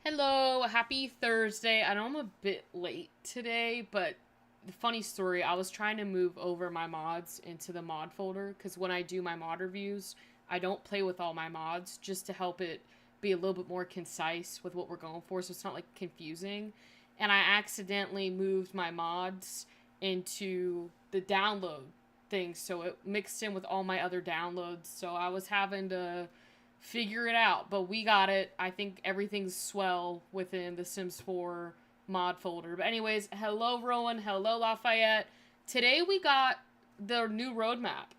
Hello, happy Thursday. I know I'm a bit late today, but the funny story, I was trying to move over my mods into the mod folder because when I do my mod reviews, I don't play with all my mods just to help it be a little bit more concise with what we're going for so it's not like confusing. And I accidentally moved my mods into the download thing, so it mixed in with all my other downloads. So I was having to figure it out. But we got it. I think everything's swell within the Sims 4 mod folder. But anyways, hello Rowan, hello Lafayette. Today we got the new roadmap.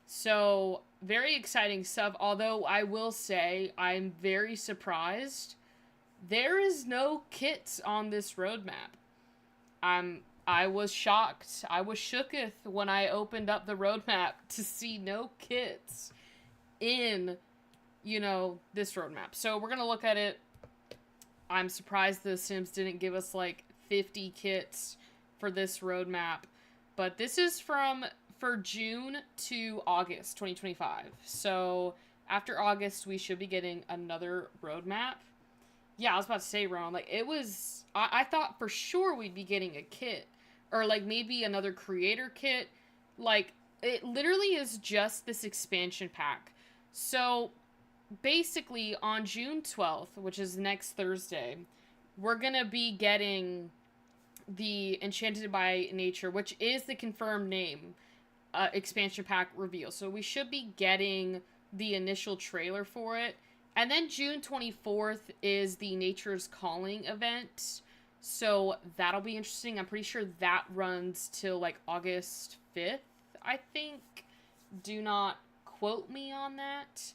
So very exciting stuff. Although I will say I'm very surprised. There is no kits on this roadmap. I was shocked. I was shooketh when I opened up the roadmap to see no kits in this roadmap. So we're going to look at it. I'm surprised the Sims didn't give us like 50 kits for this roadmap. But this is for June to August 2025. So after August, we should be getting another roadmap. Yeah, I was about to say, Ron, like it was, I thought for sure we'd be getting a kit or like maybe another creator kit. Like it literally is just this expansion pack. So basically on June 12th, which is next Thursday, we're going to be getting the Enchanted by Nature, which is the confirmed name, expansion pack reveal. So we should be getting the initial trailer for it. And then June 24th is the Nature's Calling event. So that'll be interesting. I'm pretty sure that runs till like August 5th, I think. Do not quote me on that.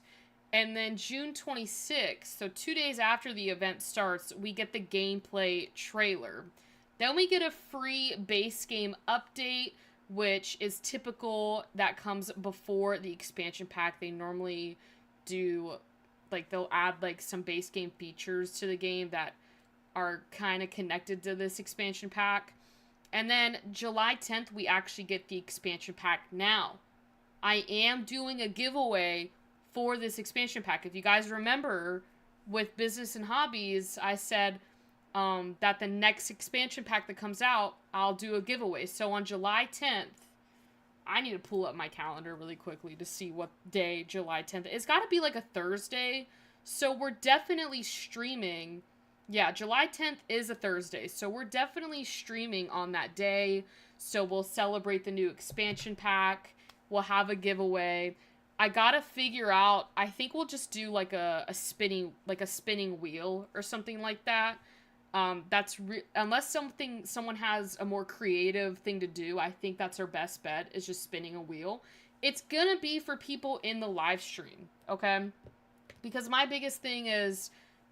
And then June 26th, so 2 days after the event starts, we get the gameplay trailer. Then we get a free base game update, which is typical. That comes before the expansion pack. They normally do, like, they'll add, like, some base game features to the game that are kind of connected to this expansion pack. And then July 10th, we actually get the expansion pack now. I am doing a giveaway for this expansion pack. If you guys remember, with Business and Hobbies, I said that the next expansion pack that comes out, I'll do a giveaway. So on July 10th, I need to pull up my calendar really quickly to see what day July 10th. It's got to be like a Thursday. So we're definitely streaming. Yeah, July 10th is a Thursday. So we're definitely streaming on that day. So we'll celebrate the new expansion pack. We'll have a giveaway. I gotta figure out. I think we'll just do like a spinning wheel or something like that. Unless someone has a more creative thing to do. I think that's our best bet is just spinning a wheel. It's gonna be for people in the live stream, okay? Because my biggest thing is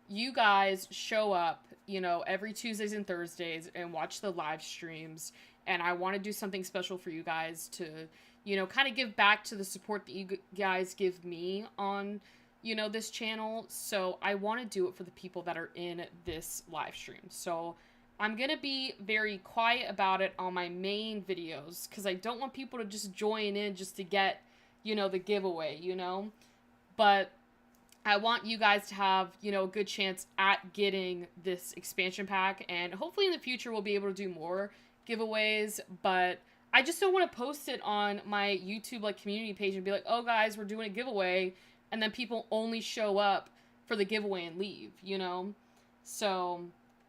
you guys show up, every Tuesdays and Thursdays and watch the live streams. And I want to do something special for you guys to, kind of give back to the support that you guys give me on, this channel. So I want to do it for the people that are in this live stream. So I'm going to be very quiet about it on my main videos because I don't want people to just join in just to get, the giveaway. But I want you guys to have, a good chance at getting this expansion pack. And hopefully in the future we'll be able to do more giveaways. But I just don't want to post it on my YouTube, like, community page and be like, oh, guys, we're doing a giveaway. And then people only show up for the giveaway and leave, So,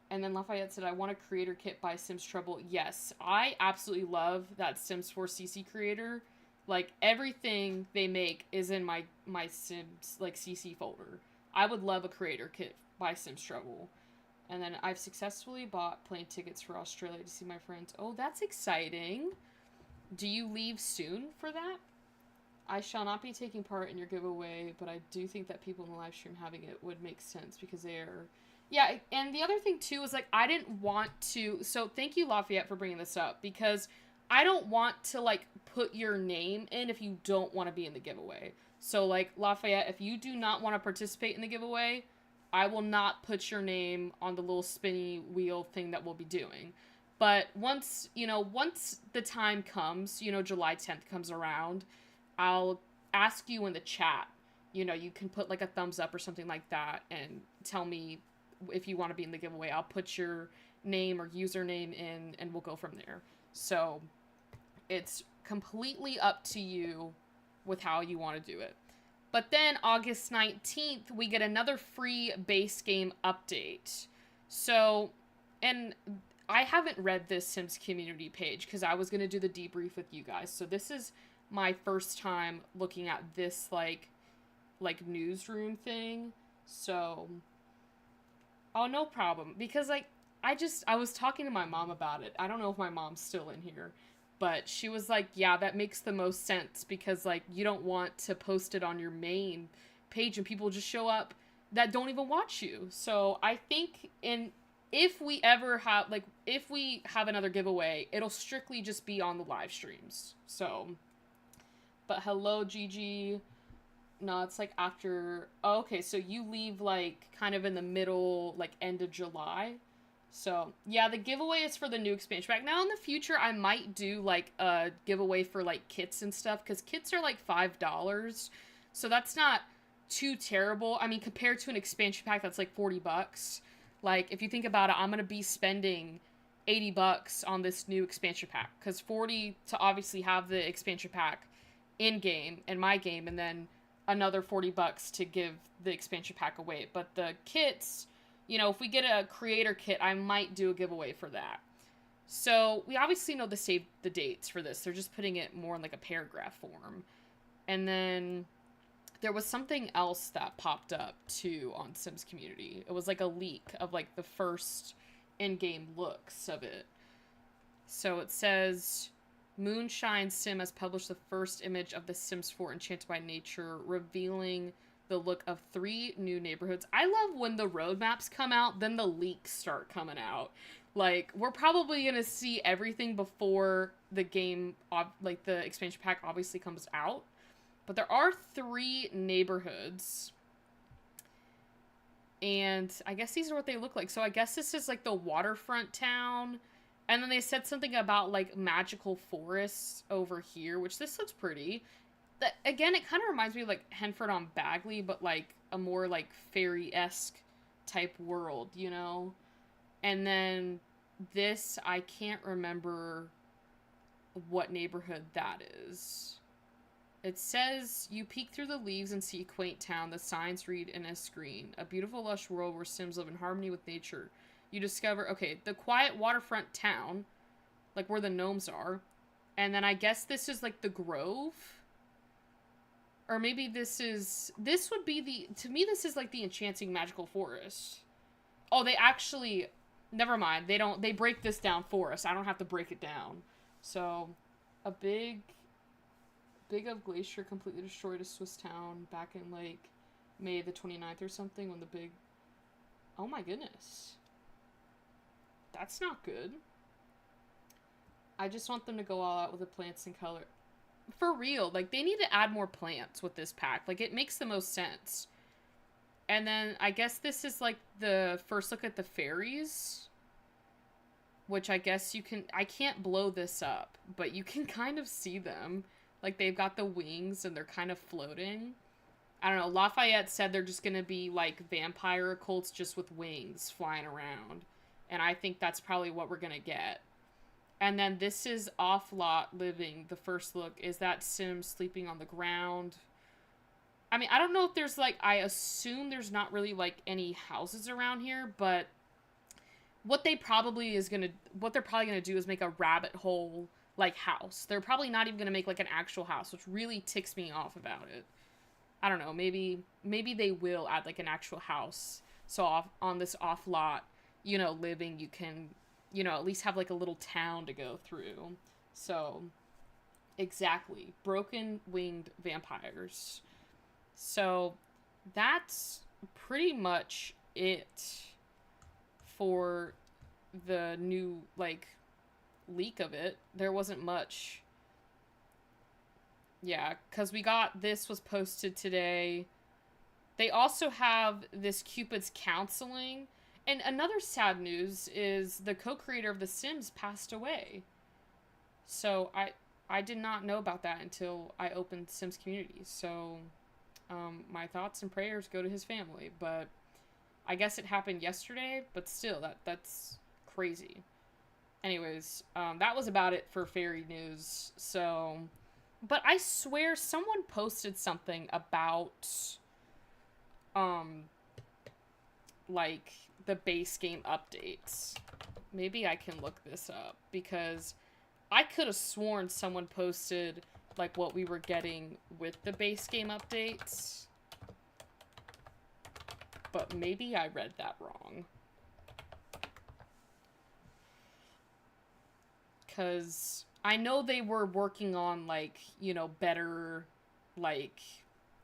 and then Lafayette said, I want a creator kit by Sims Trouble. Yes, I absolutely love that Sims 4 CC creator. Like, everything they make is in my Sims, like, CC folder. I would love a creator kit by Sims Trouble. And then I've successfully bought plane tickets for Australia to see my friends. Oh, that's exciting. Do you leave soon for that? I shall not be taking part in your giveaway, but I do think that people in the live stream having it would make sense because they are... Yeah, and the other thing, too, is, like, I didn't want to... So, thank you, Lafayette, for bringing this up, because I don't want to, like, put your name in if you don't want to be in the giveaway. So, like, Lafayette, if you do not want to participate in the giveaway, I will not put your name on the little spinny wheel thing that we'll be doing. But once the time comes, July 10th comes around, I'll ask you in the chat. You can put, like, a thumbs up or something like that and tell me if you want to be in the giveaway. I'll put your name or username in and we'll go from there. So it's completely up to you with how you want to do it. But then August 19th, we get another free base game update. So, and I haven't read this Sims community page because I was going to do the debrief with you guys. So this is my first time looking at this, like newsroom thing. So, oh, no problem. Because, like, I was talking to my mom about it. I don't know if my mom's still in here. But she was like, yeah, that makes the most sense because, like, you don't want to post it on your main page and people just show up that don't even watch you. So I think if we have another giveaway, it'll strictly just be on the live streams. So, but hello, Gigi. No, it's like after, oh, okay, so you leave, like, kind of in the middle, like, end of July. So, yeah, the giveaway is for the new expansion pack. Now, in the future, I might do, like, a giveaway for, like, kits and stuff, because kits are, like, $5, so that's not too terrible. I mean, compared to an expansion pack that's, like, $40. Like, if you think about it, I'm gonna be spending $80 on this new expansion pack, because $40 to obviously have the expansion pack in-game, in my game, and then another $40 to give the expansion pack away. But the kits, you know, if we get a creator kit, I might do a giveaway for that. So we obviously know the dates for this. They're just putting it more in like a paragraph form. And then there was something else that popped up too on Sims Community. It was like a leak of like the first in-game looks of it. So it says, Moonshine Sim has published the first image of the Sims 4 Enchanted by Nature, revealing the look of 3 new neighborhoods. I love when the roadmaps come out, then the leaks start coming out. Like, we're probably gonna see everything before the game, like, the expansion pack obviously comes out. But there are 3 neighborhoods. And I guess these are what they look like. So I guess this is, like, the waterfront town. And then they said something about, like, magical forests over here, which this looks pretty. Again, it kind of reminds me of, like, Henford on Bagley, but, like, a more, like, fairy-esque type world, you know? And then this, I can't remember what neighborhood that is. It says, you peek through the leaves and see a quaint town. The signs read in a screen. A beautiful, lush world where Sims live in harmony with nature. You discover, okay, the quiet waterfront town, like where the gnomes are. And then I guess this is, like, the Grove? Or maybe this would be to me, this is, like, the enchanting magical forest. Oh, they actually, never mind. They break this down for us. I don't have to break it down. So, a big of glacier completely destroyed a Swiss town back in, like, May the 29th or something when the big, oh my goodness. That's not good. I just want them to go all out with the plants and color. For real, like, they need to add more plants with this pack. Like, it makes the most sense. And then, I guess this is, like, the first look at the fairies. Which I guess you can... I can't blow this up, but you can kind of see them. Like, they've got the wings, and they're kind of floating. I don't know, Lafayette said they're just gonna be, like, vampire cults just with wings flying around. And I think that's probably what we're gonna get. And then this is Off-Lot Living. The first look is that Sim sleeping on the ground. I mean, I don't know if there's, like, I assume there's not really, like, any houses around here, but what they're probably gonna do is make a rabbit hole, like, house. They're probably not even gonna make, like, an actual house, which really ticks me off about it. I don't know, maybe they will add, like, an actual house. So on this off-lot, you know, living, you can, you know, at least have, like, a little town to go through. So, exactly. Broken winged vampires. So, that's pretty much it for the new, like, leak of it. There wasn't much. Yeah, because this was posted today. They also have this Cupid's Counseling. And another sad news is the co-creator of The Sims passed away. So I did not know about that until I opened Sims Community. So my thoughts and prayers go to his family. But I guess it happened yesterday, but still, that's crazy. Anyways, that was about it for fairy news. So, but I swear someone posted something about, um, like, the base game updates. Maybe I can look this up, because I could have sworn someone posted, like, what we were getting with the base game updates. But maybe I read that wrong. Because I know they were working on, like, you know, better, like,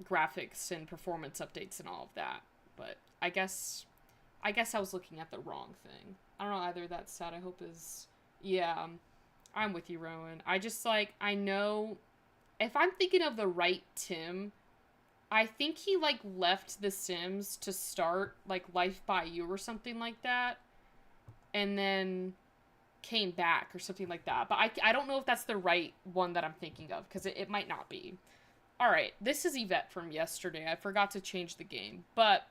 graphics and performance updates and all of that. But I guess I was looking at the wrong thing. I don't know, either that's sad, I hope is... Yeah, I'm with you, Rowan. I just, like, I know... If I'm thinking of the right Tim, I think he, like, left The Sims to start, like, Life by You or something like that. And then came back or something like that. But I don't know if that's the right one that I'm thinking of, because it might not be. Alright, this is Yvette from yesterday. I forgot to change the game. But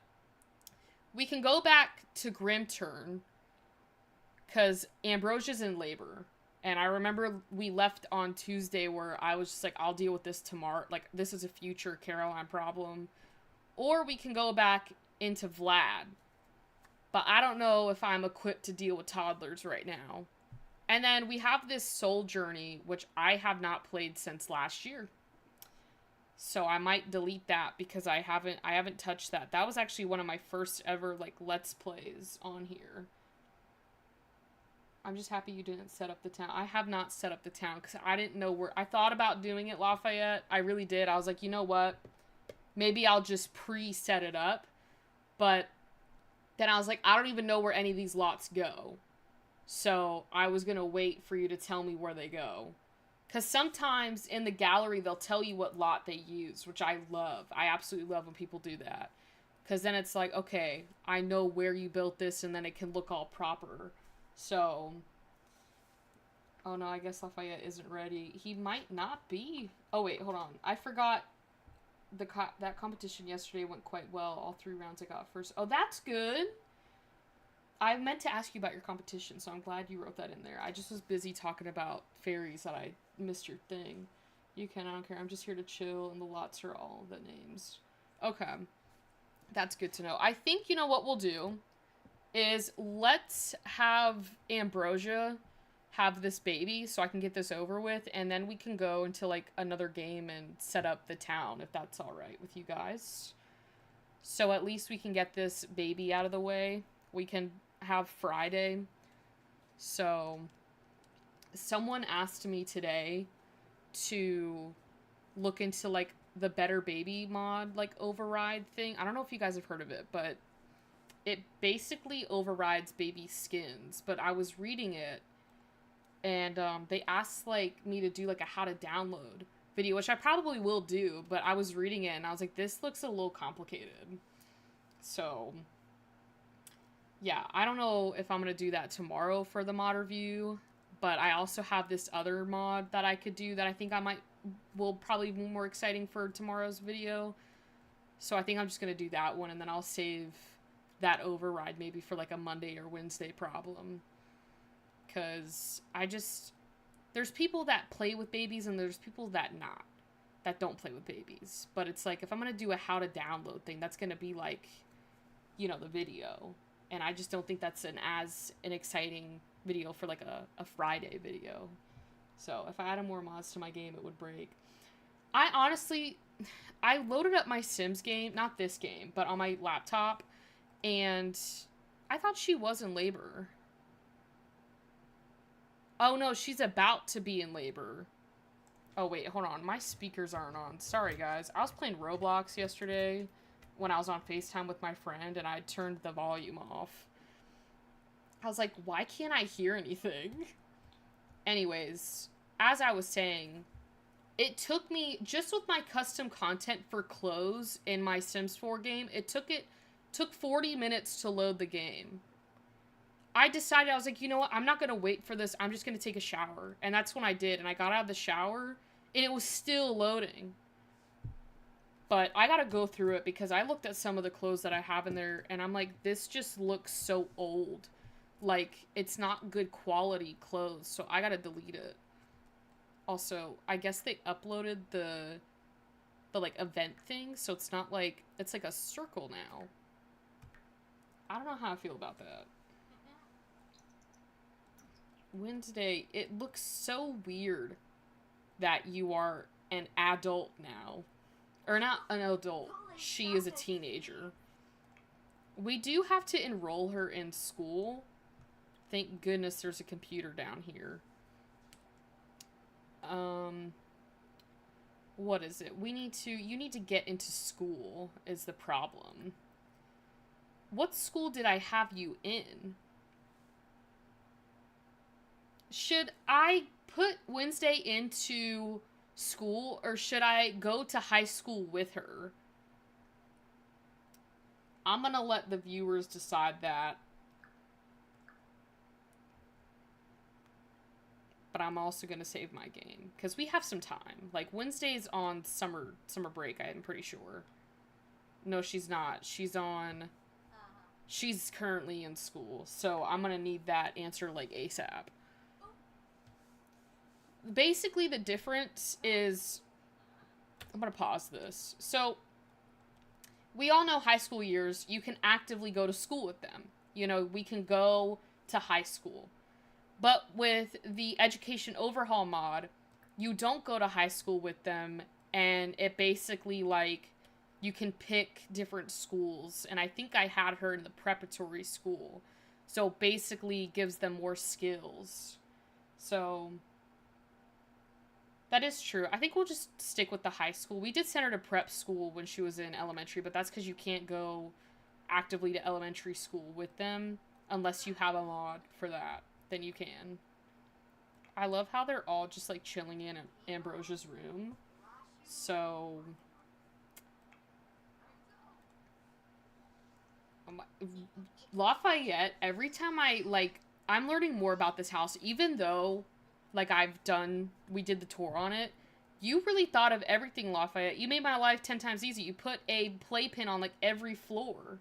we can go back to Grimturn, because Ambrosia's in labor. And I remember we left on Tuesday where I was just like, I'll deal with this tomorrow. Like, this is a future Caroline problem. Or we can go back into Vlad. But I don't know if I'm equipped to deal with toddlers right now. And then we have this Soul Journey, which I have not played since last year. So I might delete that because I haven't touched that. That was actually one of my first ever, like, Let's Plays on here. I'm just happy you didn't set up the town. I have not set up the town because I didn't know where... I thought about doing it, Lafayette. I really did. I was like, you know what? Maybe I'll just pre-set it up. But then I was like, I don't even know where any of these lots go. So I was going to wait for you to tell me where they go. Because sometimes in the gallery, they'll tell you what lot they use, which I love. I absolutely love when people do that. Because then it's like, okay, I know where you built this, and then it can look all proper. So, oh no, I guess Lafayette isn't ready. He might not be. Oh wait, hold on. I forgot that competition yesterday went quite well. All 3 rounds I got first. Oh, that's good. I meant to ask you about your competition, so I'm glad you wrote that in there. I just was busy talking about fairies that I missed your thing. You can, I don't care. I'm just here to chill, and the lots are all the names. Okay. That's good to know. I think, you know what we'll do is let's have Ambrosia have this baby so I can get this over with, and then we can go into, like, another game and set up the town, if that's alright with you guys. So at least we can get this baby out of the way. We can have Friday. So someone asked me today to look into, like, the Better Baby mod, like, override thing. I don't know if you guys have heard of it, but it basically overrides baby skins. But I was reading it, and they asked, like, me to do, like, a how to download video, which I probably will do, but I was reading it, and I was like, this looks a little complicated. So yeah, I don't know if I'm going to do that tomorrow for the mod review, but I also have this other mod that I could do that I think will probably be more exciting for tomorrow's video. So I think I'm just going to do that one, and then I'll save that override maybe for, like, a Monday or Wednesday problem. Because there's people that play with babies, and there's people that don't play with babies. But it's like, if I'm going to do a how to download thing, that's going to be, like, you know, the video. And I just don't think that's an exciting video for, like, a Friday video. So if I added more mods to my game, it would break. I loaded up my Sims game, not this game, but on my laptop, and I thought she was in labor. Oh no, she's about to be in labor. Oh wait, hold on. My speakers aren't on. Sorry guys. I was playing Roblox yesterday when I was on FaceTime with my friend, and I turned the volume off. I was like, why can't I hear anything? Anyways, as I was saying, it took me, just with my custom content for clothes in my Sims 4 game, it took 40 minutes to load the game. I decided, I was like, you know what, I'm not going to wait for this, I'm just going to take a shower. And that's when I did, and I got out of the shower, and it was still loading. But I gotta go through it because I looked at some of the clothes that I have in there and I'm like, this just looks so old. Like, it's not good quality clothes, so I gotta delete it. Also, I guess they uploaded the like event thing, so it's not like, it's like a circle now. I don't know how I feel about that. Wednesday, it looks so weird that you are an adult now. Or not an adult, she is a teenager. We do have to enroll her in school. Thank goodness there's a computer down here. What is it? You need to get into school is the problem. What school did I have you in? Should I put Wednesday into school or should I go to high school with her? I'm gonna let the viewers decide that. But I'm also gonna save my game because we have some time. Like, Wednesday's on summer break, I'm pretty sure. No, she's not. She's currently in school, so I'm gonna need that answer like ASAP. Basically, the difference is, I'm gonna pause this. So, we all know high school years, you can actively go to school with them. You know, we can go to high school. But with the education overhaul mod, you don't go to high school with them, and it basically, like, you can pick different schools, and I think I had her in the preparatory school. So basically gives them more skills. So that is true. I think we'll just stick with the high school. We did send her to prep school when she was in elementary, but that's because you can't go actively to elementary school with them unless you have a mod for that. Then you can. I love how they're all just like chilling in Ambrosia's room. So Lafayette, every time I'm learning more about this house, even though like we did the tour on it. You really thought of everything, Lafayette. You made my life 10 times easy. You put a playpen on like every floor.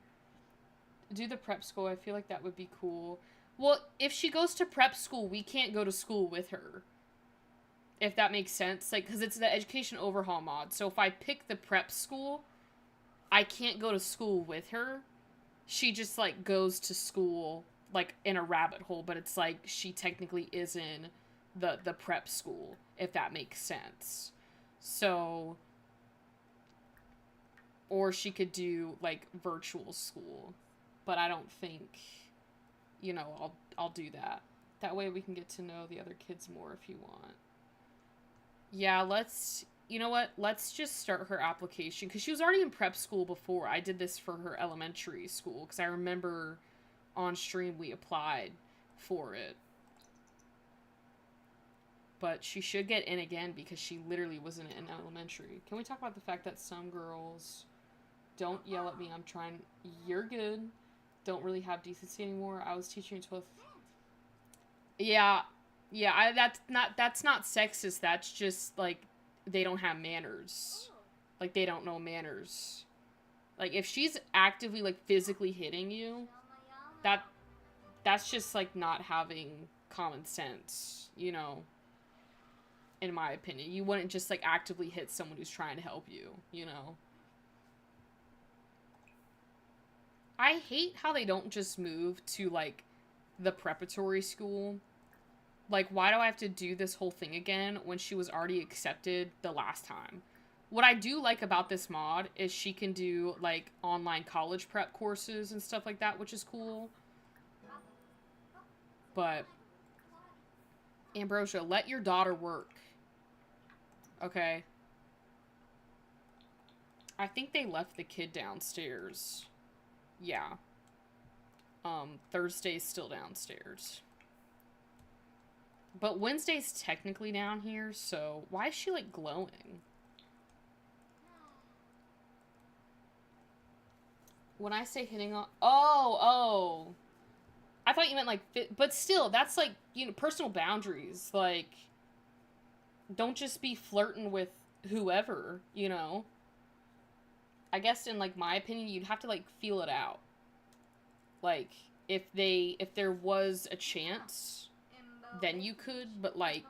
Do the prep school. I feel like that would be cool. Well, if she goes to prep school, we can't go to school with her. If that makes sense. Like, because it's the education overhaul mod. So if I pick the prep school, I can't go to school with her. She just, like, goes to school, like, in a rabbit hole. But it's like, she technically is in the prep school. If that makes sense. So, or she could do, like, virtual school. But I don't think, you know, I'll do that. That way we can get to know the other kids more if you want. Yeah, you know what? Let's just start her application. Because she was already in prep school before. I did this for her elementary school. Because I remember on stream we applied for it. But she should get in again because she literally wasn't in elementary. Can we talk about the fact that some girls don't yell at me? I'm trying. You're good. Don't really have decency anymore. I was teaching 12th. Yeah, that's not sexist. That's just like they don't have manners. Like they don't know manners. Like if she's actively like physically hitting you, that's just like not having common sense, you know. In my opinion, you wouldn't just like actively hit someone who's trying to help you, you know. I hate how they don't just move to, like, the preparatory school. Like, why do I have to do this whole thing again when she was already accepted the last time? What I do like about this mod is she can do, like, online college prep courses and stuff like that, which is cool. But, Ambrosia, let your daughter work. Okay? I think they left the kid downstairs. Yeah. Thursday's still downstairs. But Wednesday's technically down here, so why is she, like, glowing? When I say hitting on... Oh! I thought you meant, like, but still, that's, like, you know, personal boundaries. Like, don't just be flirting with whoever, you know? I guess in like my opinion, you'd have to like feel it out. Like if there was a chance, then you could, but like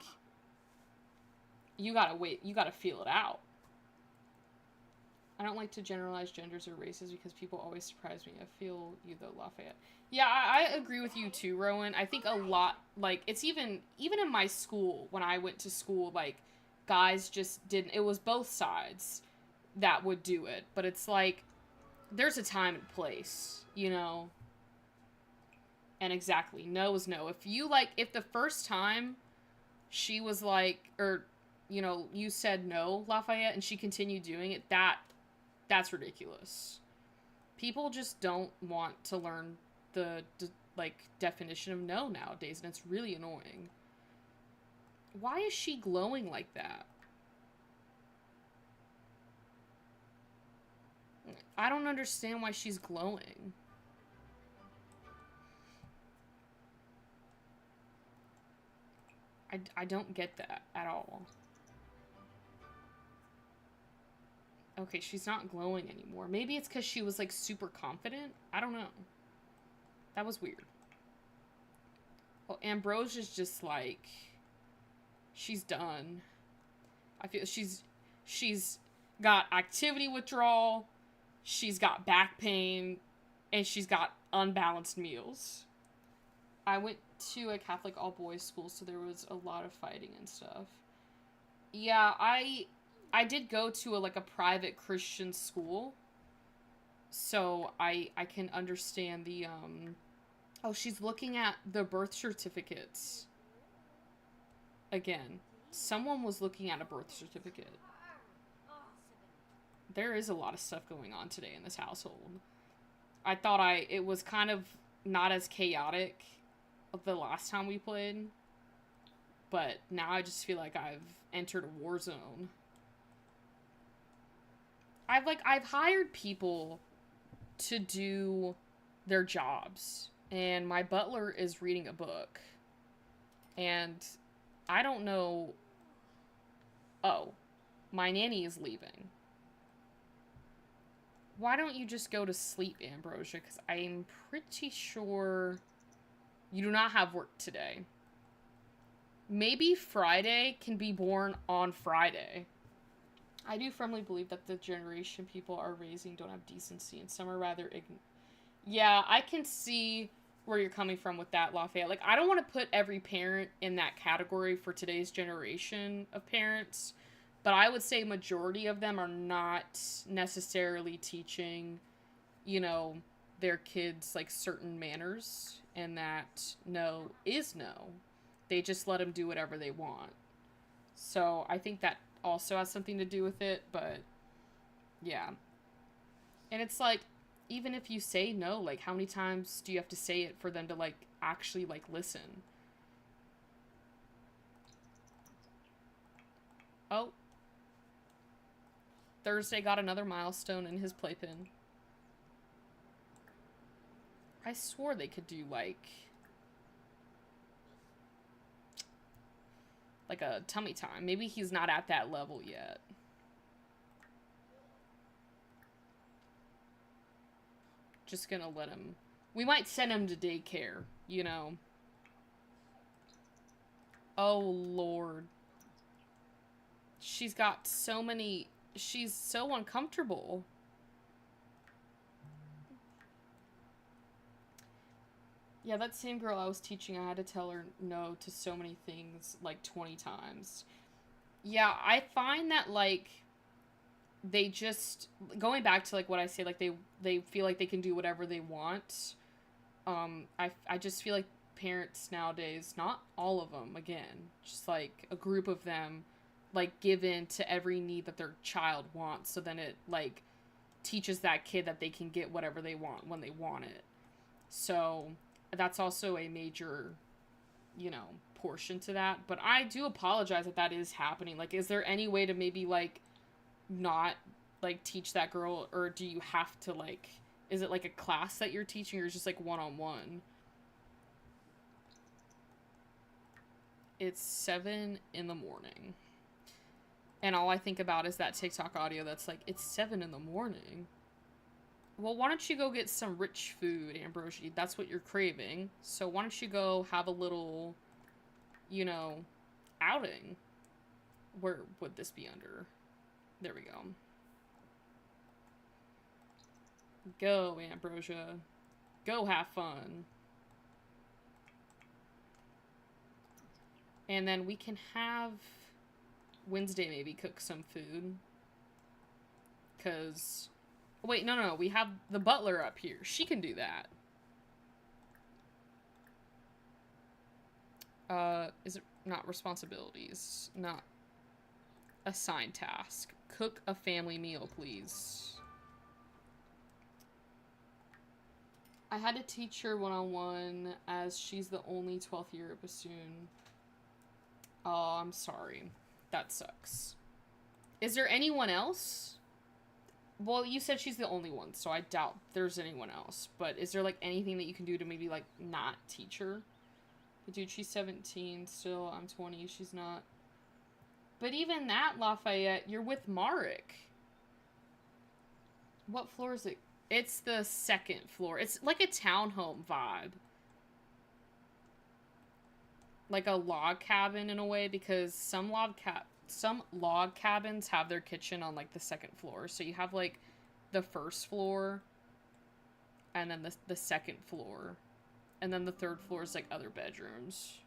you gotta wait, you gotta feel it out. I don't like to generalize genders or races because people always surprise me. I feel you though, Lafayette. Yeah, I agree with you too, Rowan. I think a lot, like, it's even in my school, when I went to school, like, guys just didn't, it was both sides that would do it. But it's like, there's a time and place, you know? And exactly, no is no. If you, like, if the first time she was like, or, you know, you said no, Lafayette, and she continued doing it, that's ridiculous. People just don't want to learn the like definition of no nowadays, and it's really annoying. Why is she glowing like that? I don't understand why she's glowing. I don't get that at all. Okay, she's not glowing anymore. Maybe it's because she was, like, super confident? I don't know. That was weird. Well, Ambrosia's just, like... She's done. I feel she's got activity withdrawal, she's got back pain, and she's got unbalanced meals. I went to a Catholic all-boys school, so there was a lot of fighting and stuff. Yeah, I did go to a private Christian school, so I can understand the oh, she's looking at the birth certificates again. Someone was looking at a birth certificate. There is a lot of stuff going on today in this household. I thought it was kind of not as chaotic of the last time we played, but now I just feel like I've entered a war zone. I've hired people to do their jobs, and my butler is reading a book, and I don't know. Oh, my nanny is leaving. Why don't you just go to sleep, Ambrosia? Because I'm pretty sure you do not have work today. Maybe Friday can be born on Friday. I do firmly believe that the generation people are raising don't have decency, and some are rather ignorant. Yeah, I can see where you're coming from with that, Lafayette. Like, I don't want to put every parent in that category for today's generation of parents, but I would say majority of them are not necessarily teaching, you know, their kids, like, certain manners, and that no is no. They just let them do whatever they want. So, I think that also has something to do with it, but, yeah. And it's like, even if you say no, like, how many times do you have to say it for them to, like, actually, like, listen? Oh. Thursday got another milestone in his playpen. I swore they could do, like a tummy time. Maybe he's not at that level yet. Just gonna let him... We might send him to daycare, you know. Oh, Lord. She's got so many... She's so uncomfortable. Yeah, that same girl I was teaching, I had to tell her no to so many things, like, 20 times. Yeah, I find that, like, they just... Going back to, like, what I say, like, they feel like they can do whatever they want. I just feel like parents nowadays, not all of them, again, just, like, a group of them, like, give in to every need that their child wants, so then it, like, teaches that kid that they can get whatever they want when they want it. So... That's also a major, you know, portion to that. But I do apologize that that is happening. Like, is there any way to maybe, like, not, like, teach that girl? Or do you have to, like, is it, like, a class that you're teaching? Or just, like, one-on-one? It's 7 in the morning. And all I think about is that TikTok audio that's like, it's 7 in the morning. Well, why don't you go get some rich food, Ambrosia? That's what you're craving. So why don't you go have a little, you know, outing? Where would this be under? There we go. Go, Ambrosia. Go have fun. And then we can have Wednesday maybe cook some food. Because... Wait, no. We have the butler up here. She can do that. Is it not responsibilities? Not assigned task. Cook a family meal, please. I had to teach her one-on-one as she's the only 12th year of bassoon. Oh, I'm sorry. That sucks. Is there anyone else? Well, you said she's the only one, so I doubt there's anyone else. But is there, like, anything that you can do to maybe, like, not teach her? But dude, she's 17 still. I'm 20. She's not. But even that, Lafayette, you're with Marek. What floor is it? It's the 2nd floor. It's like a townhome vibe. Like a log cabin in a way, because some log cabins have their kitchen on, like, the 2nd floor. So you have, like, the 1st floor, and then the 2nd floor. And then the 3rd floor is, like, other bedrooms.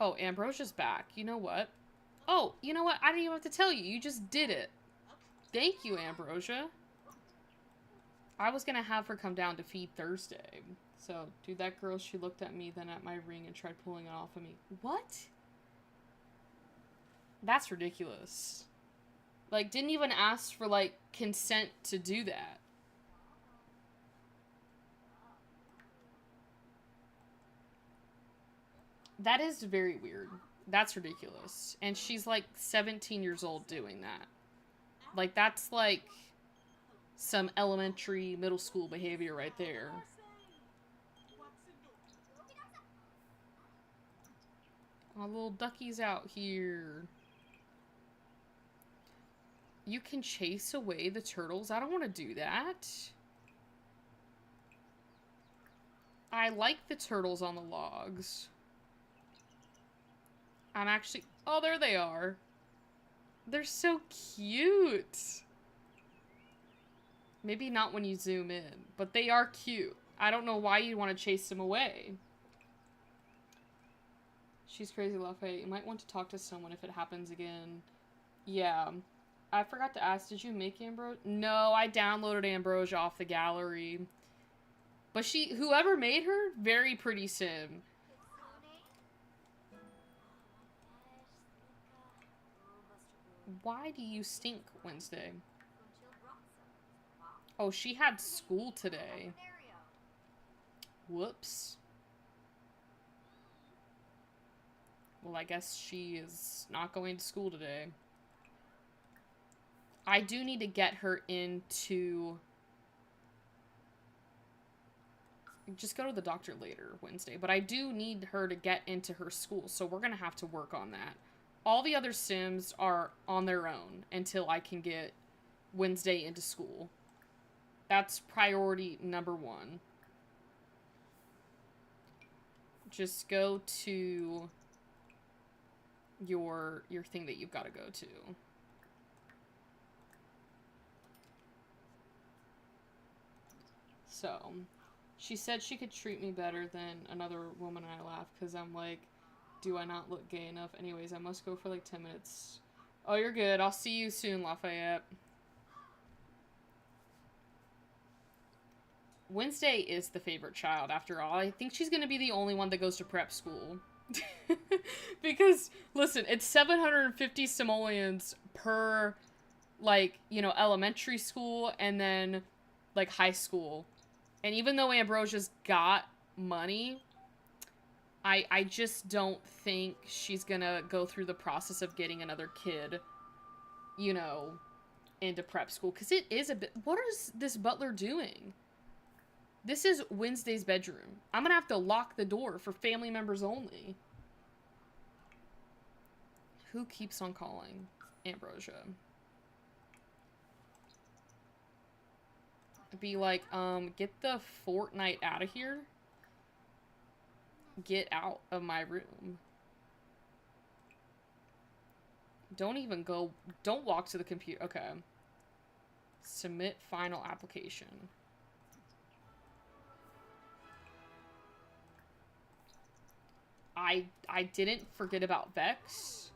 Oh, Ambrosia's back. You know what? Oh, you know what? I didn't even have to tell you. You just did it. Thank you, Ambrosia. I was gonna have her come down to feed Thursday. So, dude, that girl, she looked at me, then at my ring, and tried pulling it off of me. What? That's ridiculous. Like, didn't even ask for, like, consent to do that. That is very weird. That's ridiculous. And she's, like, 17 years old doing that. Like, that's, like, some elementary, middle school behavior right there. Oh, little ducky's out here. You can chase away the turtles? I don't want to do that. I like the turtles on the logs. I'm actually... Oh, there they are. They're so cute. Maybe not when you zoom in, but they are cute. I don't know why you'd want to chase them away. She's crazy, Lafayette. You might want to talk to someone if it happens again. Yeah. I forgot to ask, did you make Ambrosia? No, I downloaded Ambrosia off the gallery. But whoever made her, very pretty sim. Why do you stink, Wednesday? Oh, she had school today. Whoops. Well, I guess she is not going to school today. I do need to get her into... Just go to the doctor later, Wednesday. But I do need her to get into her school, so we're going to have to work on that. All the other Sims are on their own until I can get Wednesday into school. That's priority number 1. Just go to your thing that you've got to go to. So, she said she could treat me better than another woman, and I laughed because I'm like, do I not look gay enough? Anyways, I must go for like 10 minutes. Oh, you're good. I'll see you soon, Lafayette. Wednesday is the favorite child, after all. I think she's going to be the only one that goes to prep school. Because, listen, it's 750 simoleons per, like, you know, elementary school and then, like, high school. And even though Ambrosia's got money, I just don't think she's gonna go through the process of getting another kid, you know, into prep school. Because it is a bit... What is this butler doing? This is Wednesday's bedroom. I'm gonna have to lock the door for family members only. Who keeps on calling? Ambrosia. Be like, get the Fortnite out of here. Get out of my room. Don't even go. Don't walk to the computer. Okay. Submit final application. I didn't forget about Vex,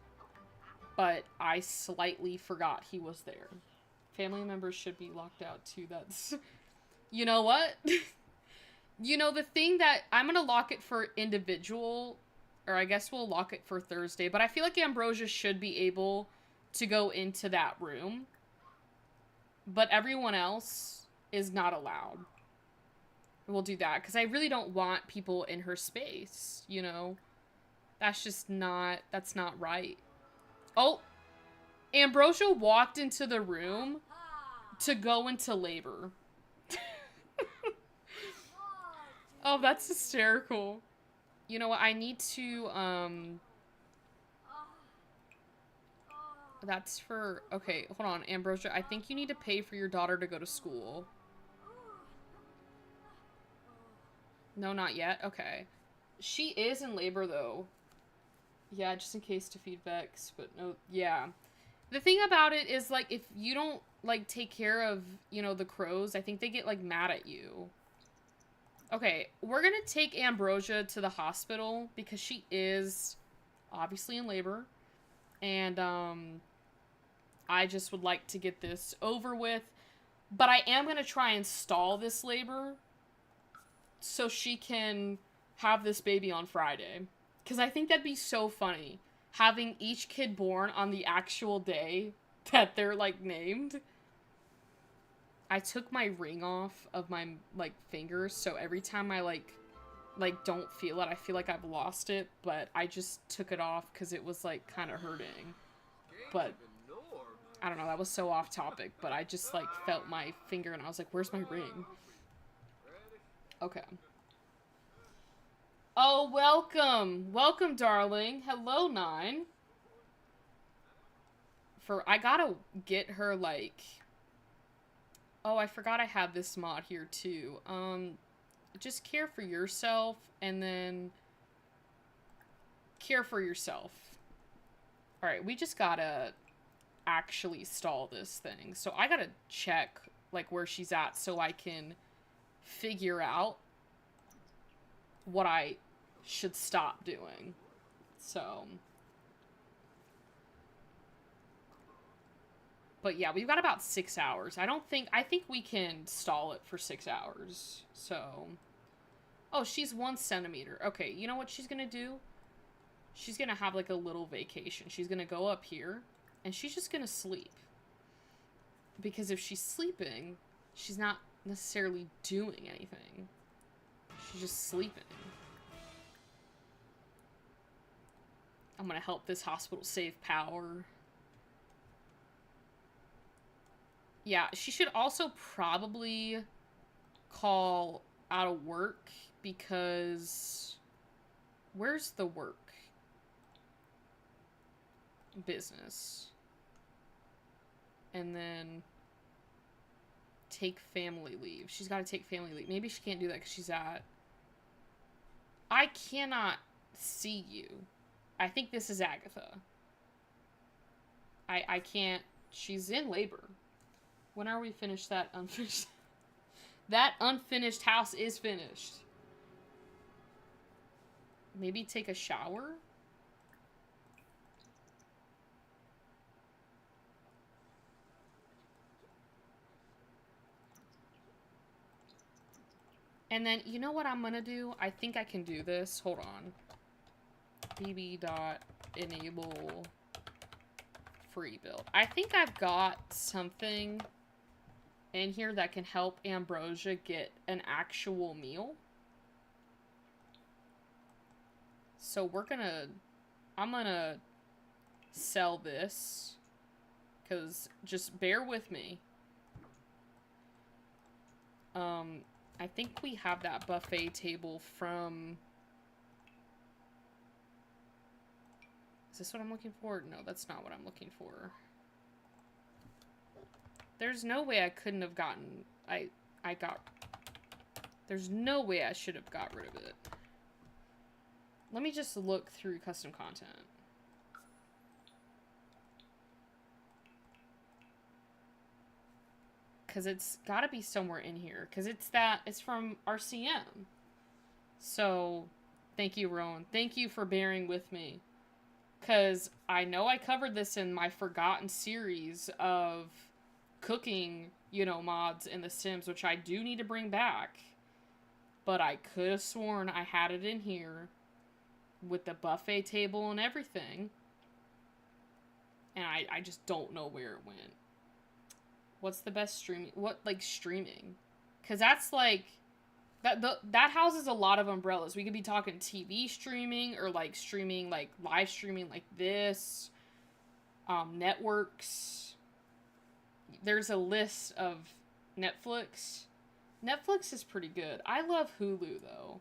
but I slightly forgot he was there. Family members should be locked out too. That's... You know what? You know, the thing that... I'm gonna lock it for individual, or I guess we'll lock it for Thursday, but I feel like Ambrosia should be able to go into that room. But everyone else is not allowed. We'll do that, because I really don't want people in her space, you know? That's just not... That's not right. Oh! Ambrosia walked into the room to go into labor. Oh, that's hysterical. You know what? I need to, That's for... Okay, hold on, Ambrosia. I think you need to pay for your daughter to go to school. No, not yet? Okay. She is in labor, though. Yeah, just in case to feed Vex, but no... Yeah. The thing about it is, like, if you don't, like, take care of, you know, the crows, I think they get, like, mad at you. Okay, we're gonna take Ambrosia to the hospital because she is obviously in labor. And, I just would like to get this over with. But I am gonna try and stall this labor so she can have this baby on Friday. Because I think that'd be so funny. Having each kid born on the actual day that they're, like, named. I took my ring off of my, like, fingers, so every time I, like, don't feel it, I feel like I've lost it, but I just took it off because it was, like, kind of hurting. But, I don't know, that was so off topic, but I just, like, felt my finger and I was like, where's my ring? Okay. Oh, welcome! Welcome, darling! Hello, Nine! I gotta get her, like... Oh, I forgot I have this mod here, too. Just care for yourself, and then... Care for yourself. Alright, we just gotta actually stall this thing. So I gotta check, like, where she's at so I can figure out what I should stop doing. So... But yeah, we've got about 6 hours. I think we can stall it for 6 hours. So, oh, she's 1 centimeter. Okay, you know what she's gonna do? She's gonna have like a little vacation. She's gonna go up here and she's just gonna sleep. Because if she's sleeping, she's not necessarily doing anything. She's just sleeping. I'm gonna help this hospital save power. Yeah, she should also probably call out of work because... Where's the work? Business. And then take family leave. She's got to take family leave. Maybe she can't do that because she's at... I cannot see you. I think this is Agatha. I can't... She's in labor. When are we finished that unfinished? That unfinished house is finished. Maybe take a shower? And then, you know what I'm gonna do? I think I can do this. Hold on. bb.enable free build. I think I've got something in here that can help Ambrosia get an actual meal. So I'm gonna sell this, because just bear with me. I think we have that buffet table from Is this what I'm looking for? No, that's not what I'm looking for. There's no way I couldn't have gotten... There's no way I should have got rid of it. Let me just look through custom content. Because it's got to be somewhere in here. Because it's from RCM. So, thank you, Rowan. Thank you for bearing with me. Because I know I covered this in my forgotten series of cooking, you know, mods in The Sims, which I do need to bring back. But I could have sworn I had it in here with the buffet table and everything. And I just don't know where it went. What's the best streaming? What, like, streaming? Because that's, like... That houses a lot of umbrellas. We could be talking TV streaming or, like, streaming, like, live streaming like this. Networks. There's a list of Netflix. Netflix is pretty good. I love Hulu, though.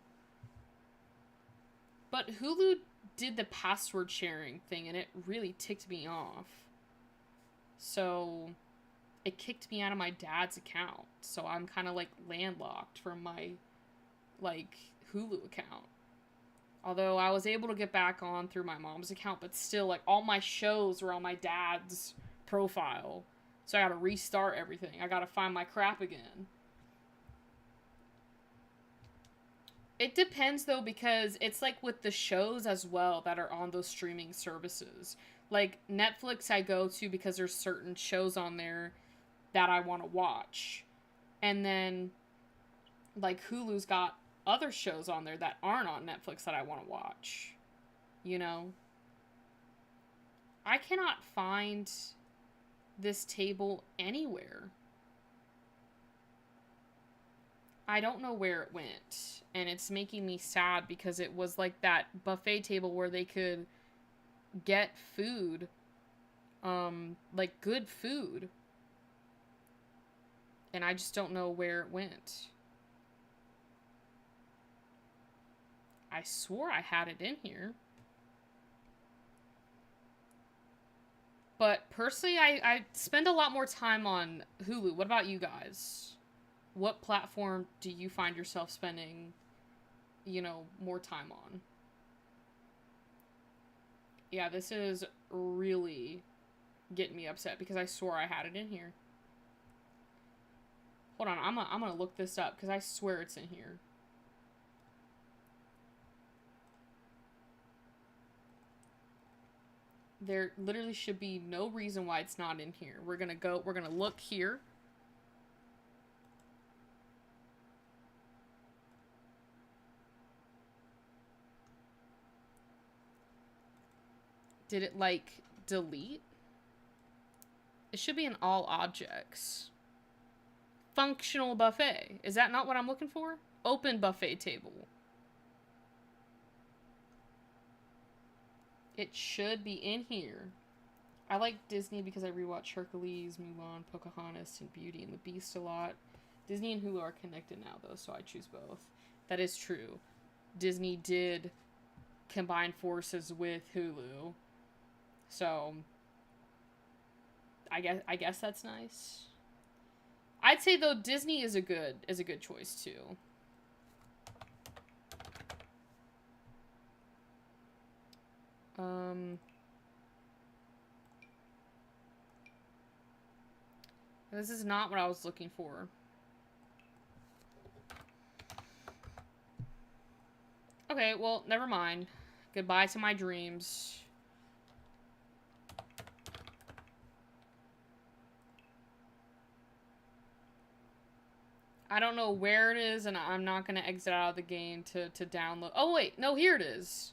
But Hulu did the password sharing thing, and it really ticked me off. So, it kicked me out of my dad's account. So, I'm kind of, like, landlocked from my, like, Hulu account. Although, I was able to get back on through my mom's account, but still, like, all my shows were on my dad's profile. So, I gotta restart everything. I gotta find my crap again. It depends, though, because it's like with the shows as well that are on those streaming services. Like, Netflix I go to because there's certain shows on there that I want to watch. And then, like, Hulu's got other shows on there that aren't on Netflix that I want to watch. You know? I cannot find this table anywhere. I don't know where it went, and it's making me sad because it was like that buffet table where they could get food, like good food, and I just don't know where it went. I swore I had it in here. But personally, I spend a lot more time on Hulu. What about you guys? What platform do you find yourself spending, you know, more time on? Yeah, this is really getting me upset because I swore I had it in here. Hold on, I'm gonna look this up because I swear it's in here. There literally should be no reason why it's not in here. We're gonna look here. Did it, like, delete? It should be in all objects. Functional buffet. Is that not what I'm looking for? Open buffet table. It should be in here. I like Disney because I rewatch Hercules, Mulan, Pocahontas, and Beauty and the Beast a lot. Disney and Hulu are connected now, though, so I choose both. That is true. Disney did combine forces with Hulu. So, I guess that's nice. I'd say, though, Disney is a good choice too. This is not what I was looking for. Okay, well, never mind. Goodbye to my dreams. I don't know where it is, and I'm not going to exit out of the game to download. Oh, wait. No, here it is.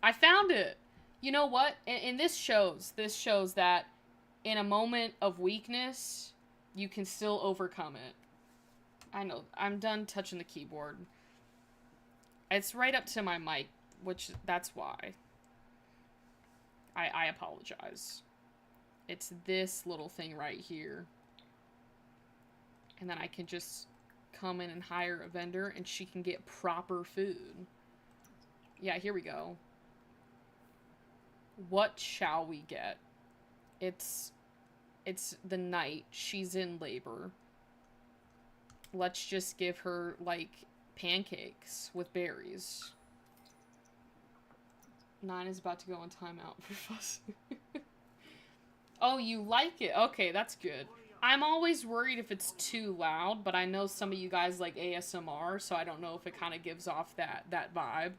I found it. You know what? And this shows that in a moment of weakness, you can still overcome it. I know. I'm done touching the keyboard. It's right up to my mic, which that's why. I apologize. It's this little thing right here. And then I can just come in and hire a vendor and she can get proper food. Yeah, here we go. What shall we get? It's the night. She's in labor. Let's just give her, like, pancakes with berries. 9 is about to go on timeout for fussing. Oh, you like it? Okay, that's good. I'm always worried if it's too loud, but I know some of you guys like ASMR, so I don't know if it kind of gives off that vibe.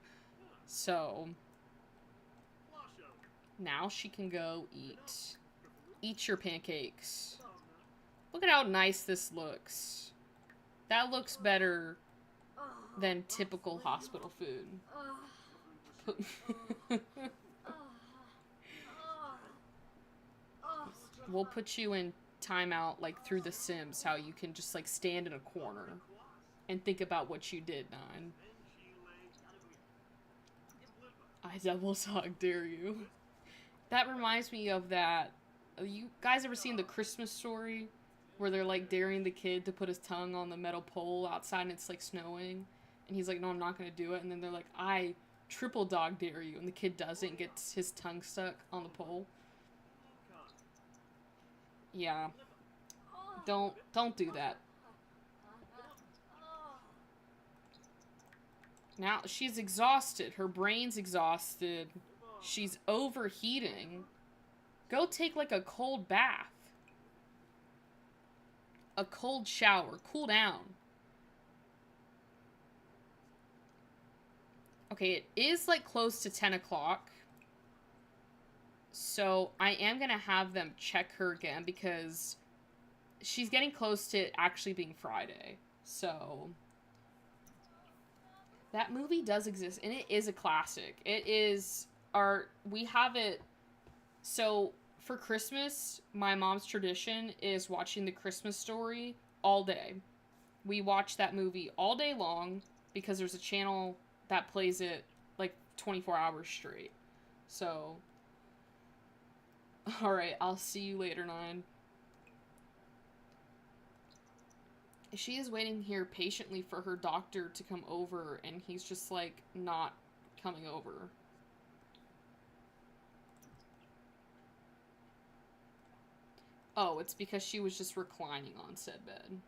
So now she can go eat. Eat your pancakes. Look at how nice this looks. That looks better than typical hospital food. We'll put you in timeout, like, through The Sims, how you can just, like, stand in a corner and think about what you did, 9. I double dog dare you. That reminds me of that. You guys ever seen The Christmas Story? Where they're, like, daring the kid to put his tongue on the metal pole outside and it's, like, snowing. And he's like, no, I'm not gonna do it. And then they're like, I triple dog dare you. And the kid doesn't and gets his tongue stuck on the pole. Yeah. Don't do that. Now, she's exhausted. Her brain's exhausted. She's overheating. Go take, like, a cold bath. A cold shower. Cool down. Okay, it is, like, close to 10 o'clock. So, I am gonna have them check her again because she's getting close to actually being Friday. So, that movie does exist, and it is a classic. It is we have it, so, for Christmas, my mom's tradition is watching The Christmas Story all day. We watch that movie all day long because there's a channel that plays it, like, 24 hours straight. So, alright, I'll see you later, 9. She is waiting here patiently for her doctor to come over, and he's just, like, not coming over. Oh, it's because she was just reclining on said bed.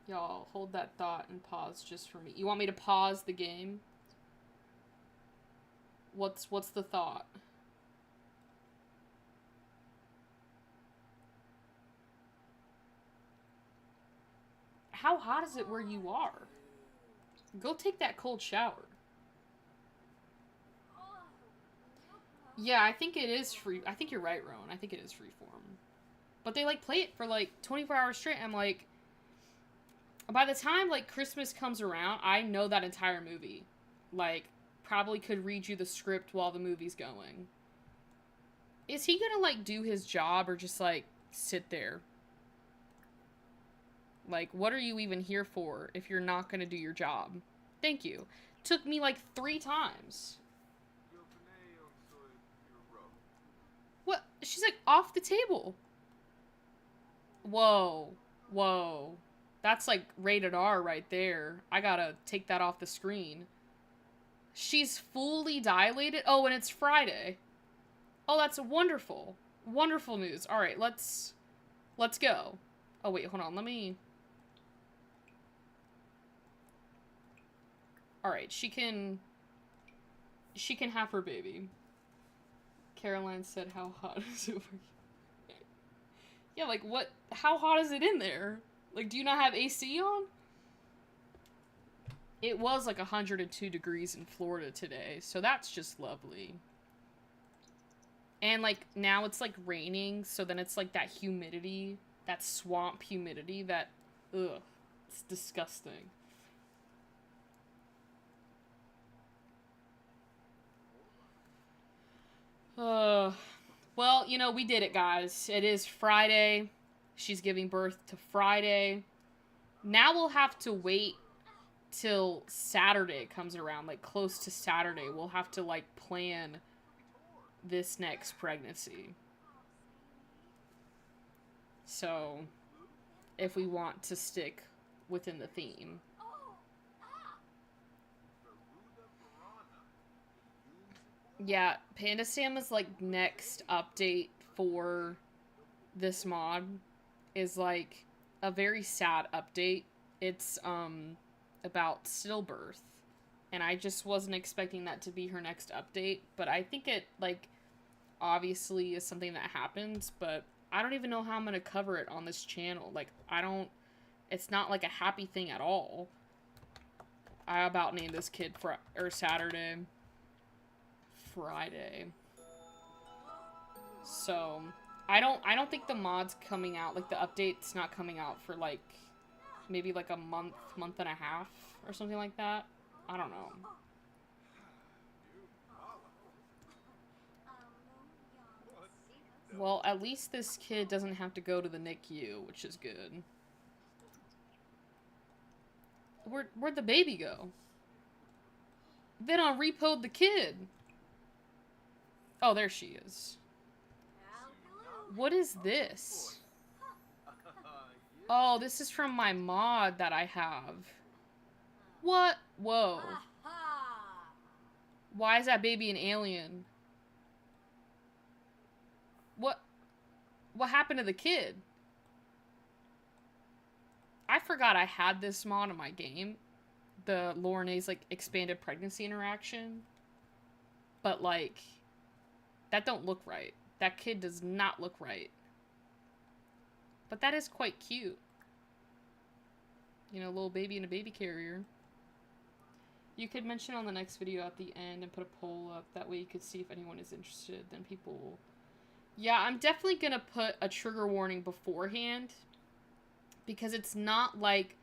Y'all, hold that thought and pause just for me. You want me to pause the game? What's the thought? How hot is it where you are? Go take that cold shower. Yeah, I think it is free. I think you're right, Rowan. I think it is freeform. But they, like, play it for, like, 24 hours straight. I'm like, by the time, like, Christmas comes around, I know that entire movie. Like, probably could read you the script while the movie's going. Is he gonna, like, do his job or just, like, sit there? Like, what are you even here for if you're not gonna do your job? Thank you. Took me, like, 3 times. What? She's, like, off the table. Whoa. Whoa. That's, like, rated R right there. I gotta take that off the screen. She's fully dilated? Oh, and it's Friday. Oh, that's wonderful. Wonderful news. Alright, let's go. Oh, wait, hold on. Let me... Alright, she can have her baby. Caroline said, how hot is it over here? Yeah, like, what? How hot is it in there? Like, do you not have AC on? It was, like, 102 degrees in Florida today, so that's just lovely. And, like, now it's, like, raining, so then it's, like, that humidity, that swamp humidity that, ugh, it's disgusting. Well, you know, we did it, guys. It is Friday. She's giving birth to Friday. Now we'll have to wait till Saturday comes around, like, close to Saturday. We'll have to, like, plan this next pregnancy. So, if we want to stick within the theme. Yeah, Panda Sam is like next update for this mod is like a very sad update. It's about stillbirth. And I just wasn't expecting that to be her next update, but I think it like obviously is something that happens, but I don't even know how I'm going to cover it on this channel. Like I don't it's not like a happy thing at all. I about named this kid Saturday. Friday. So, I don't think the mod's coming out, like the update's not coming out for like maybe like a month and a half or something like that. I don't know. Well, at least this kid doesn't have to go to the NICU, which is good. Where'd the baby go? Then I repoed the kid. Oh, there she is. What is this? Oh, this is from my mod that I have. What? Whoa. Why is that baby an alien? What happened to the kid? I forgot I had this mod in my game. The Lornae's, like, expanded pregnancy interaction. But, like, that don't look right. That kid does not look right. But that is quite cute. You know, little baby in a baby carrier. You could mention on the next video at the end and put a poll up. That way you could see if anyone is interested. Then people will... Yeah, I'm definitely gonna put a trigger warning beforehand. Because it's not like...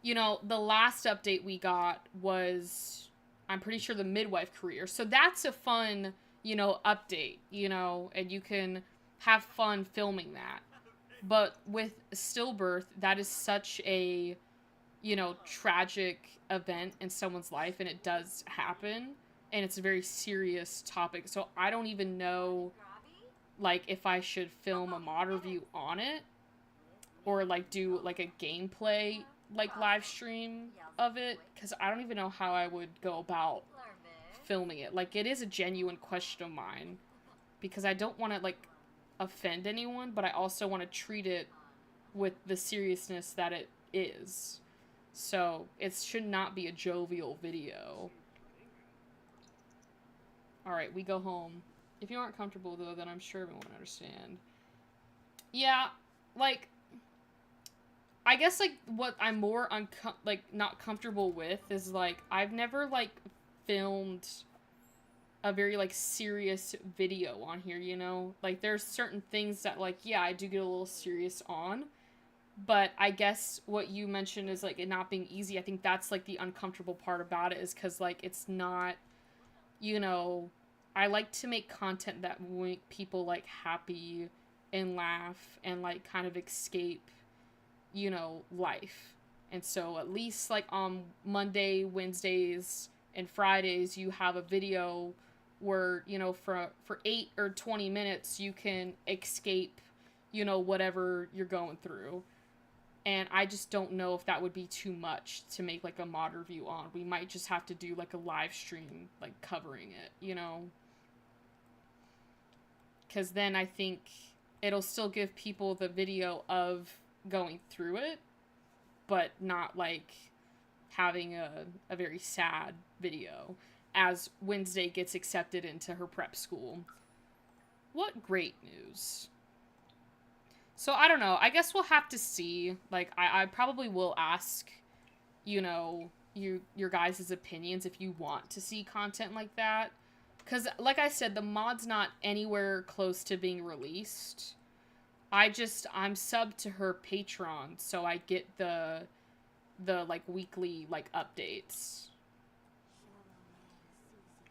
You know, the last update we got was... I'm pretty sure the midwife career. So that's a fun, you know, update. You know, and you can have fun filming that. But with stillbirth, that is such a... you know, tragic event in someone's life, and it does happen, and it's a very serious topic, so I don't even know, like, if I should film a mod review on it, or, like, do, like, a gameplay, like, live stream of it, because I don't even know how I would go about filming it. Like, it is a genuine question of mine, because I don't want to, like, offend anyone, but I also want to treat it with the seriousness that it is. So, it should not be a jovial video. Alright, we go home. If you aren't comfortable, though, then I'm sure everyone will understand. Yeah, like, I guess, like, what I'm more, not comfortable with is, like, I've never, like, filmed a very, like, serious video on here, you know? Like, there's certain things that, like, yeah, I do get a little serious on. But I guess what you mentioned is, like, it not being easy. I think that's, like, the uncomfortable part about it is because, like, it's not, you know, I like to make content that will make people, like, happy and laugh and, like, kind of escape, you know, life. And so at least, like, on Monday, Wednesdays, and Fridays, you have a video where, you know, for 8 or 20 minutes, you can escape, you know, whatever you're going through. And I just don't know if that would be too much to make, like, a mod review on. We might just have to do, like, a live stream, like, covering it, you know? Because then I think it'll still give people the video of going through it, but not, like, having a very sad video as Wednesday gets accepted into her prep school. What great news. So, I don't know. I guess we'll have to see. Like, I probably will ask, you know, your guys' opinions if you want to see content like that. Because, like I said, the mod's not anywhere close to being released. I'm subbed to her Patreon, so I get the like, weekly, like, updates.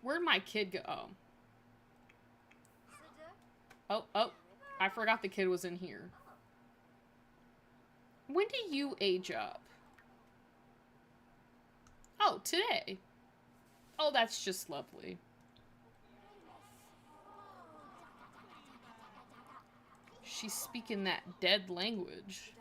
Where'd my kid go? Oh, I forgot the kid was in here. When do you age up? Oh, today. Oh, that's just lovely. She's speaking that dead language.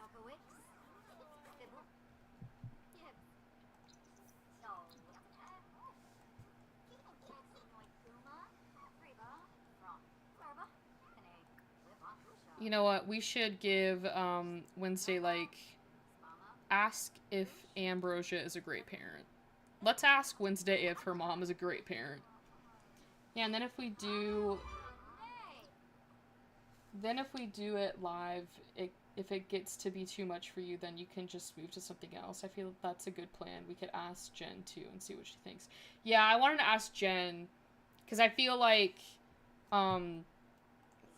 You know what? We should give Wednesday, like, ask if Ambrosia is a great parent. Let's ask Wednesday if her mom is a great parent. Yeah, and then if we do it live, if it gets to be too much for you, then you can just move to something else. I feel that's a good plan. We could ask Jen too and see what she thinks. Yeah, I wanted to ask Jen because I feel like um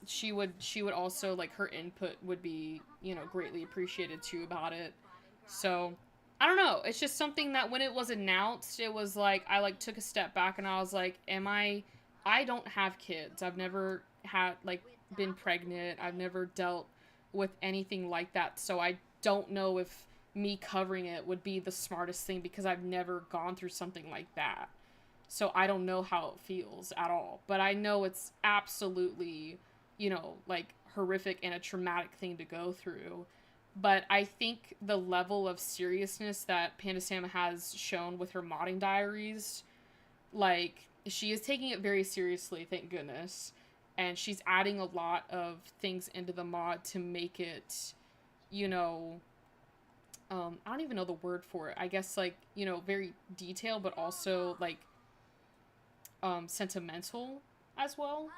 she would also, like, her input would be, greatly appreciated too about it. So I don't know. It's just something that when it was announced, it was like I, like, took a step back and I was like, am I don't have kids. I've never had, like, been pregnant. I've never dealt with anything like that. So I don't know if me covering it would be the smartest thing because I've never gone through something like that. So I don't know how it feels at all. But I know it's absolutely, like, horrific and a traumatic thing to go through. But I think the level of seriousness that Panda Sam has shown with her modding diaries, like, she is taking it very seriously, thank goodness. And she's adding a lot of things into the mod to make it, you know, I don't even know the word for it. I guess, like, very detailed, but also, like, sentimental as well.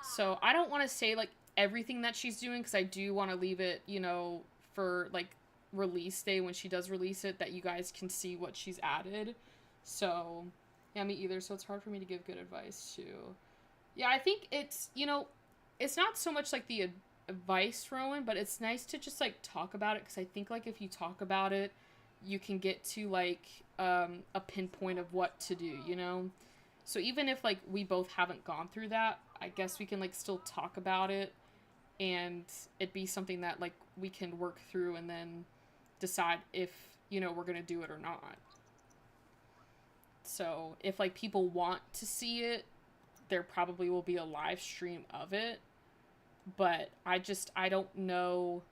So I don't want to say, like, everything that she's doing because I do want to leave it, for, like, release day when she does release it, that you guys can see what she's added. So yeah, me either. So it's hard for me to give good advice too. Yeah, I think it's not so much like the advice, Rowan, but it's nice to just, like, talk about it because I think, like, if you talk about it, you can get to, like, a pinpoint of what to do. So even if, like, we both haven't gone through that, I guess we can, like, still talk about it and it be something that, like, we can work through and then decide if, we're gonna do it or not. So if, like, people want to see it, there probably will be a live stream of it. But I don't know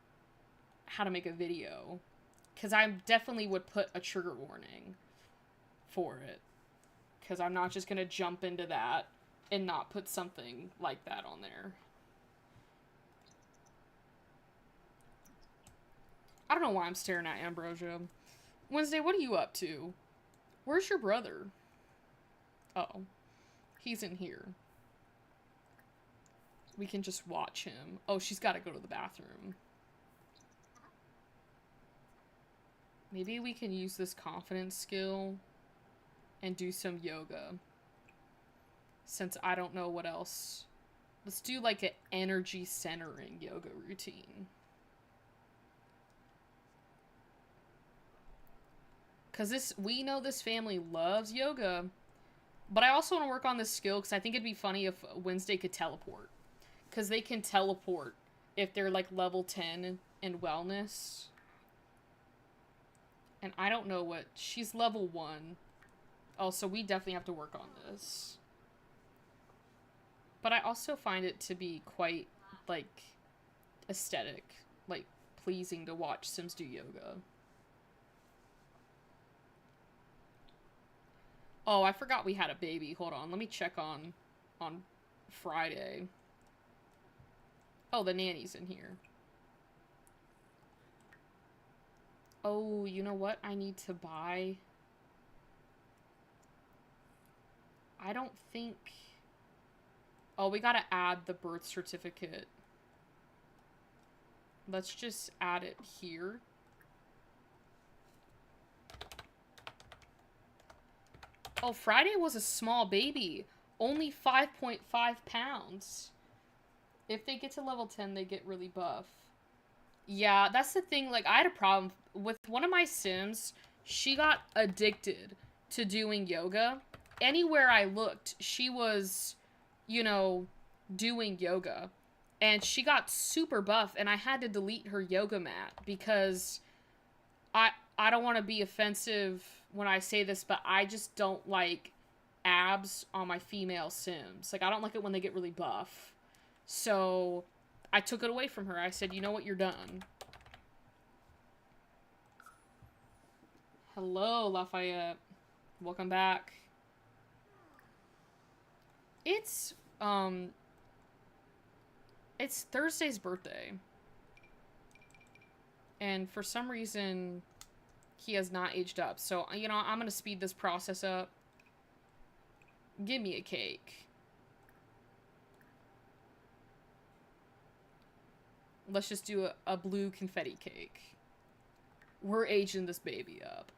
how to make a video. Because I definitely would put a trigger warning for it. Because I'm not just going to jump into that and not put something like that on there. I don't know why I'm staring at Ambrosia. Wednesday, what are you up to? Where's your brother? Oh, he's in here. We can just watch him. Oh, she's got to go to the bathroom. Maybe we can use this confidence skill and do some yoga. Since I don't know what else. Let's do, like, an energy centering yoga routine. Because we know this family loves yoga. But I also want to work on this skill because I think it'd be funny if Wednesday could teleport. Because they can teleport if they're, like, level 10 in wellness. And I don't know what... She's level 1. Oh, so we definitely have to work on this. But I also find it to be quite, like, aesthetic. Like, pleasing to watch Sims do yoga. Oh, I forgot we had a baby. Hold on, let me check on Friday. Oh, the nanny's in here. Oh, you know what I need to buy? I don't think... Oh, we gotta add the birth certificate. Let's just add it here. Oh, Friday was a small baby. Only 5.5 pounds. If they get to level 10, they get really buff. Yeah, that's the thing. Like, I had a problem with one of my Sims. She got addicted to doing yoga. Anywhere I looked, she was, doing yoga. And she got super buff, and I had to delete her yoga mat because I don't want to be offensive when I say this, but I just don't like abs on my female Sims. Like, I don't like it when they get really buff. So I took it away from her. I said, you know what, you're done. Hello, Lafayette. Welcome back. It's It's Thursday's birthday. And for some reason, he has not aged up. So, you know, I'm gonna speed this process up. Give me a cake. Let's just do a blue confetti cake. We're aging this baby up.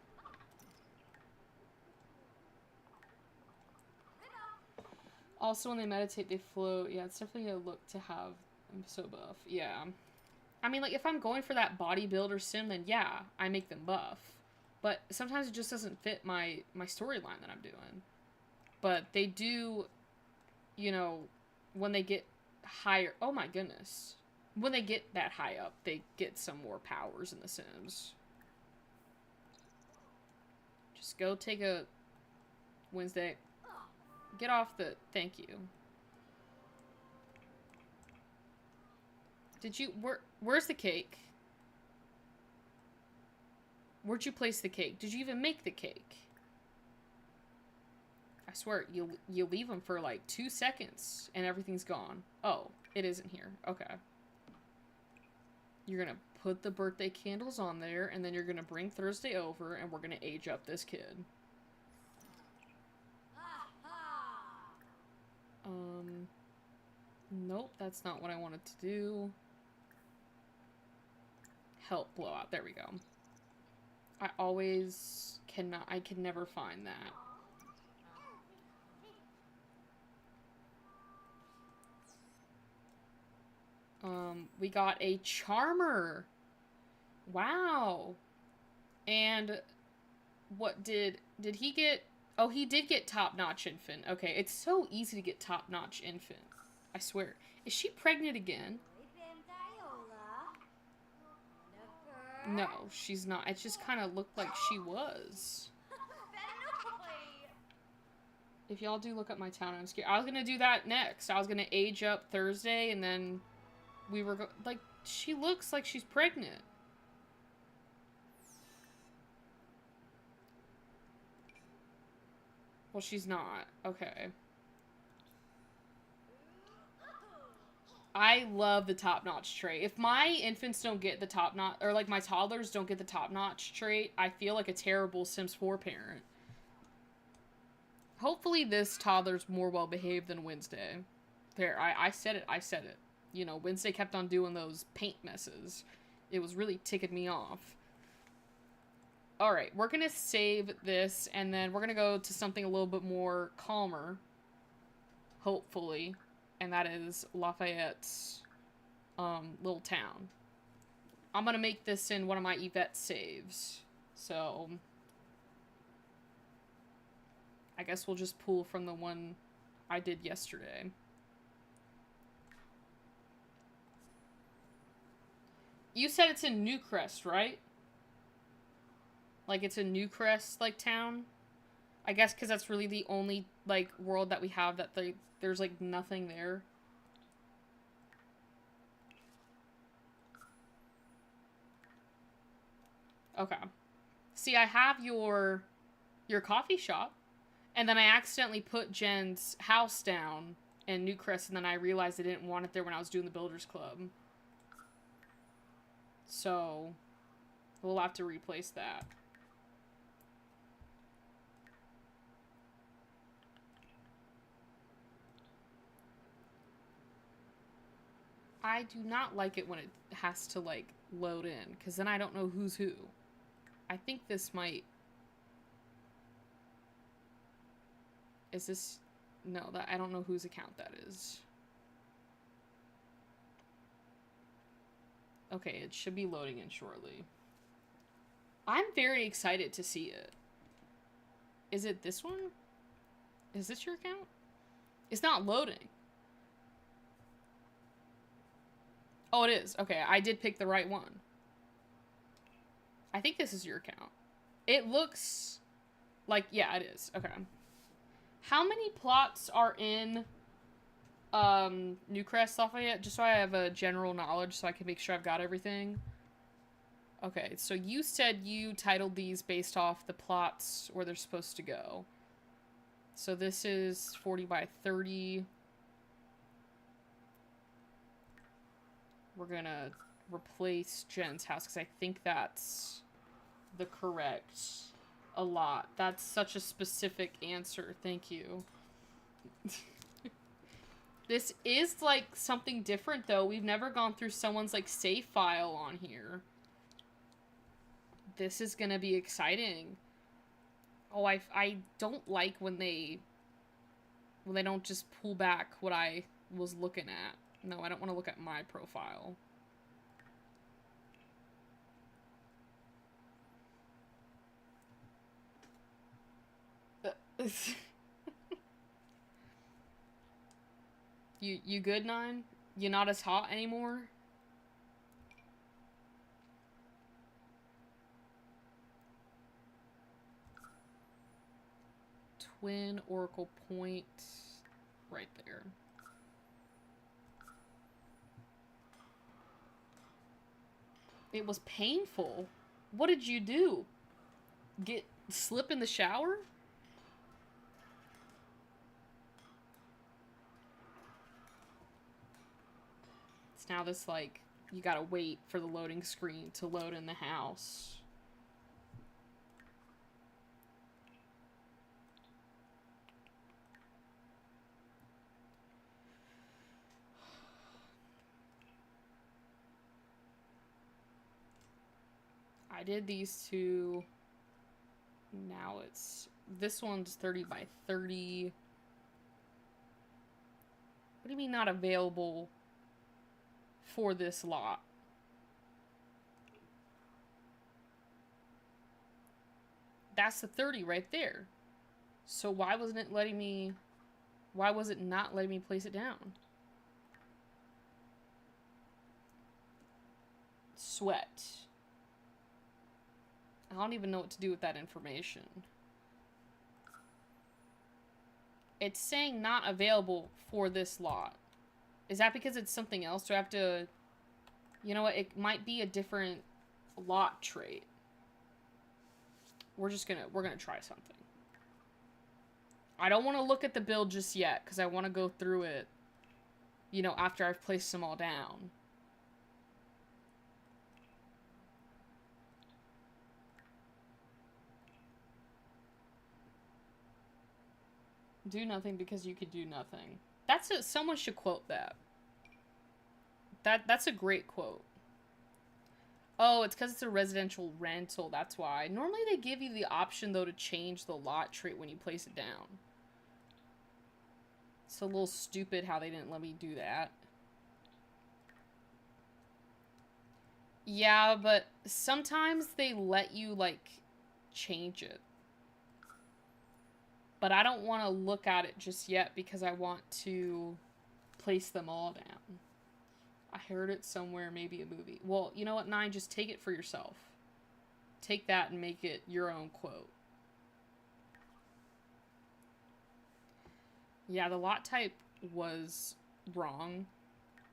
Also, when they meditate, they float. Yeah, it's definitely a look to have them so buff. Yeah. I mean, like, if I'm going for that bodybuilder sim, then yeah, I make them buff. But sometimes it just doesn't fit my storyline that I'm doing. But they do, you know, when they get higher... Oh my goodness. When they get that high up, they get some more powers in the Sims. Just go take a... Wednesday. Get off the... Thank you. Did you... Where's the cake? Where'd you place the cake? Did you even make the cake? I swear, you leave them for like 2 seconds and everything's gone. Oh, it isn't here. Okay. You're gonna put the birthday candles on there, and then you're gonna bring Thursday over, and we're gonna age up this kid. Nope, that's not what I wanted to do. Help blowout. There we go. I always cannot... I can never find that. We got a charmer. Wow. And what did he get? Oh, he did get top-notch infant. Okay, it's so easy to get top-notch infant. I swear. Is she pregnant again? No, she's not. It just kind of looked like she was. If y'all do look up my town, I'm scared. I was gonna do that next. I was gonna age up Thursday, and then we were like, she looks like she's pregnant. Well, she's not. Okay. I love the top-notch trait. If my infants don't get the top-notch, or like my toddlers don't get the top-notch trait, I feel like a terrible Sims 4 parent. Hopefully this toddler's more well-behaved than Wednesday. There, I said it, I said it. You know, Wednesday kept on doing those paint messes. It was really ticking me off. Alright, we're gonna save this, and then we're gonna go to something a little bit more calmer. Hopefully. And that is Lafayette's little town. I'm gonna make this in one of my Yvette saves. So I guess we'll just pull from the one I did yesterday. You said it's in Newcrest, right? Like, it's a Newcrest, like, town? I guess because that's really the only, like, world that we have that there's, like, nothing there. Okay. See, I have your coffee shop, and then I accidentally put Jen's house down in Newcrest, and then I realized I didn't want it there when I was doing the Builders Club. So, we'll have to replace that. I do not like it when it has to, like, load in, because then I don't know who's who. I think this might... Is this... No, that I don't know whose account that is. Okay, it should be loading in shortly. I'm very excited to see it. Is it this one? Is this your account? It's not loading. Oh, it is. Okay, I did pick the right one. I think this is your account. It looks like... Yeah, it is. Okay. How many plots are in Newcrest, Lafayette? Just so I have a general knowledge so I can make sure I've got everything. Okay, so you said you titled these based off the plots where they're supposed to go. So this is 40 by 30. We're gonna replace Jen's house because I think that's the correct a lot. That's such a specific answer. Thank you. This is like something different though. We've never gone through someone's like save file on here. This is gonna be exciting. Oh, I don't like when they don't just pull back what I was looking at. No, I don't want to look at my profile. You good, Nine? You not as hot anymore? Twin Oracle Point. Right there. It was painful. What did you do? Slip in the shower? It's now this, like, you gotta wait for the loading screen to load in the house. I did these two. Now it's... This one's 30 by 30. What do you mean not available for this lot? That's the 30 right there. So why wasn't it letting me... Why was it not letting me place it down? Sweat. I don't even know what to do with that information. It's saying not available for this lot. Is that because it's something else? Do I have to... You know what? It might be a different lot trait. We're gonna try something. I don't want to look at the build just yet, because I want to go through it, you know, after I've placed them all down. Do nothing because you could do nothing. That's it. Someone should quote that. That's a great quote. Oh, it's because it's a residential rental. That's why. Normally they give you the option, though, to change the lot trait when you place it down. It's a little stupid how they didn't let me do that. Yeah, but sometimes they let you, like, change it. But I don't want to look at it just yet because I want to place them all down. I heard it somewhere, maybe a movie. Well, you know what, Nine? Just take it for yourself. Take that and make it your own quote. Yeah, the lot type was wrong,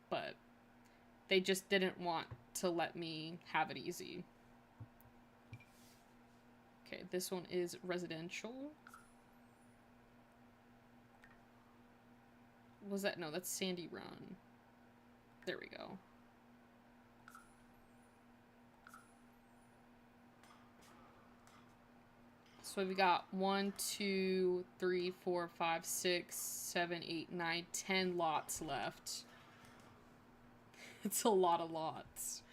but they just didn't want to let me have it easy. Okay, this one is residential. Was that? No, that's Sandy Run. There we go. So we got 1, 2, 3, 4, 5, 6, 7, 8, 9, 10 lots left. It's a lot of lots.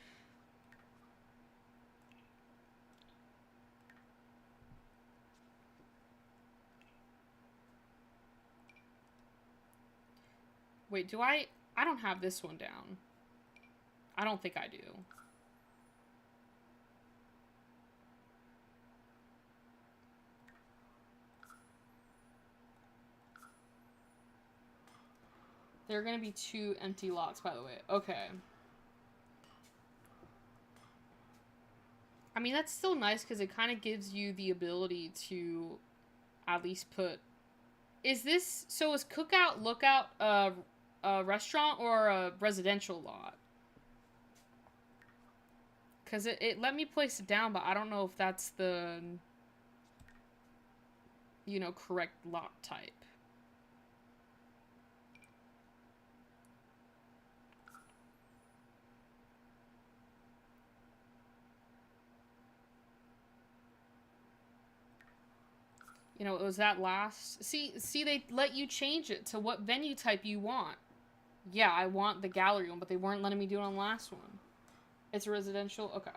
Wait, do I don't have this one down. I don't think I do. There are going to be 2 empty lots, by the way. Okay. I mean, that's still nice because it kind of gives you the ability to at least put... Is this... So is Cookout Lookout a restaurant or a residential lot? Because it let me place it down, but I don't know if that's the, you know, correct lot type. You know, it was that last... See, they let you change it to what venue type you want. Yeah, I want the gallery one, but they weren't letting me do it on the last one. It's a residential? Okay.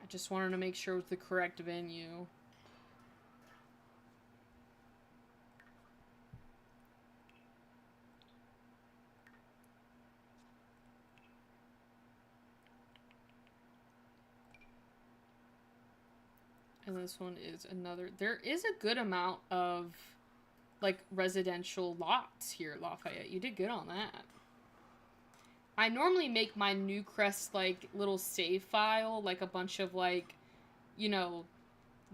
I just wanted to make sure it was the correct venue. And this one is another... There is a good amount of, like, residential lots here at Lafayette. You did good on that. I normally make my Newcrest, like, little save file, like, a bunch of, like, you know,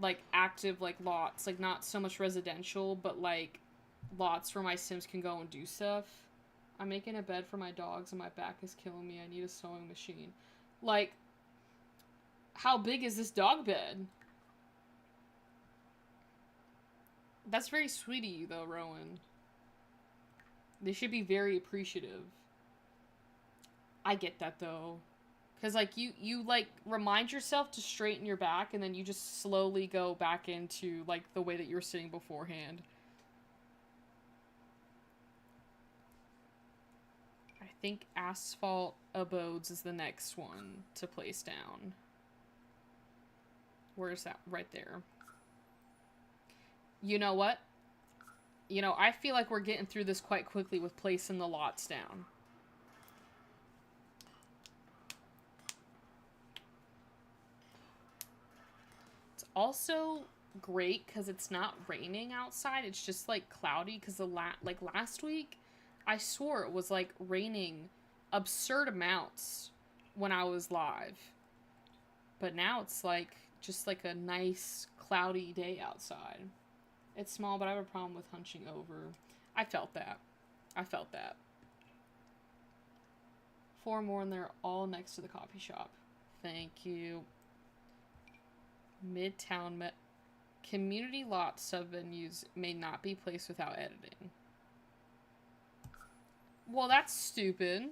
like, active, like, lots. Like, not so much residential, but, like, lots where my Sims can go and do stuff. I'm making a bed for my dogs and my back is killing me. I need a sewing machine. Like, how big is this dog bed? That's very sweet of you, though, Rowan. They should be very appreciative. I get that, though. Because, like, you, like, remind yourself to straighten your back, and then you just slowly go back into, like, the way that you were sitting beforehand. I think Asphalt Abodes is the next one to place down. Where's that? Right there. You know what? You know, I feel like we're getting through this quite quickly with placing the lots down. It's also great because it's not raining outside. It's just, like, cloudy because like, last week, I swore it was, like, raining absurd amounts when I was live. But now it's, like, just, like, a nice cloudy day outside. It's small, but I have a problem with hunching over. I felt that. I felt that. 4 more, and they're all next to the coffee shop. Thank you. Midtown community lot sub-venues may not be placed without editing. Well, that's stupid.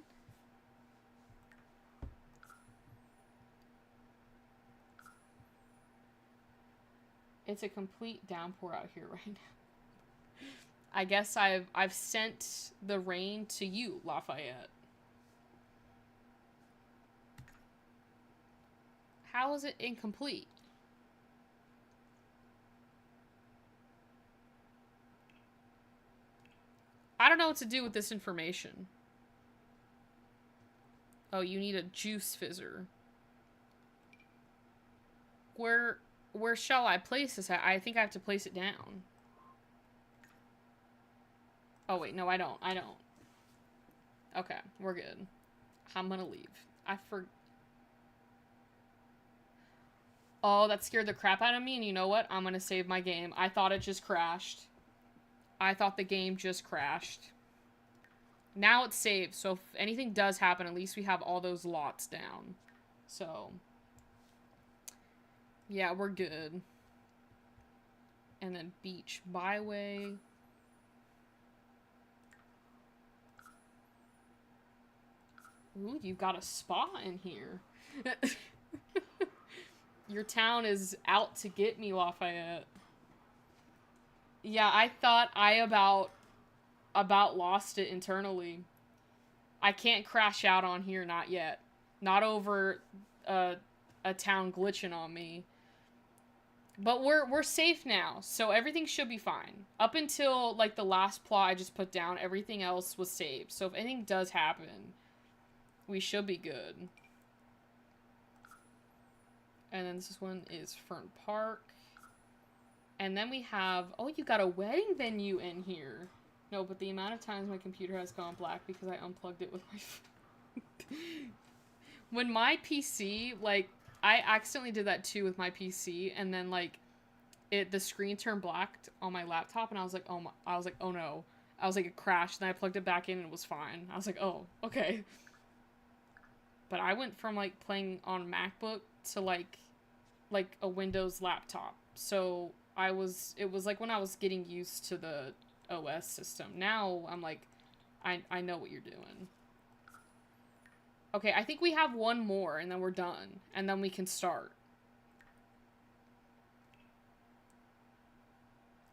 It's a complete downpour out here right now. I guess I've sent the rain to you, Lafayette. How is it incomplete? I don't know what to do with this information. Oh, you need a juice fizzer. Where shall I place this at? I think I have to place it down. Oh, wait. No, I don't. I don't. Okay. We're good. I'm gonna leave. Oh, that scared the crap out of me, and you know what? I'm gonna save my game. I thought it just crashed. I thought the game just crashed. Now it's saved, so if anything does happen, at least we have all those lots down. So... yeah, we're good. And then Beach Byway. Ooh, you've got a spa in here. Your town is out to get me, Lafayette. Yeah, I thought I about lost it internally. I can't crash out on here, not yet. Not over a town glitching on me. But we're safe now, so everything should be fine. Up until, like, the last plot I just put down, everything else was saved. So if anything does happen, we should be good. And then this one is Fern Park. And then we have... oh, you got a wedding venue in here. No, but the amount of times my computer has gone black because I unplugged it with my phone. When my PC, like... I accidentally did that too with my PC, and then, like, the screen turned black on my laptop, and I was like, oh no. I was like, it crashed, and I plugged it back in, and it was fine. I was like, oh, okay. But I went from, like, playing on MacBook to, like a Windows laptop. So, it was, like, when I was getting used to the OS system. Now, I'm like, I know what you're doing. Okay, I think we have one more, and then we're done. And then we can start.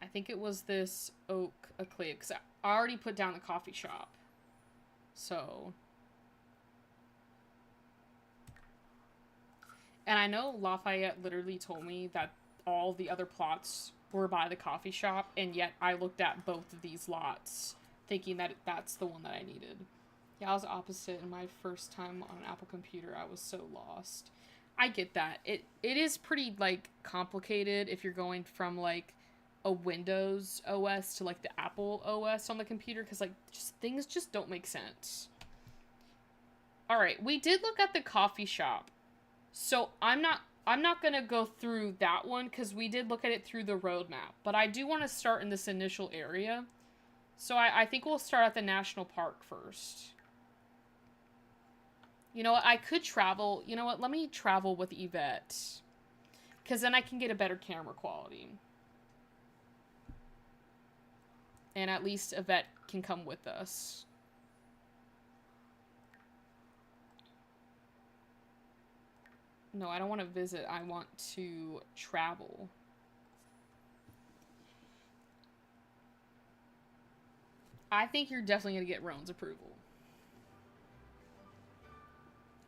I think it was this Oak Eclipse, because I already put down the coffee shop. So. And I know Lafayette literally told me that all the other plots were by the coffee shop, and yet I looked at both of these lots, thinking that that's the one that I needed. Yeah, I was opposite in my first time on an Apple computer. I was so lost. I get that. It is pretty, like, complicated if you're going from, like, a Windows OS to, like, the Apple OS on the computer, because, like, things just don't make sense. Alright, we did look at the coffee shop. So, I'm not gonna go through that one, because we did look at it through the roadmap. But I do want to start in this initial area. So, I think we'll start at the national park first. You know what, I could travel. You know what, let me travel with Yvette. Because then I can get a better camera quality. And at least Yvette can come with us. No, I don't want to visit. I want to travel. I think you're definitely going to get Roan's approval.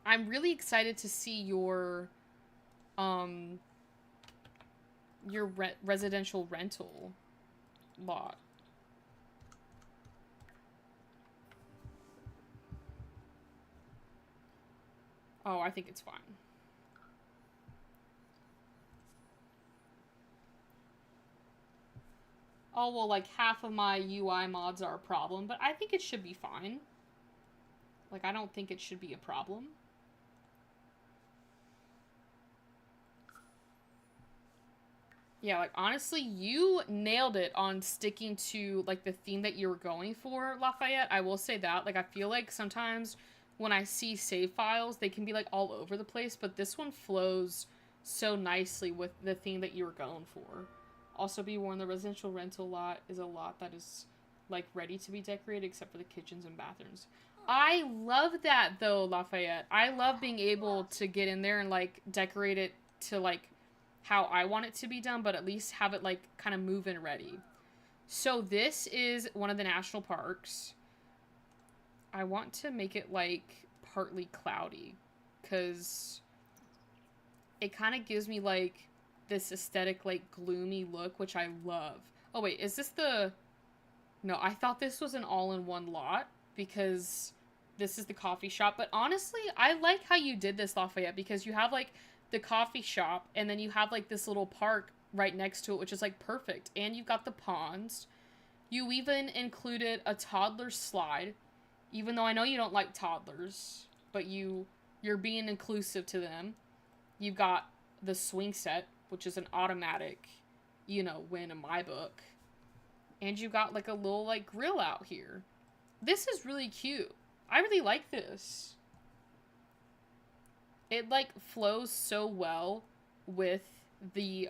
I'm really excited to see your residential rental lot. Oh, I think it's fine. Oh, well, like, half of my UI mods are a problem, but I think it should be fine. Like, I don't think it should be a problem. Yeah, like, honestly, you nailed it on sticking to, like, the theme that you were going for, Lafayette. I will say that. Like, I feel like sometimes when I see save files, they can be, like, all over the place, but this one flows so nicely with the theme that you were going for. Also be warned, the residential rental lot is a lot that is, like, ready to be decorated, except for the kitchens and bathrooms. I love that, though, Lafayette. I love being able to get in there and, like, decorate it to, like, how I want it to be done, but at least have it, like, kind of move in ready. So this is one of the national parks. I want to make it, like, partly cloudy, because it kind of gives me, like, this aesthetic, like, gloomy look, which I love. Oh, wait, is this the... No, I thought this was an all-in-one lot, because this is the coffee shop. But honestly, I like how you did this, Lafayette, because you have, like, the coffee shop, and then you have, like, this little park right next to it, which is, like, perfect. And you've got the ponds. You even included a toddler slide, even though I know you don't like toddlers, but you're being inclusive to them. You've got the swing set, which is an automatic, you know, win in my book. And you got, like, a little, like, grill out here. This is really cute. I really like this. It, like, flows so well with the,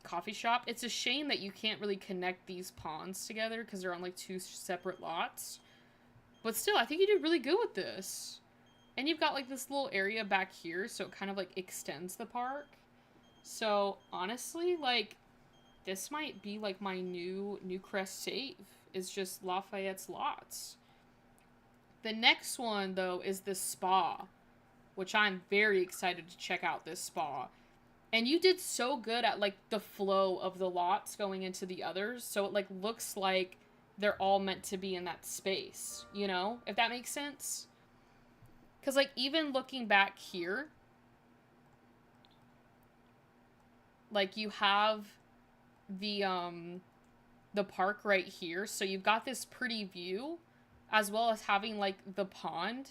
coffee shop. It's a shame that you can't really connect these ponds together because they're on, like, two separate lots. But still, I think you did really good with this. And you've got, like, this little area back here, so it kind of, like, extends the park. So, honestly, like, this might be, like, my new Newcrest save. Is just Lafayette's lots. The next one, though, is the spa, which I'm very excited to check out this spa. And you did so good at, like, the flow of the lots going into the others, so it, like, looks like they're all meant to be in that space, you know? If that makes sense? Because, like, even looking back here, like, you have the park right here, so you've got this pretty view, as well as having, like, the pond,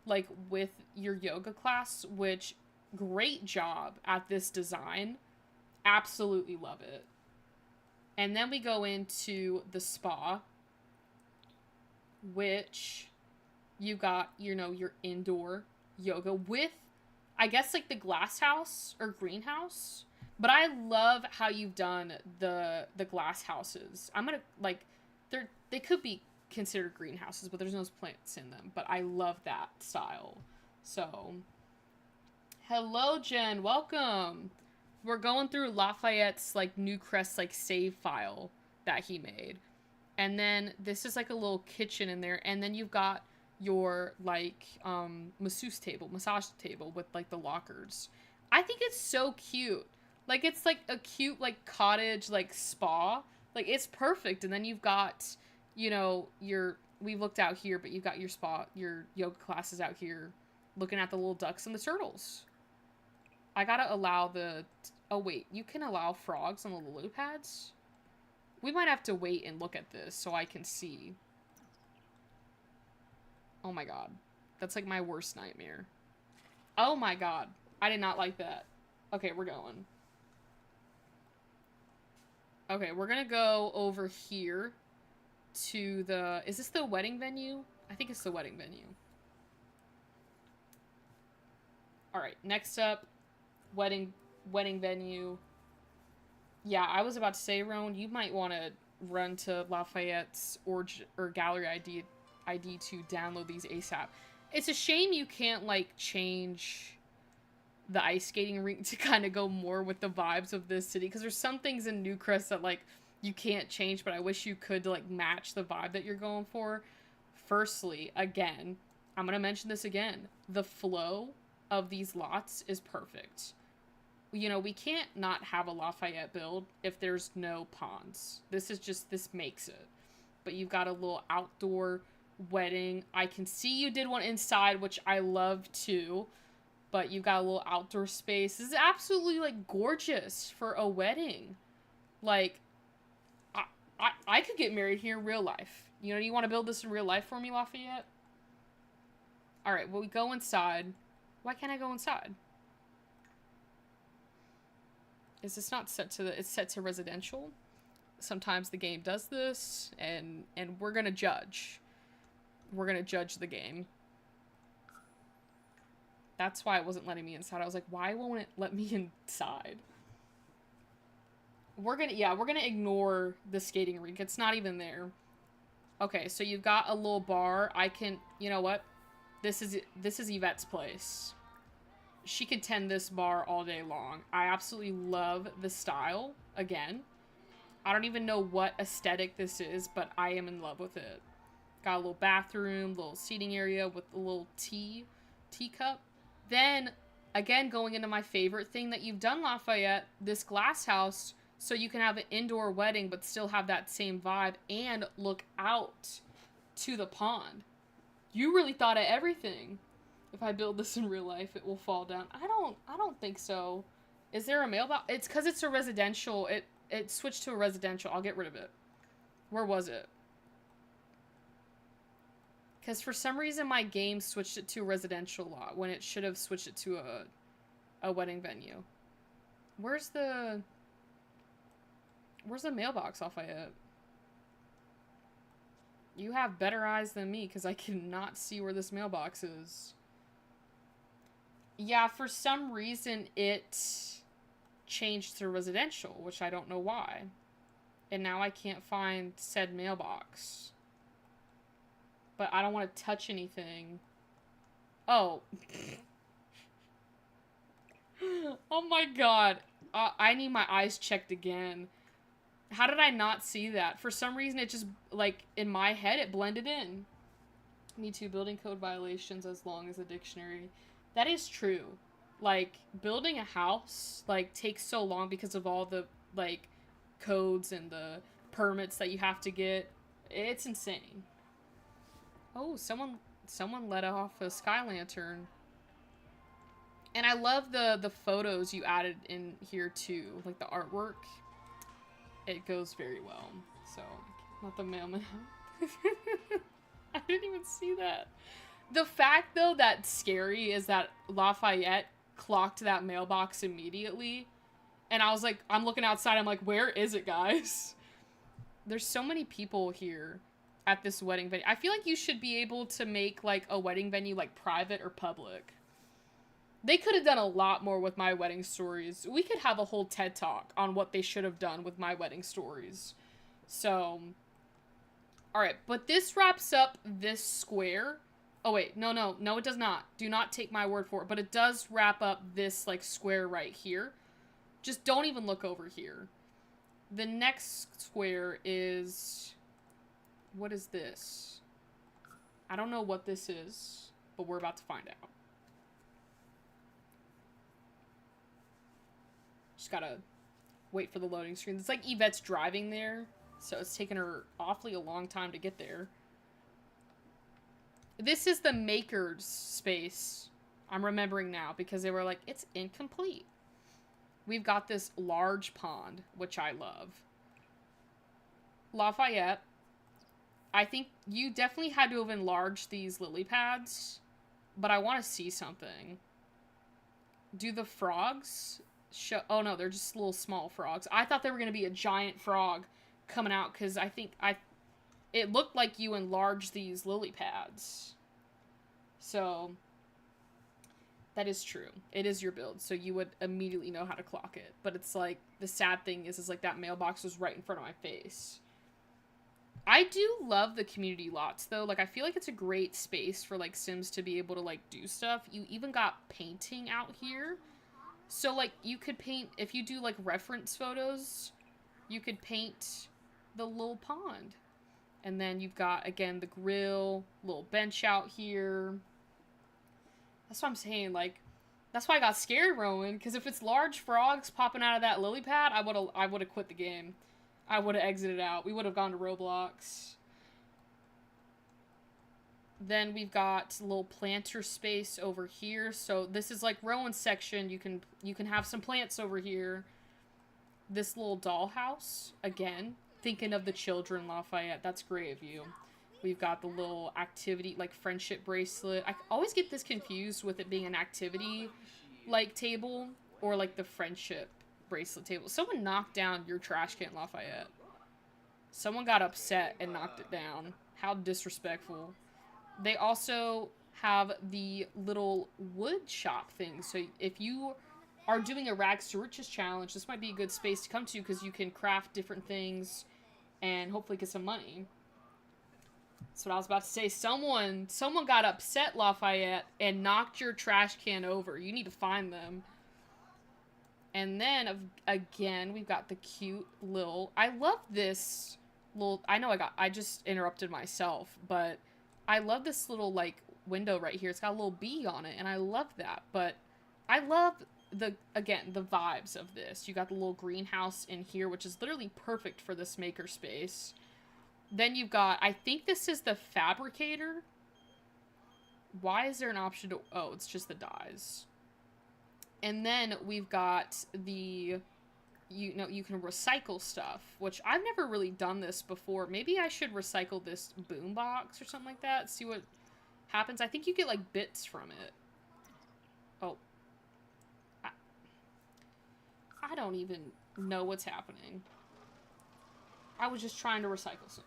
like, with your yoga class, which, great job at this design. Absolutely love it. And then we go into the spa, which you got, you know, your indoor yoga with, I guess, like, the glass house or greenhouse. But I love how you've done the glass houses. I'm gonna, like, they could be considered greenhouses, but there's no plants in them. But I love that style. So, hello, Jen. Welcome. We're going through Lafayette's, like, Newcrest, like, save file. that he made. And then this is like a little kitchen in there, and then you've got your like massage table with like the lockers. I think it's so cute. Like it's like a cute like cottage like spa. Like it's perfect. And then you've got, you know, your we've looked out here, but you've got your spa, your yoga classes out here, looking at the little ducks and the turtles. I gotta allow the. Oh wait, you can allow frogs on the lily pads? We might have to wait and look at this so I can see. Oh my god. That's like my worst nightmare. Oh my god. I did not like that. Okay, we're going. Okay, we're gonna go over here to the... Is this the wedding venue? I think it's the wedding venue. Alright, next up, wedding venue. Yeah, I was about to say, Roan, you might want to run to Lafayette's or Gallery ID to download these ASAP. It's a shame you can't, like, change the ice skating rink to kind of go more with the vibes of this city, because there's some things in Newcrest that, like, you can't change, but I wish you could to, like, match the vibe that you're going for. Firstly, again, I'm going to mention this again. The flow of these lots is perfect. You know, we can't not have a Lafayette build if there's no ponds. This makes it. But you've got a little outdoor wedding. I can see you did one inside, which I love too. But you've got a little outdoor space. This is absolutely, like, gorgeous for a wedding. Like, I could get married here in real life. You know, you want to build this in real life for me, Lafayette? Alright, well, we go inside. Why can't I go inside? Is this not set to it's set to residential? Sometimes the game does this, and we're gonna judge. We're gonna judge the game. That's why it wasn't letting me inside. I was like, why won't it let me inside? We're gonna ignore the skating rink. It's not even there. Okay, so you've got a little bar. You know what? This is Yvette's place. She could tend this bar all day long. I absolutely love the style. Again, I don't even know what aesthetic this is, but I am in love with it. Got a little bathroom, little seating area with a little teacup. Then, again, going into my favorite thing that you've done, Lafayette, this glass house, so you can have an indoor wedding, but still have that same vibe and look out to the pond. You really thought of everything. If I build this in real life, it will fall down. I don't think so. Is there a mailbox? It's because it's a residential. It switched to a residential. I'll get rid of it. Where was it? Because for some reason my game switched it to a residential lot when it should have switched it to a wedding venue. Where's the mailbox, Lafayette? You have better eyes than me, because I cannot see where this mailbox is. Yeah, for some reason it changed to residential, which I don't know why. And now I can't find said mailbox. But I don't want to touch anything. Oh. Oh my god. I need my eyes checked again. How did I not see that? For some reason it just, like, in my head it blended in. Me too, building code violations as long as a dictionary. That is true. Like, building a house, like, takes so long because of all the, like, codes and the permits that you have to get. It's insane. Oh, someone let off a sky lantern. And I love the photos you added in here, too. Like, the artwork. It goes very well. So, not the mailman. I didn't even see that. The fact, though, that's scary is that Lafayette clocked that mailbox immediately. And I was like, I'm looking outside, I'm like, where is it, guys? There's so many people here at this wedding venue. I feel like you should be able to make, like, a wedding venue, like, private or public. They could have done a lot more with my wedding stories. We could have a whole TED Talk on what they should have done with my wedding stories. So, alright, but this wraps up this square. Oh, wait, no, it does not. Do not take my word for it, but it does wrap up this, like, square right here. Just don't even look over here. The next square is... What is this? I don't know what this is, but we're about to find out. Just gotta wait for the loading screen. It's like Yvette's driving there, so it's taken her awfully a long time to get there. This is the maker's space. I'm remembering now because they were like, it's incomplete. We've got this large pond, which I love. Lafayette. I think you definitely had to have enlarged these lily pads, but I want to see something. Do the frogs show? Oh no, they're just little small frogs. I thought they were going to be a giant frog coming out because it looked like you enlarged these lily pads. So that is true. It is your build, so you would immediately know how to clock it. But it's like, the sad thing is like that mailbox was right in front of my face. I do love the community lots, though. Like, I feel like it's a great space for, like, Sims to be able to, like, do stuff. You even got painting out here. So, like, you could paint, if you do, like, reference photos, you could paint the little pond. And then you've got, again, the grill, little bench out here. That's what I'm saying, like, that's why I got scared, Rowan, because if it's large frogs popping out of that lily pad, I would have quit the game. I would have exited out. We would have gone to Roblox. Then we've got a little planter space over here. So this is like Rowan's section. You can have some plants over here. This little dollhouse, again, thinking of the children, Lafayette. That's great of you. We've got the little activity, like friendship bracelet. I always get this confused with it being an activity, like, table, or like the friendship bracelet table. Someone knocked down your trash can, Lafayette. Someone got upset and knocked it down. How disrespectful. They also have the little wood shop thing. So if you are doing a Rags to Riches challenge, this might be a good space to come to because you can craft different things and hopefully get some money. That's what I was about to say. Someone got upset, Lafayette, and knocked your trash can over. You need to find them. And then, again, we've got the cute little... I love this little... I know I just interrupted myself, but I love this little, like, window right here. It's got a little bee on it, and I love that. But I love, the vibes of this. You got the little greenhouse in here, which is literally perfect for this maker space. Then you've got... I think this is the fabricator. Why is there an option to... Oh, it's just the dyes. And then we've got the, you can recycle stuff, which I've never really done this before. Maybe I should recycle this boombox or something like that, see what happens. I think you get, like, bits from it. Oh. I don't even know what's happening. I was just trying to recycle stuff.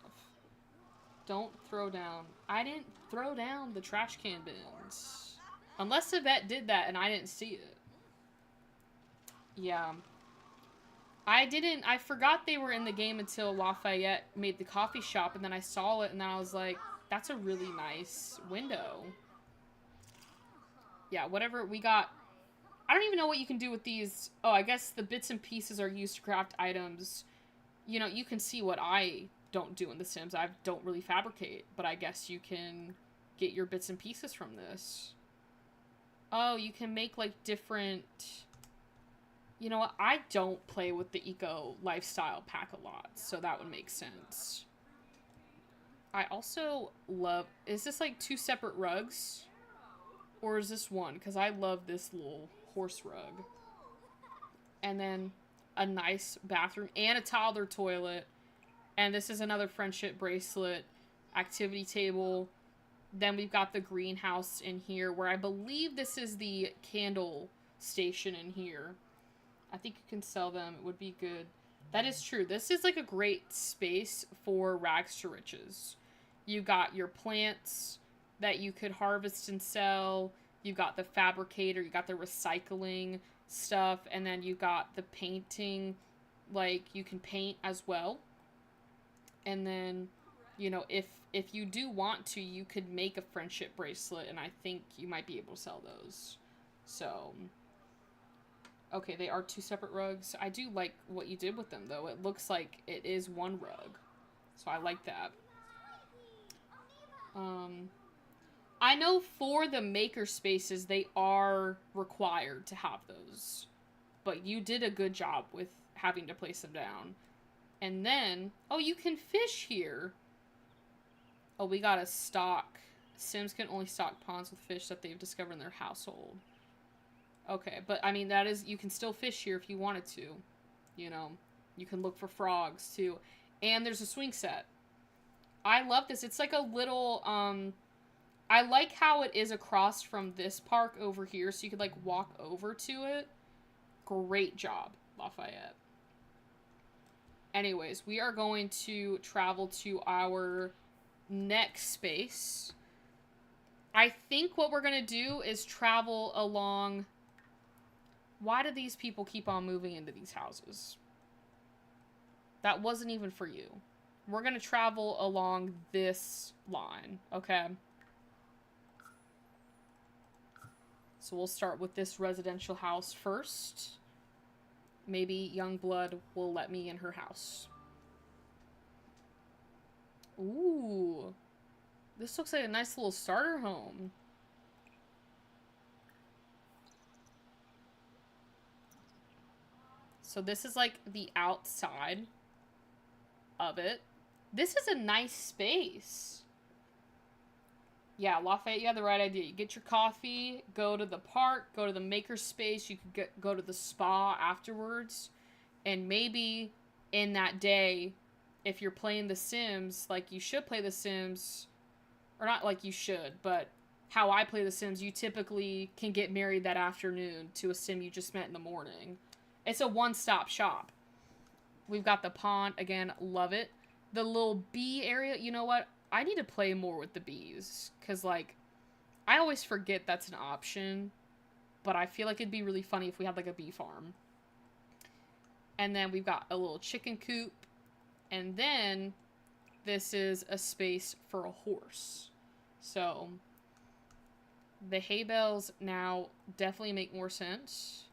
Don't throw down. I didn't throw down the trash can bins. Unless Yvette did that and I didn't see it. Yeah. I forgot they were in the game until Lafayette made the coffee shop, and then I saw it, and then I was like, that's a really nice window. Yeah, whatever we got. I don't even know what you can do with these. Oh, I guess the bits and pieces are used to craft items. You know, you can see what I don't do in The Sims. I don't really fabricate, but I guess you can get your bits and pieces from this. Oh, you can make, like, different... You know what? I don't play with the eco lifestyle pack a lot, so that would make sense. I also love... Is this like two separate rugs? Or is this one? Because I love this little horse rug. And then a nice bathroom and a toddler toilet. And this is another friendship bracelet activity table. Then we've got the greenhouse in here, where I believe this is the candle station in here. I think you can sell them. It would be good. That is true. This is like a great space for Rags to Riches. You got your plants that you could harvest and sell. You got the fabricator. You got the recycling stuff. And then you got the painting. Like, you can paint as well. And then, you know, if you do want to, you could make a friendship bracelet. And I think you might be able to sell those. So... Okay, they are two separate rugs. I do like what you did with them, though. It looks like it is one rug. So I like that. I know for the maker spaces, they are required to have those. But you did a good job with having to place them down. And then, oh, you can fish here. Oh, we got a stock. Sims can only stock ponds with fish that they've discovered in their household. Okay, but I mean, that is, you can still fish here if you wanted to. You know, you can look for frogs too. And there's a swing set. I love this. It's like a little, I like how it is across from this park over here, so you could like walk over to it. Great job, Lafayette. Anyways, we are going to travel to our next space. I think what we're going to do is travel along... Why do these people keep on moving into these houses? That wasn't even for you. We're going to travel along this line, okay? So we'll start with this residential house first. Maybe Youngblood will let me in her house. Ooh. This looks like a nice little starter home. So this is like the outside of it. This is a nice space. Yeah, Lafayette, you had the right idea. You get your coffee, go to the park, go to the maker space. You could go to the spa afterwards. And maybe in that day, if you're playing The Sims, like you should play The Sims, or not like you should, but how I play The Sims, you typically can get married that afternoon to a Sim you just met in the morning. It's a one-stop shop. We've got the pond. Again, love it. The little bee area, you know what? I need to play more with the bees. Because, like, I always forget that's an option. But I feel like it'd be really funny if we had, like, a bee farm. And then we've got a little chicken coop. And then this is a space for a horse. So, the hay bales now definitely make more sense.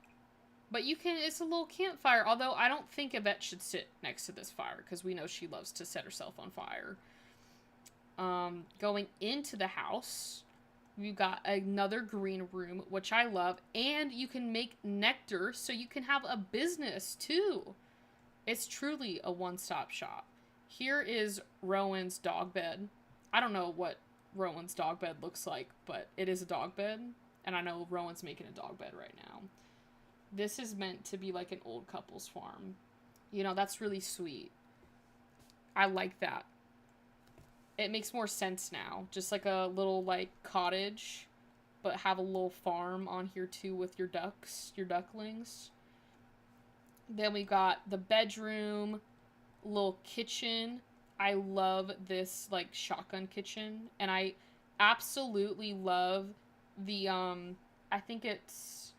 But you can, it's a little campfire. Although, I don't think Yvette should sit next to this fire. Because we know she loves to set herself on fire. Going into the house, we've got another green room, which I love. And you can make nectar, so you can have a business, too. It's truly a one-stop shop. Here is Rowan's dog bed. I don't know what Rowan's dog bed looks like, but it is a dog bed. And I know Rowan's making a dog bed right now. This is meant to be like an old couple's farm. You know, that's really sweet. I like that. It makes more sense now. Just like a little, like, cottage, but have a little farm on here, too, with your ducks, your ducklings. Then we got the bedroom, little kitchen. I love this, like, shotgun kitchen. And I absolutely love the, I think it's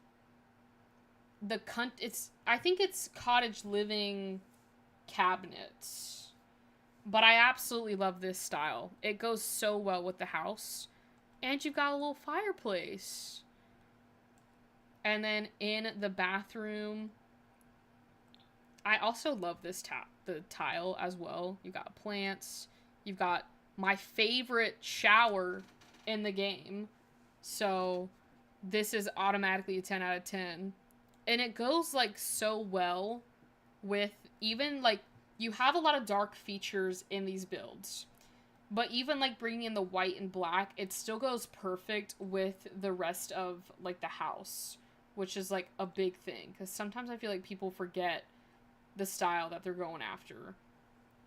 cottage living cabinets. But I absolutely love this style. It goes so well with the house. And you've got a little fireplace. And then in the bathroom, I also love this the tile as well. You've got plants. You've got my favorite shower in the game. So this is automatically a 10 out of 10. And it goes, like, so well with even, like, you have a lot of dark features in these builds. But even, like, bringing in the white and black, it still goes perfect with the rest of, like, the house. Which is, like, a big thing. Because sometimes I feel like people forget the style that they're going after.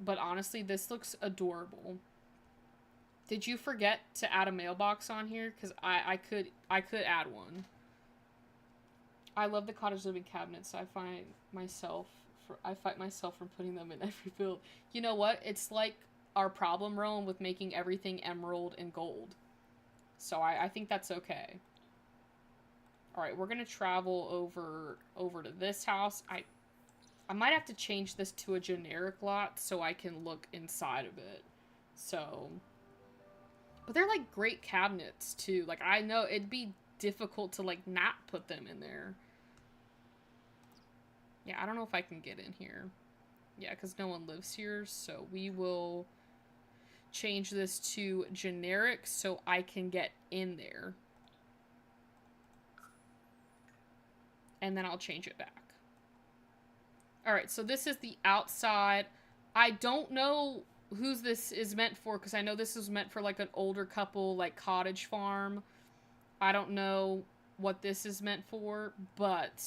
But honestly, this looks adorable. Did you forget to add a mailbox on here? Because I could add one. I love the cottage living cabinets. I fight myself from putting them in every build. You know what? It's like our problem, Rowan, with making everything emerald and gold. So I think that's okay. Alright, we're gonna travel over to this house. I might have to change this to a generic lot so I can look inside of it. So, but they're like great cabinets too. Like, I know it'd be difficult to like not put them in there. Yeah, I don't know if I can get in here. Yeah, because no one lives here, so we will change this to generic so I can get in there. And then I'll change it back. Alright, so this is the outside. I don't know whose this is meant for, because I know this is meant for like an older couple, like cottage farm. I don't know what this is meant for, but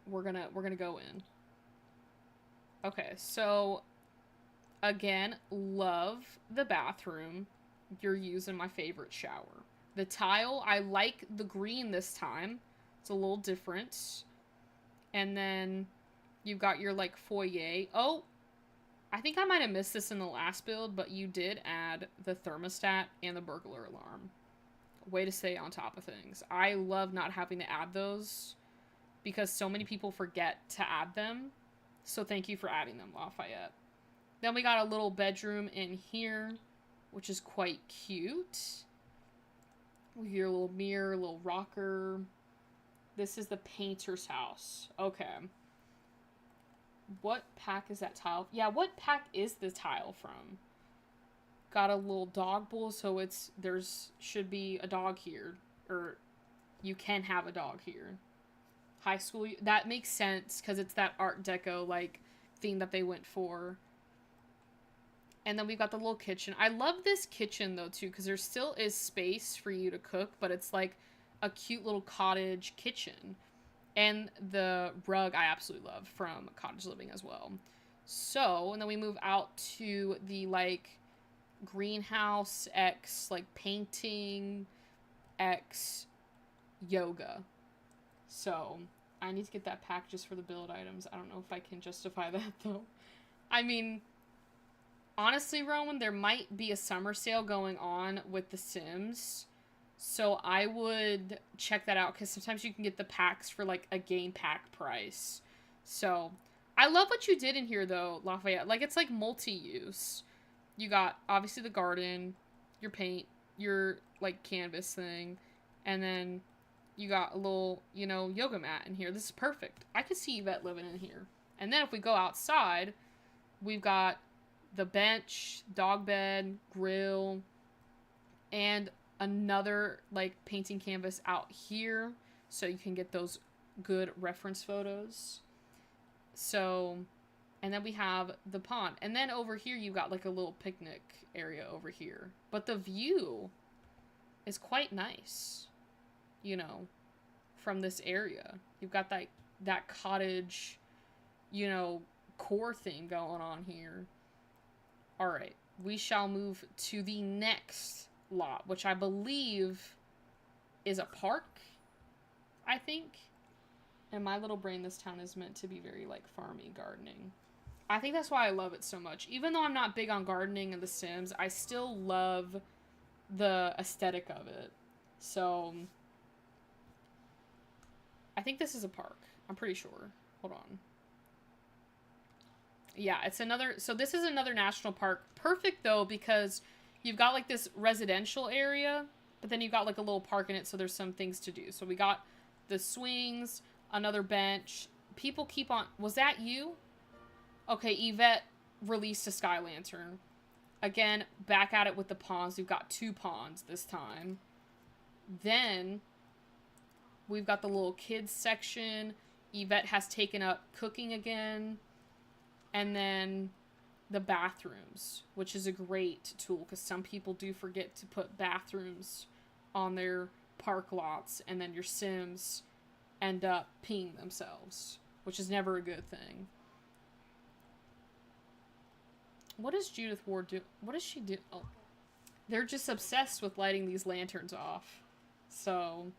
we're gonna go in. Okay, so again, love the bathroom. You're using my favorite shower. The tile, I like the green this time. It's a little different. And then you've got your like foyer. Oh, I think I might have missed this in the last build, but you did add the thermostat and the burglar alarm. Way to stay on top of things. I love not having to add those because so many people forget to add them. So thank you for adding them, Lafayette. Then we got a little bedroom in here, which is quite cute. We hear a little mirror, a little rocker. This is the painter's house. Okay. What pack is that tile? Yeah, what pack is the tile from? Got a little dog bowl, so should be a dog here. Or you can have a dog here. High school, that makes sense, because it's that Art Deco, like, theme that they went for. And then we've got the little kitchen. I love this kitchen, though, too, because there still is space for you to cook, but it's like a cute little cottage kitchen. And the rug I absolutely love from Cottage Living as well. So, and then we move out to the, like, greenhouse X, like, painting X yoga. So, I need to get that pack just for the build items. I don't know if I can justify that, though. I mean, honestly, Rowan, there might be a summer sale going on with The Sims. So I would check that out, because sometimes you can get the packs for, like, a game pack price. So, I love what you did in here, though, Lafayette. Like, it's, like, multi-use. You got, obviously, the garden, your paint, your, like, canvas thing, and then you got a little, you know, yoga mat in here. This is perfect. I could see Yvette living in here. And then if we go outside, we've got the bench, dog bed, grill, and another, like, painting canvas out here, so you can get those good reference photos. So, and then we have the pond. And then over here, you've got, like, a little picnic area over here. But the view is quite nice, you know, from this area. You've got that cottage, you know, core thing going on here. All right, we shall move to the next lot, which I believe is a park, I think. In my little brain, this town is meant to be very, like, farmy gardening. I think that's why I love it so much. Even though I'm not big on gardening in The Sims, I still love the aesthetic of it. So, I think this is a park. I'm pretty sure. Hold on. Yeah, it's another... So this is another national park. Perfect, though, because you've got, like, this residential area, but then you've got, like, a little park in it, so there's some things to do. So we got the swings, another bench. People keep on... Was that you? Okay, Yvette released a sky lantern. Again, back at it with the ponds. We've got 2 ponds this time. Then we've got the little kids section. Yvette has taken up cooking again. And then the bathrooms, which is a great tool, because some people do forget to put bathrooms on their park lots, and then your Sims end up peeing themselves, which is never a good thing. What does Judith Ward do? What does she do? Oh, they're just obsessed with lighting these lanterns off. So,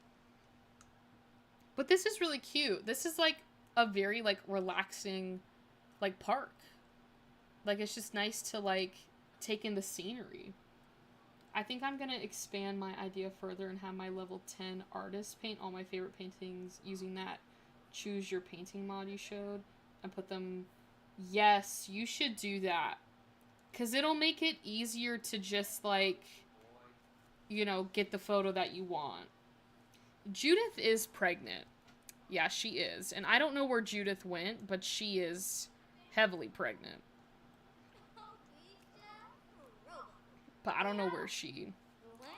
but this is really cute. This is, like, a very, like, relaxing, like, park. Like, it's just nice to, like, take in the scenery. I think I'm gonna expand my idea further and have my level 10 artist paint all my favorite paintings using that choose your painting mod you showed and put them... Yes, you should do that. Because it'll make it easier to just, like, you know, get the photo that you want. Judith is pregnant. Yeah, she is. And I don't know where Judith went, but she is heavily pregnant. But I don't know where she...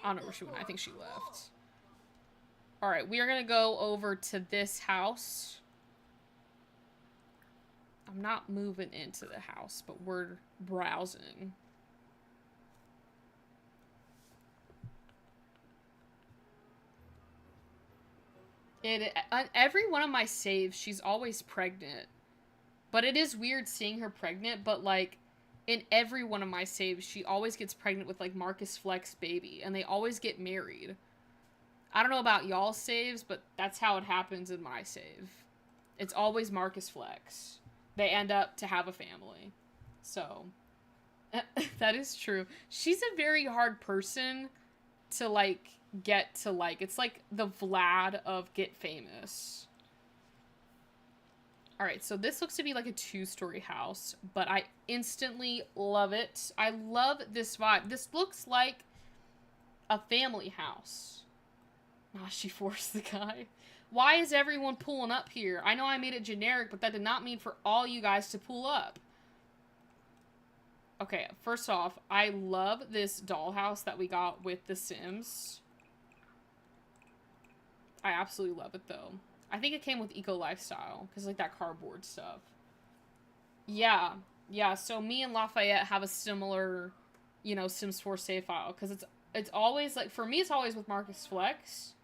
I don't know where she went. I think she left. Alright, we are going to go over to this house. I'm not moving into the house, but we're browsing. Every one of my saves, she's always pregnant. But it is weird seeing her pregnant, but, like, in every one of my saves, she always gets pregnant with, like, Marcus Fleck's baby, and they always get married. I don't know about y'all's saves, but that's how it happens in my save. It's always Marcus Flex. They end up to have a family. So, that is true. She's a very hard person to, like, get to like. It's like the Vlad of Get Famous. Alright, so this looks to be like a 2-story house, but I instantly love it. I love this vibe. This looks like a family house. Ah, she forced the guy. Why is everyone pulling up here? I know I made it generic, but that did not mean for all you guys to pull up. Okay, first off, I love this dollhouse that we got with The Sims. I absolutely love it, though. I think it came with Eco Lifestyle, because, like, that cardboard stuff. Yeah, so me and Lafayette have a similar, you know, Sims 4 save file, because it's always, like, for me, it's always with Marcus Flex,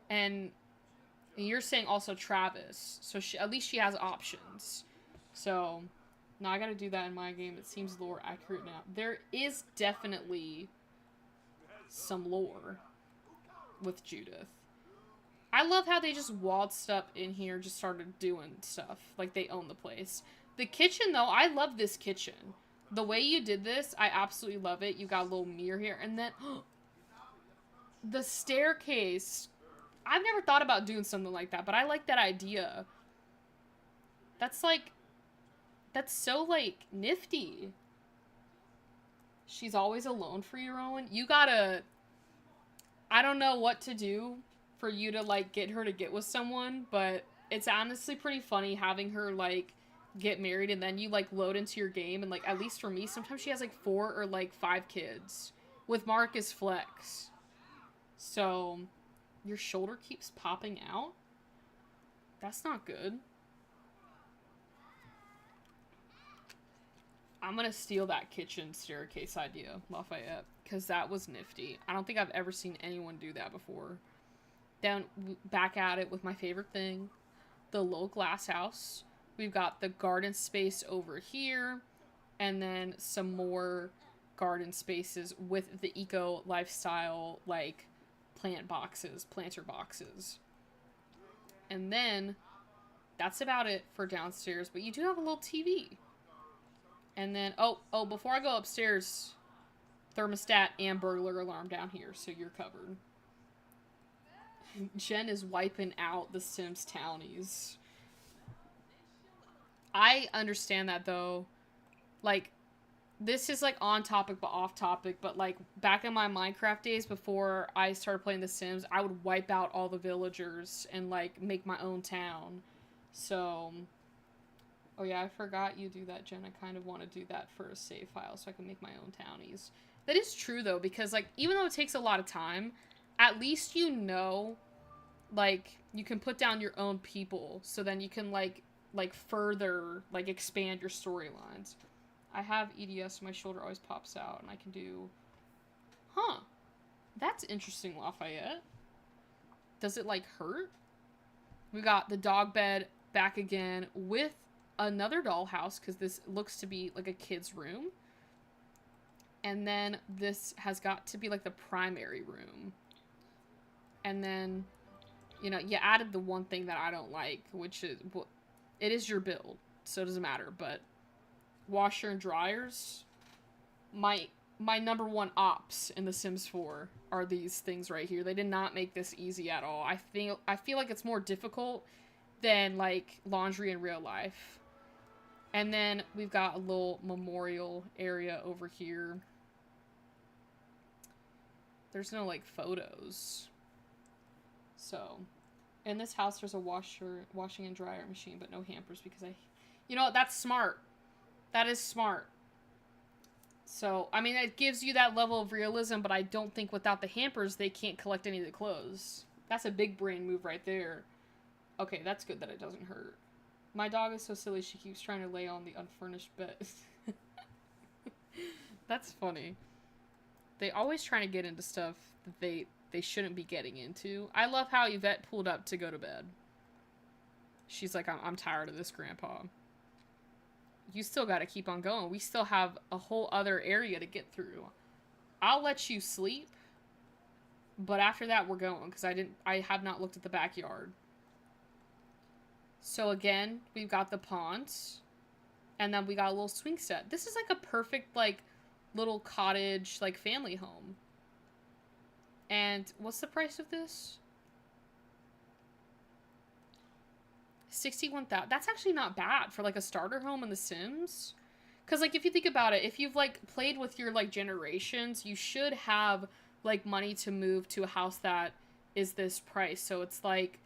and you're saying also Travis, so at least she has options. So, now I gotta do that in my game. It seems lore accurate now. There is definitely some lore with Judith. I love how they just waltzed up in here, just started doing stuff. Like, they own the place. The kitchen, though, I love this kitchen. The way you did this, I absolutely love it. You got a little mirror here. And then, the staircase. I've never thought about doing something like that, but I like that idea. That's, like, that's so, like, nifty. She's always alone for you, Rowan. You gotta... I don't know what to do for you to, like, get her to get with someone, but it's honestly pretty funny having her, like, get married and then you, like, load into your game, and, like, at least for me, sometimes she has, like, 4 or, like, 5 kids with Marcus Flex. So, your shoulder keeps popping out? That's not good. I'm gonna steal that kitchen staircase idea, Lafayette, because that was nifty. I don't think I've ever seen anyone do that before. Down, back at it with my favorite thing, the little glass house. We've got the garden space over here, and then some more garden spaces with the eco lifestyle, like, planter boxes. And then, that's about it for downstairs, but you do have a little TV. And then, oh, before I go upstairs, thermostat and burglar alarm down here, so you're covered. Jen is wiping out the Sims townies. I understand that, though. Like, this is, like, on topic but off topic, but, like, back in my Minecraft days before I started playing The Sims, I would wipe out all the villagers and, like, make my own town. So... Oh yeah, I forgot you do that, Jen. I kind of want to do that for a save file so I can make my own townies. That is true, though, because, like, even though it takes a lot of time, at least you know, like, you can put down your own people, so then you can, like further, like, expand your storylines. I have EDS, my shoulder always pops out, and I can do... Huh. That's interesting, Lafayette. Does it, like, hurt? We got the dog bed back again with another dollhouse, because this looks to be like a kid's room. And then this has got to be like the primary room. And then, you know, you added the one thing that I don't like, which is, well, it is your build, so it doesn't matter, but washer and dryers, my number one ops in The Sims 4 are these things right here. They did not make this easy at all. I feel like it's more difficult than, like, laundry in real life. And then we've got a little memorial area over here. There's no, like, photos. So, In this house, there's a washing and dryer machine, but no hampers because you know what? That's smart. That is smart. So, I mean, it gives you that level of realism, but I don't think without the hampers, they can't collect any of the clothes. That's a big brain move right there. Okay, that's good that it doesn't hurt. My dog is so silly, she keeps trying to lay on the unfurnished bed. That's funny. They always trying to get into stuff that they shouldn't be getting into. I love how Yvette pulled up to go to bed. She's like, I'm tired of this, Grandpa. You still gotta keep on going. We still have a whole other area to get through. I'll let you sleep, but after that we're going, because I have not looked at the backyard. So again, we've got the ponds, and then we got a little swing set. This is like a perfect, like, little cottage, like, family home. And what's the price of this? 61,000. That's actually not bad for, like, a starter home in The Sims. Because, like, if you think about it, if you've, like, played with your, like, generations, you should have, like, money to move to a house that is this price. So it's, like,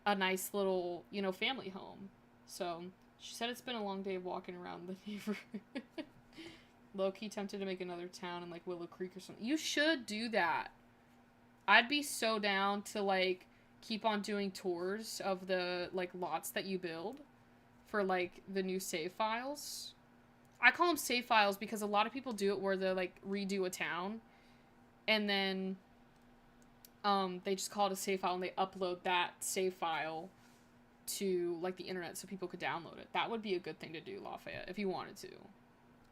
a nice little, you know, family home. So, she said it's been a long day of walking around the neighborhood. Low-key tempted to make another town in, like, Willow Creek or something. You should do that. I'd be so down to, like, keep on doing tours of the, like, lots that you build for, like, the new save files. I call them save files because a lot of people do it where they, like, redo a town and then they just call it a save file and they upload that save file to, like, the internet so people could download it. That would be a good thing to do, Lafayette, if you wanted to.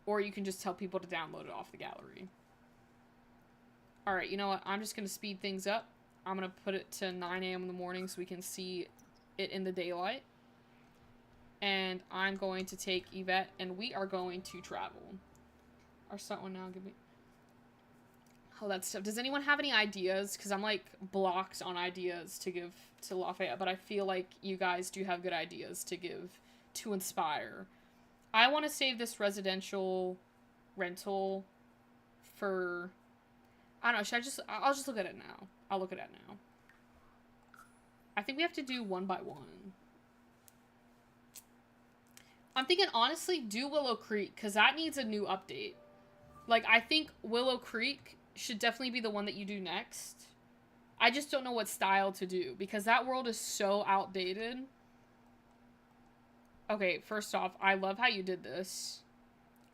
Or you can just tell people to download it off the gallery. Alright, you know what? I'm just going to speed things up. I'm going to put it to 9 a.m. in the morning so we can see it in the daylight. And I'm going to take Yvette, and we are going to travel. Our start one now. Give me all that stuff. Does anyone have any ideas? Because I'm, like, blocked on ideas to give to Lafayette, but I feel like you guys do have good ideas to give to inspire. I want to save this residential rental for... I don't know, I'll just look at it now. I'll look at it now. I think we have to do one by one. I'm thinking, honestly, do Willow Creek, because that needs a new update. Like, I think Willow Creek should definitely be the one that you do next. I just don't know what style to do, because that world is so outdated. Okay, first off, I love how you did this.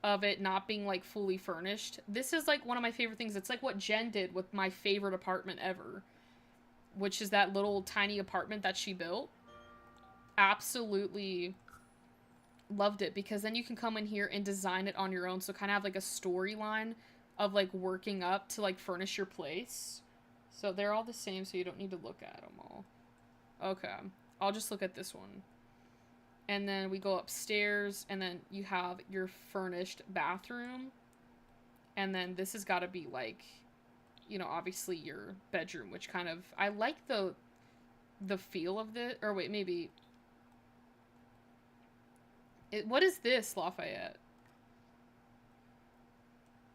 Of it not being, like, fully furnished. This is, like, one of my favorite things. It's like what Jen did with my favorite apartment ever. Which is that little tiny apartment that she built. Absolutely loved it. Because then you can come in here and design it on your own. So kind of have, like, a storyline of, like, working up to, like, furnish your place. So they're all the same, so you don't need to look at them all. Okay. I'll just look at this one. And then we go upstairs, and then you have your furnished bathroom. And then this has got to be, like, you know, obviously your bedroom, which kind of... I like the feel of the... Or wait, maybe... What is this, Lafayette?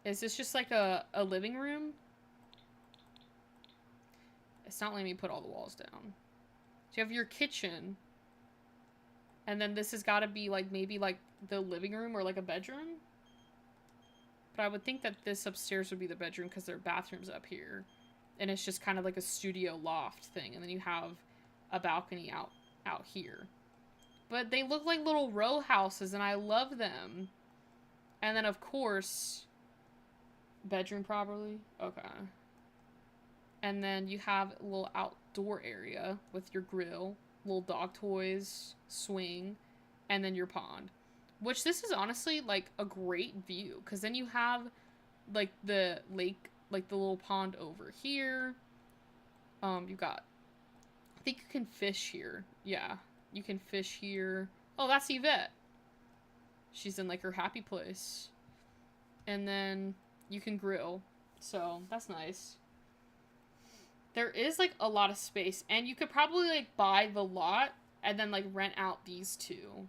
Is this just, like, a living room? It's not letting me put all the walls down. So you have your kitchen... And then this has got to be, like, maybe, like, the living room or, like, a bedroom? But I would think that this upstairs would be the bedroom because there are bathrooms up here. And it's just kind of like a studio loft thing. And then you have a balcony out here. But they look like little row houses, and I love them. And then, of course, bedroom probably? Okay. And then you have a little outdoor area with your grill. Little dog toys, swing, and then your pond. Which this is honestly, like, a great view. Because then you have, like, the lake, like, the little pond over here. You got... I think you can fish here. Yeah. You can fish here. Oh, that's Yvette. She's in, like, her happy place. And then you can grill. So, that's nice. There is, like, a lot of space. And you could probably, like, buy the lot and then, like, rent out these two.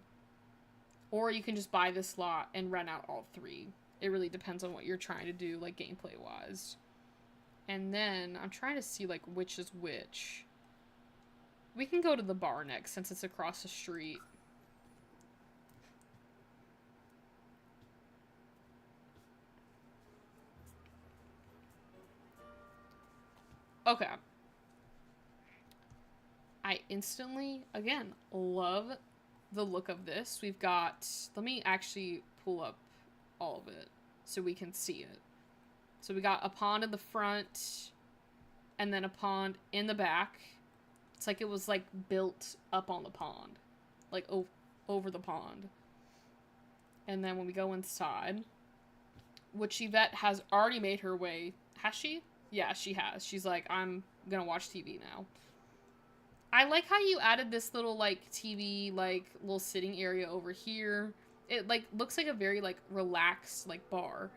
Or you can just buy this lot and rent out all three. It really depends on what you're trying to do, like, gameplay-wise. And then, I'm trying to see, like, which is which. We can go to the bar next since it's across the street. Okay. I instantly, again, love the look of this. We've got, let me actually pull up all of it so we can see it. So we got a pond in the front and then a pond in the back. It's like it was like built up on the pond, like over the pond. And then when we go inside, which Yvette has already made her way. Has she? Yeah, she has. She's like, I'm gonna watch TV now. I like how you added this little, like, TV, like, little sitting area over here. It, like, looks like a very, like, relaxed, like, bar.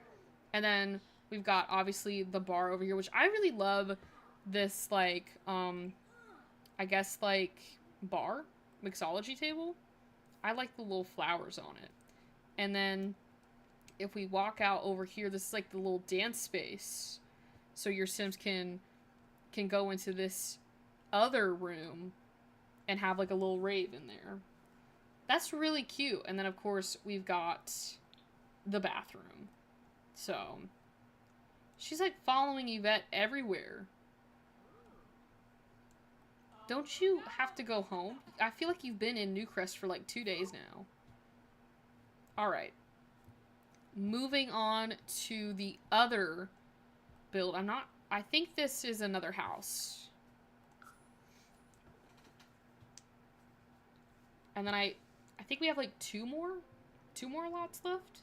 And then we've got, obviously, the bar over here, which I really love this, like, I guess, like, bar? Mixology table? I like the little flowers on it. And then if we walk out over here, this is, like, the little dance space. So your Sims can go into this other room and have like a little rave in there. That's really cute. And then of course we've got the bathroom. So she's like following Yvette everywhere. Don't you have to go home? I feel like you've been in Newcrest for like 2 days now. Alright. Moving on to the other build. I think this is another house. And then I think we have like two more lots left.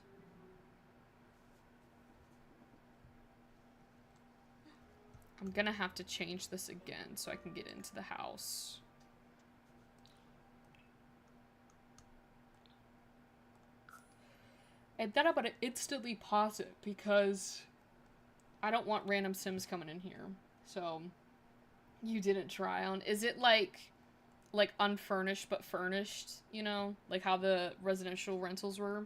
I'm gonna have to change this again so I can get into the house. And then I'm gonna instantly pause it because I don't want random Sims coming in here. So you didn't try on. Is it like unfurnished but furnished, you know, like how the residential rentals were?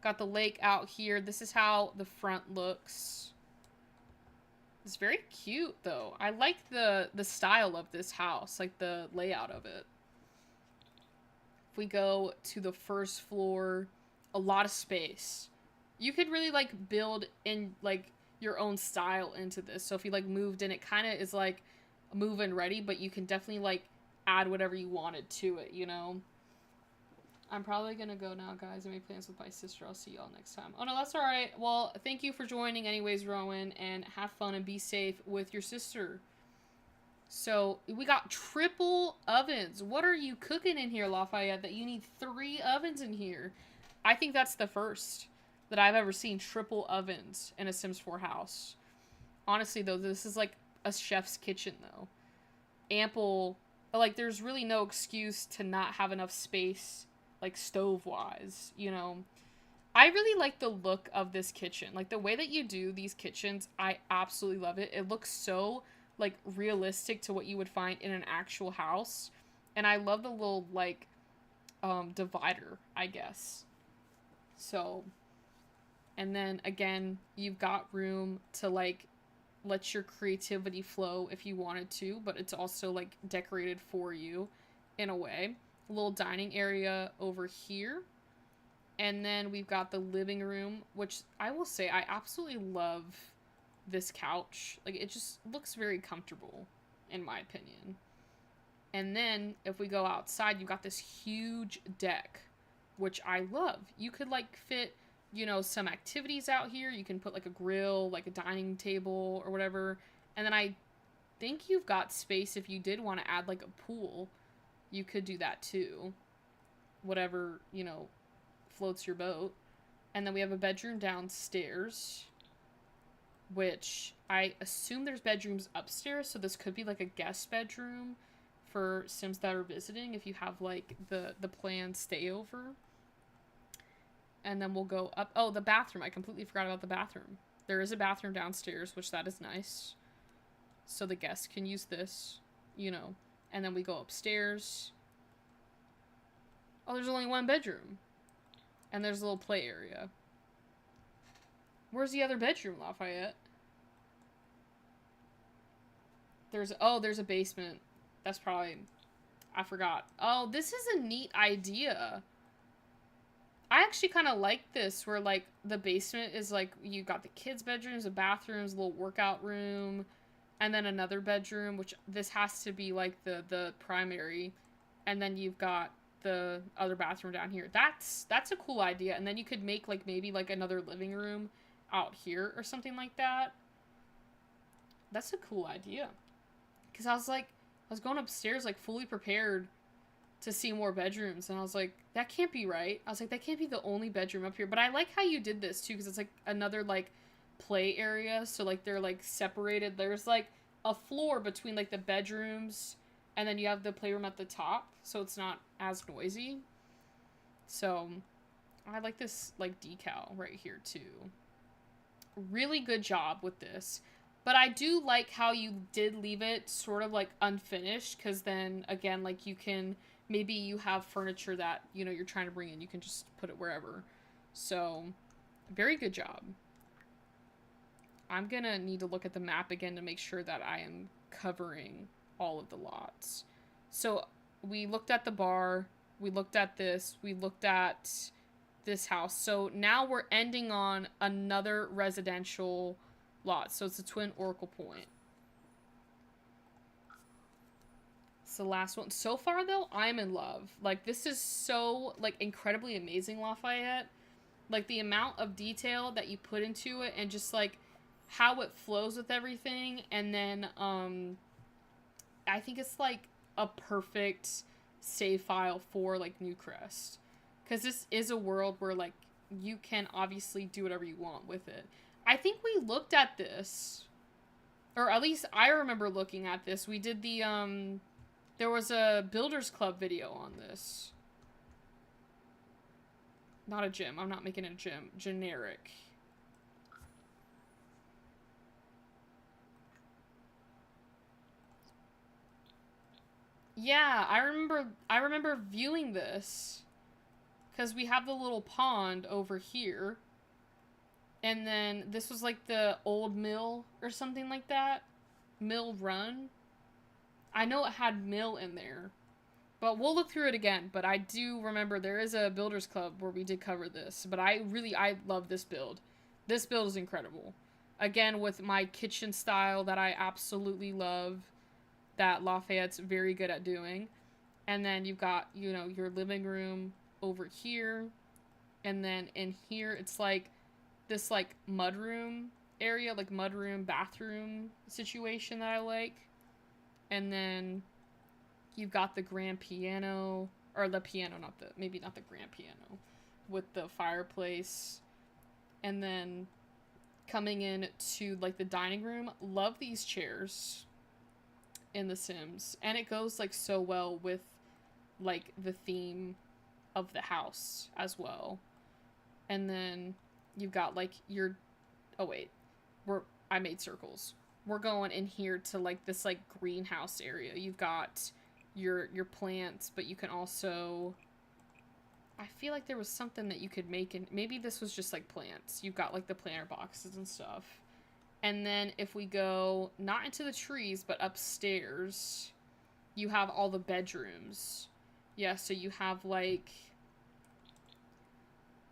Got the lake out here. This is how the front looks. It's very cute though. I like the style of this house, like the layout of it. If we go to the first floor, a lot of space. You could really like build in like your own style into this. So if you like moved in, it kind of is like move-in ready, but you can definitely like add whatever you wanted to it, you know? I'm probably gonna go now, guys. I made plans with my sister. I'll see y'all next time. Oh, no, that's alright. Well, thank you for joining anyways, Rowan, and have fun and be safe with your sister. So, we got triple ovens. What are you cooking in here, Lafayette, that you need 3 ovens in here? I think that's the first that I've ever seen triple ovens in a Sims 4 house. Honestly, though, this is like a chef's kitchen, though. Ample... Like, there's really no excuse to not have enough space, like, stove-wise, you know? I really like the look of this kitchen. Like, the way that you do these kitchens, I absolutely love it. It looks so, like, realistic to what you would find in an actual house. And I love the little, like, divider, I guess. So, and then, again, you've got room to, like, let your creativity flow if you wanted to, but it's also like decorated for you in a way. A little dining area over here. And then we've got the living room, which I will say I absolutely love this couch. Like, it just looks very comfortable, in my opinion. And then if we go outside, you've got this huge deck, which I love. You could like fit, you know, some activities out here. You can put like a grill, like a dining table or whatever. And then I think you've got space if you did want to add like a pool. You could do that too. Whatever, you know, floats your boat. And then we have a bedroom downstairs, which I assume there's bedrooms upstairs. So this could be like a guest bedroom for Sims that are visiting if you have like the planned stay over. And then we'll go up. Oh, the bathroom. I completely forgot about the bathroom. There is a bathroom downstairs, which that is nice. So the guests can use this, you know. And then we go upstairs. Oh, there's only one bedroom. And there's a little play area. Where's the other bedroom, Lafayette? There's a basement. That's probably I forgot. Oh, this is a neat idea. I actually kind of like this where like the basement is like you got the kids' bedrooms, the bathrooms, a little workout room, and then another bedroom, which this has to be like the primary, and then you've got the other bathroom down here. That's a cool idea. And then you could make like maybe like another living room out here or something like that. That's a cool idea. Cuz I was going upstairs like fully prepared to see more bedrooms, and I was like, that can't be right. I was like, that can't be the only bedroom up here. But I like how you did this too, because it's like another like play area, so like they're like separated. There's like a floor between like the bedrooms, and then you have the playroom at the top, so it's not as noisy. So I like this like decal right here too. Really good job with this. But I do like how you did leave it sort of like unfinished, because then again, like you can, maybe you have furniture that, you know, you're trying to bring in, you can just put it wherever. So very good job. I'm gonna need to look at the map again to make sure that I am covering all of the lots. So we looked at the bar, we looked at this, we looked at this house. So now we're ending on another residential lot. So it's the Twin Oracle Point. It's the last one. So far though, I'm in love. Like this is so like incredibly amazing, Lafayette. Like the amount of detail that you put into it, and just like how it flows with everything. And then I think it's like a perfect save file for like Newcrest, because this is a world where like you can obviously do whatever you want with it. I think we looked at this, or at least I remember looking at this. We did the there was a Builders Club video on this. Not a gym. I'm not making it a gym. Generic. Yeah, I remember viewing this, cuz we have the little pond over here. And then this was like the old mill or something like that. Mill Run. I know it had mill in there. But we'll look through it again. But I do remember there is a Builders Club where we did cover this. But I love this build. This build is incredible. Again, with my kitchen style that I absolutely love, that Lafayette's very good at doing. And then you've got, you know, your living room over here. And then in here, it's like this like mudroom area, like mudroom bathroom situation that I like. And then you've got the grand piano, or the piano, maybe not the grand piano, with the fireplace. And then coming in to like the dining room, love these chairs in The Sims, and it goes like so well with like the theme of the house as well. And then you've got like your, oh wait, I made circles. We're going in here to like this like greenhouse area. You've got your plants, but you can also, I feel like there was something that you could make, and maybe this was just like plants. You've got like the planter boxes and stuff. And then if we go not into the trees but upstairs, you have all the bedrooms. Yeah, so you have like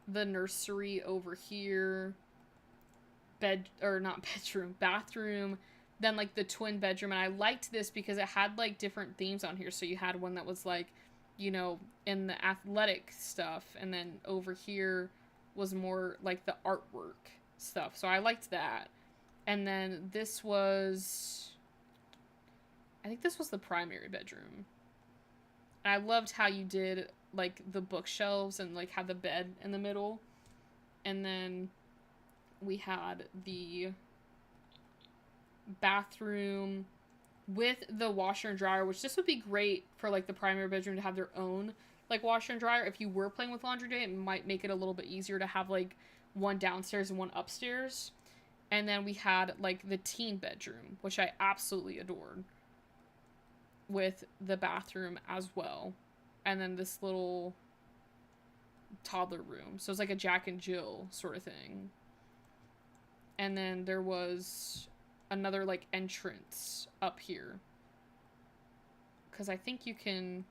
the nursery over here, bathroom, then like the twin bedroom. And I liked this because it had like different themes on here. So you had one that was like, you know, in the athletic stuff, and then over here was more like the artwork stuff. So I liked that. And then this was, I think this was the primary bedroom. And I loved how you did like the bookshelves and like had the bed in the middle. And then we had the bathroom with the washer and dryer, which this would be great for like the primary bedroom to have their own like washer and dryer. If you were playing with laundry day, it might make it a little bit easier to have like one downstairs and one upstairs. And then we had like the teen bedroom, which I absolutely adored, with the bathroom as well. And then this little toddler room. So it's like a Jack and Jill sort of thing. And then there was another like entrance up here, because I think you can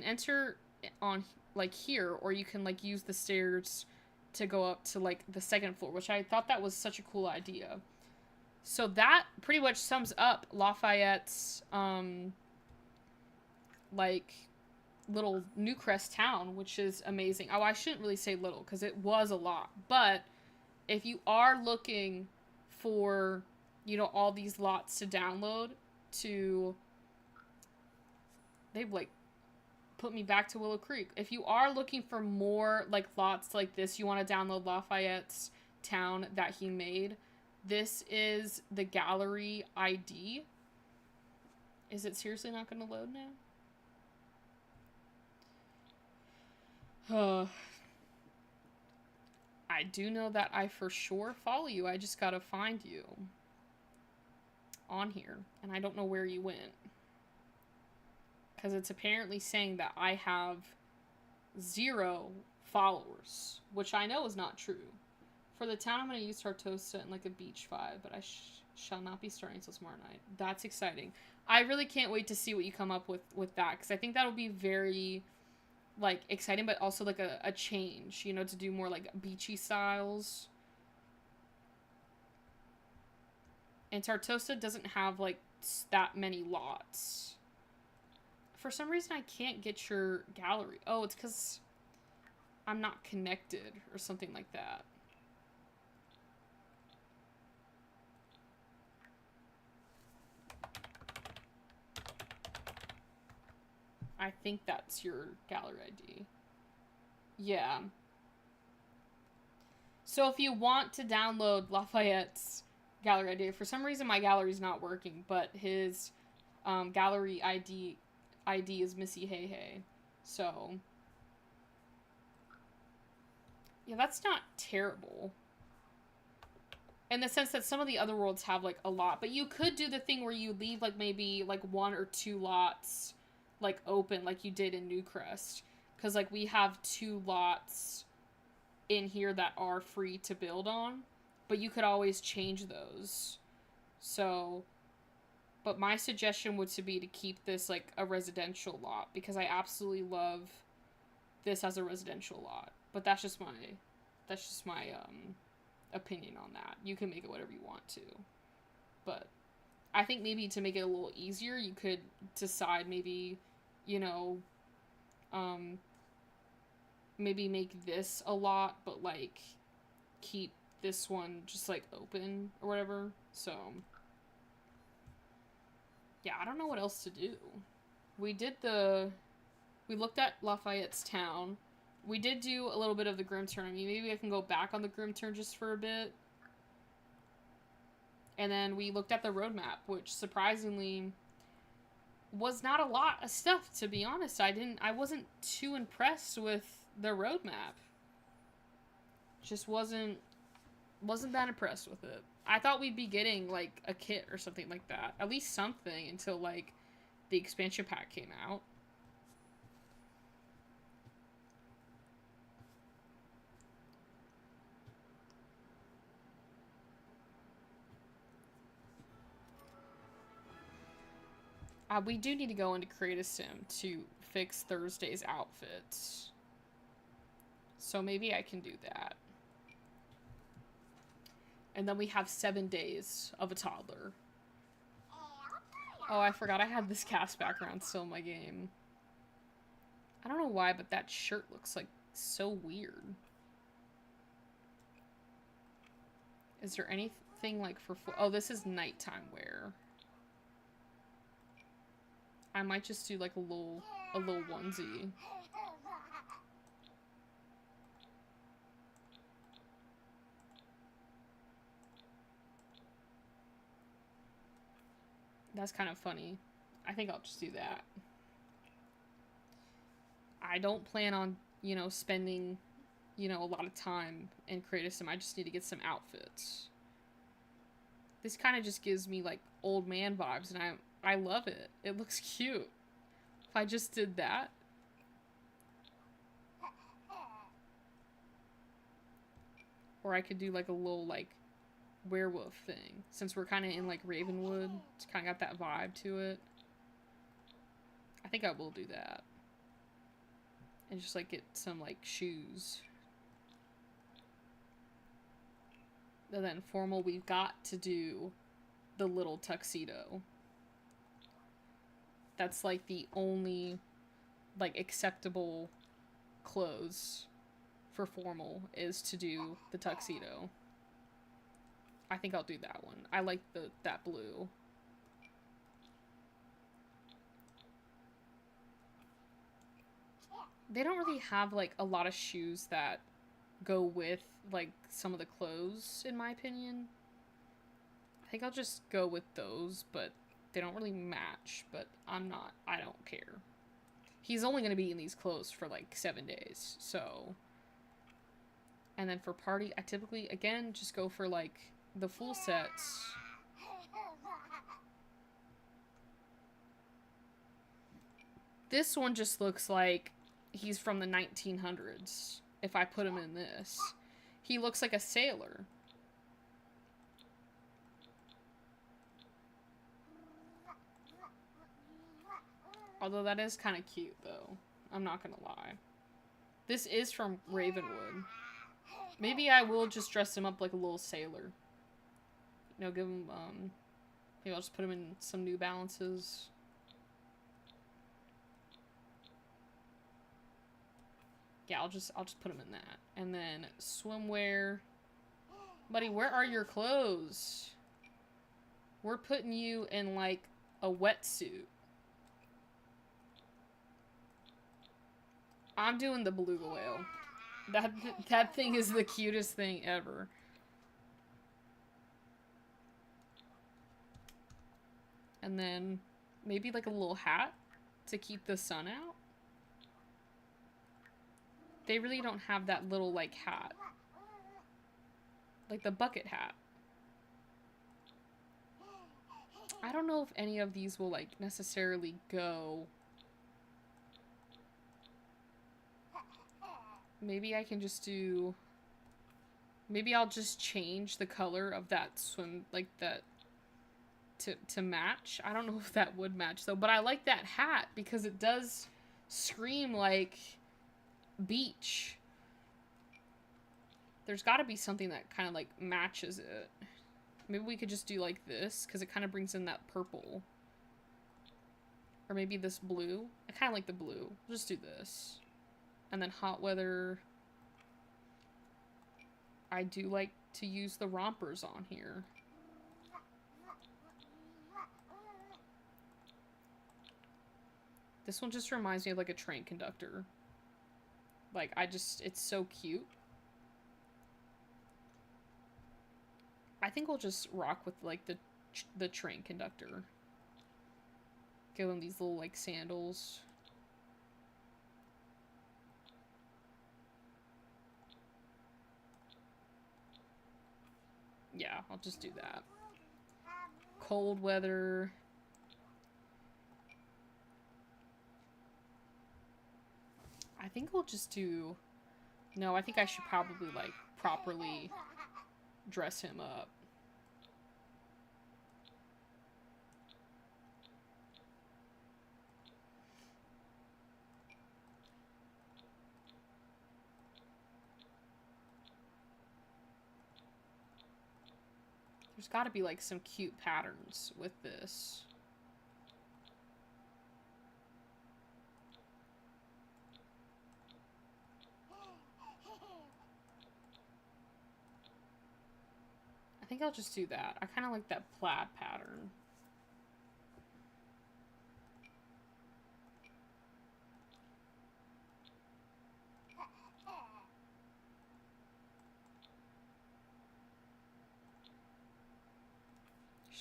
enter on like here, or you can like use the stairs to go up to like the second floor, which I thought that was such a cool idea. So that pretty much sums up Lafayette's like little Newcrest town, which is amazing. Oh, I shouldn't really say little because it was a lot, but if you are looking for, you know, all these lots to download to, they've like put me back to Willow Creek. If you are looking for more like lots like this, you want to download Lafayette's town that he made, this is the gallery ID. Is it seriously not going to load now? I do know that I for sure follow you. I just gotta find you on here. And I don't know where you went. Because it's apparently saying that I have 0 followers. Which I know is not true. For the town, I'm going to use Tartosa and like a beach vibe. But I shall not be starting until tomorrow night. That's exciting. I really can't wait to see what you come up with that. Because I think that'll be very, like, exciting. But also like a change. You know, to do more like beachy styles. And Tartosa doesn't have like that many lots. For some reason, I can't get your gallery. Oh, it's because I'm not connected or something like that. I think that's your gallery ID. Yeah. So if you want to download Lafayette's gallery ID, for some reason my gallery's not working, but his gallery ID is Missy Hey Hey. So yeah, that's not terrible. In the sense that some of the other worlds have like a lot, but you could do the thing where you leave like maybe like 1 or 2 lots like open like you did in Newcrest. Because like we have 2 lots in here that are free to build on, but you could always change those. So, but my suggestion would to be to keep this like a residential lot, because I absolutely love this as a residential lot. But that's just my opinion on that. You can make it whatever you want to. But I think maybe to make it a little easier, you could decide maybe, you know, maybe make this a lot, but like keep this one just like open or whatever. So yeah, I don't know what else to do. We looked at Lafayette's town. We did do a little bit of the Grim Turn. I mean, maybe I can go back on the Grim Turn just for a bit. And then we looked at the roadmap, which surprisingly was not a lot of stuff, to be honest. I wasn't too impressed with the roadmap. Just wasn't that impressed with it. I thought we'd be getting like a kit or something like that. At least something until like the expansion pack came out. We do need to go into Create a Sim to fix Thursday's outfits. So maybe I can do that. And then we have 7 days of a toddler. Oh, I forgot I had this cast background still in my game. I don't know why, but that shirt looks like so weird. Is there anything like for... Oh, this is nighttime wear. I might just do like a little onesie. That's kind of funny. I think I'll just do that. I don't plan on, you know, spending, you know, a lot of time in Create a Sim. I just need to get some outfits. This kind of just gives me like old man vibes, and I love it. It looks cute. If I just did that. Or I could do like a little like werewolf thing. Since we're kind of in like Ravenwood. It's kind of got that vibe to it. I think I will do that. And just, like, get some, like, shoes. And then formal, we've got to do the little tuxedo. That's, like, the only, like, acceptable clothes for formal is to do the tuxedo. I think I'll do that one. I like that blue. They don't really have, like, a lot of shoes that go with, like, some of the clothes, in my opinion. I think I'll just go with those, but they don't really match, but I don't care. He's only going to be in these clothes for, like, 7 days, so. And then for party, I typically, again, just go for, like, the full sets. This one just looks like he's from the 1900s, if I put him in this. He looks like a sailor. Although that is kind of cute, though. I'm not gonna lie. This is from Ravenwood. Maybe I will just dress him up like a little sailor. You know, give him, maybe I'll just put him in some New Balances. Yeah, I'll just put him in that. And then swimwear. Buddy, where are your clothes? We're putting you in, like, a wetsuit. I'm doing the beluga whale. That thing is the cutest thing ever. And then maybe like a little hat to keep the sun out. They really don't have that little, like, hat. Like the bucket hat. I don't know if any of these will, like, necessarily go. Maybe I can just do... Maybe I'll just change the color of that swim, like, that... To match. I don't know if that would match, though. But I like that hat because it does scream, like, beach. There's got to be something that kind of, like, matches it. Maybe we could just do, like, this because it kind of brings in that purple. Or maybe this blue. I kind of like the blue. We'll just do this. And then hot weather. I do like to use the rompers on here. This one just reminds me of, like, a train conductor. Like, it's so cute. I think we'll just rock with, like, the train conductor. Give him these little, like, sandals. Yeah, I'll just do that. Cold weather. I think we'll just do... No, I think I should probably, like, properly dress him up. There's got to be, like, some cute patterns with this. I think I'll just do that. I kind of like that plaid pattern.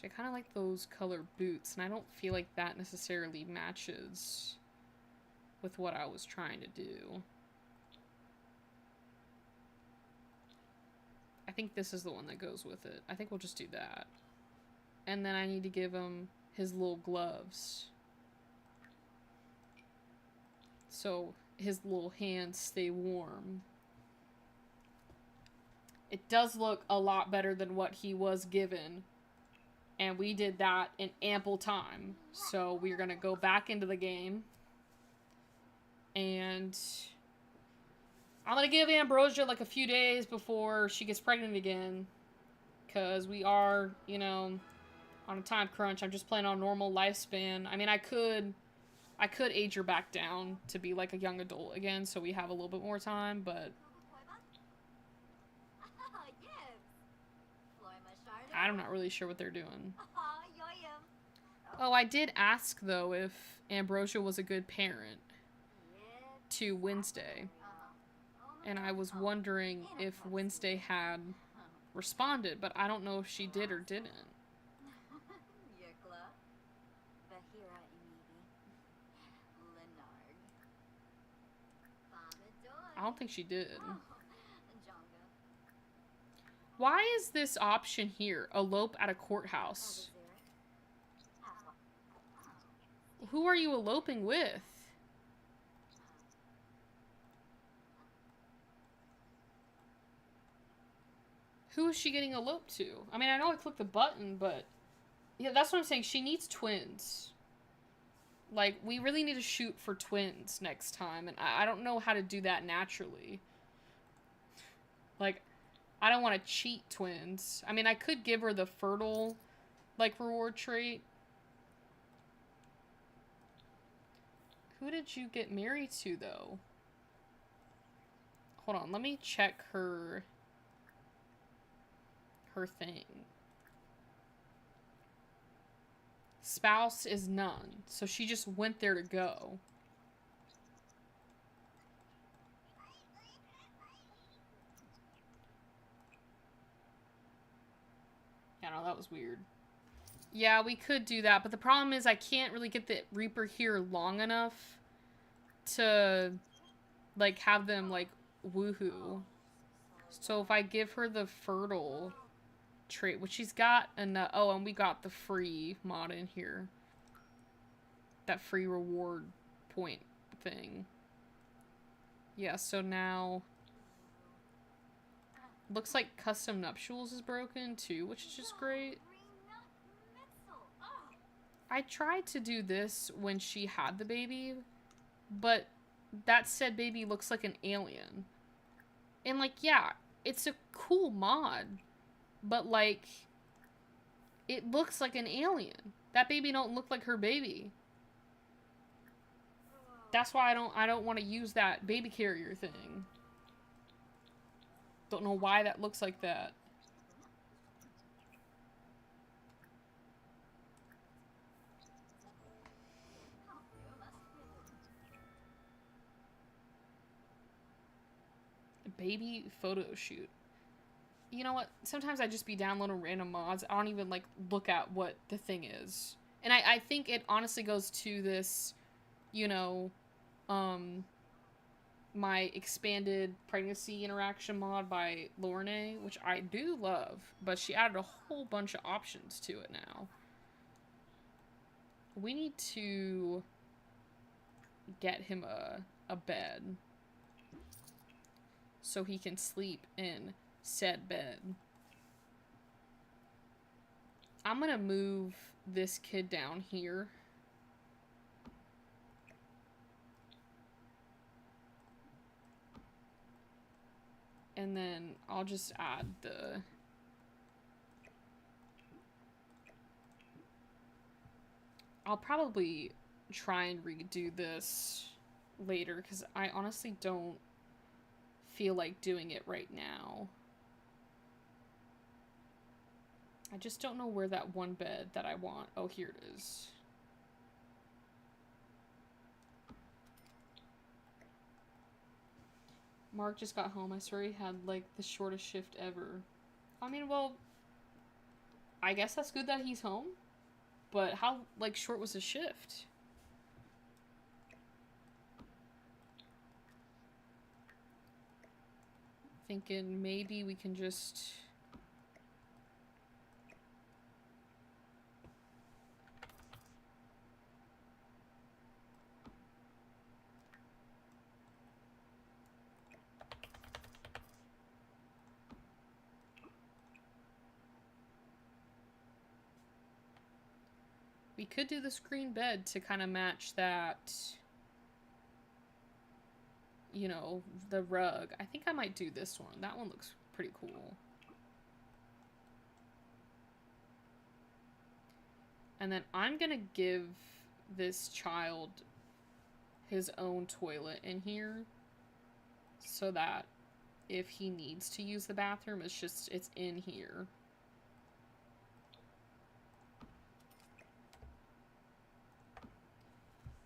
I kind of like those color boots, and I don't feel like that necessarily matches with what I was trying to do. I think this is the one that goes with it. I think we'll just do that. And then I need to give him his little gloves, so his little hands stay warm. It does look a lot better than what he was given. And we did that in ample time. So we're going to go back into the game. And I'm gonna give Ambrosia like a few days before she gets pregnant again. Because we are, you know, on a time crunch. I'm just playing on normal lifespan. I mean, I could age her back down to be like a young adult again, so we have a little bit more time, but I'm not really sure what they're doing. Oh, I did ask, though, if Ambrosia was a good parent to Wednesday. And I was wondering if Wednesday had responded, but I don't know if she did or didn't. I don't think she did. Why is this option here? Elope at a courthouse. Who are you eloping with? Who is she getting eloped to? I mean, I know I clicked the button, but... Yeah, that's what I'm saying. She needs twins. Like, we really need to shoot for twins next time, and I don't know how to do that naturally. Like, I don't want to cheat twins. I mean, I could give her the fertile, like, reward trait. Who did you get married to, though? Hold on, let me check her thing. Spouse is none, so she just went there to go. Yeah, no, that was weird. Yeah, we could do that, but the problem is I can't really get the Reaper here long enough to, like, have them, like, woohoo. So if I give her the fertile trait, which she's got enough. Oh, and we got the free mod in here. That free reward point thing. Yeah, so now... Looks like custom nuptials is broken too, which is just great. I tried to do this when she had the baby, but that said baby looks like an alien. And like, yeah, it's a cool mod, but like, it looks like an alien. That baby don't look like her baby. That's why I don't want to use that baby carrier thing. Don't know why that looks like that. Baby photo shoot. You know what? Sometimes I just be downloading random mods. I don't even, like, look at what the thing is. And I think it honestly goes to this, you know, my expanded pregnancy interaction mod by Lorne, which I do love, but she added a whole bunch of options to it now. We need to get him a bed so he can sleep in said bed. I'm gonna move this kid down here. And then I'll just add the... I'll probably try and redo this later because I honestly don't feel like doing it right now. I just don't know where that one bed that I want. Oh, here it is. Mark just got home. I swear he had, like, the shortest shift ever. I mean, well, I guess that's good that he's home. But how, like, short was his shift? Thinking maybe we can just... We could do the screen bed to kind of match that you know, the rug. I think I might do this one. That one looks pretty cool. And then I'm gonna give this child his own toilet in here so that if he needs to use the bathroom, it's in here.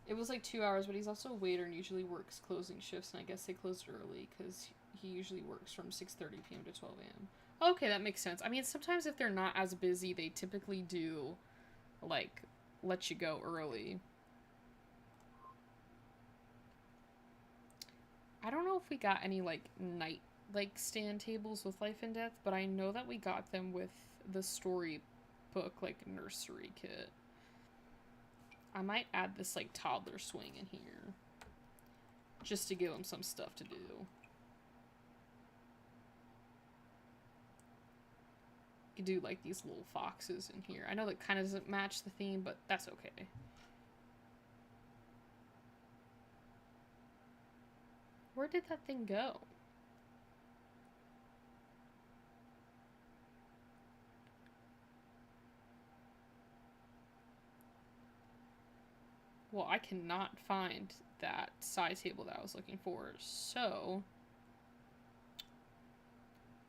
It was like 2 hours, but he's also a waiter and usually works closing shifts, and I guess they closed early because he usually works from 6:30 p.m. to 12 a.m. Okay, that makes sense. I mean, sometimes if they're not as busy, they typically do, like, let you go early. I don't know if we got any, like, night, like, stand tables with Life and Death, but I know that we got them with the storybook, like, nursery kit. I might add this, like, toddler swing in here. Just to give him some stuff to do. You could do, like, these little foxes in here. I know that kind of doesn't match the theme, but that's okay. Where did that thing go? Well, I cannot find that side table that I was looking for, so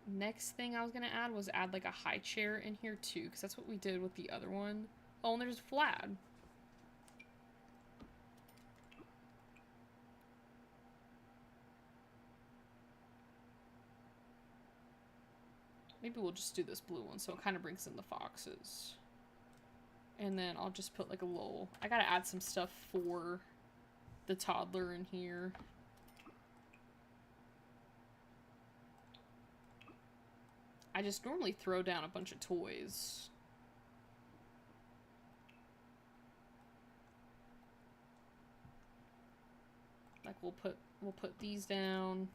next thing I was gonna add was add like a high chair in here too, because that's what we did with the other one. Oh, and there's Vlad. Maybe we'll just do this blue one, so it kind of brings in the foxes. And then I'll just put like a little... I gotta add some stuff for the toddler in here. I just normally throw down a bunch of toys. Like we'll put these down.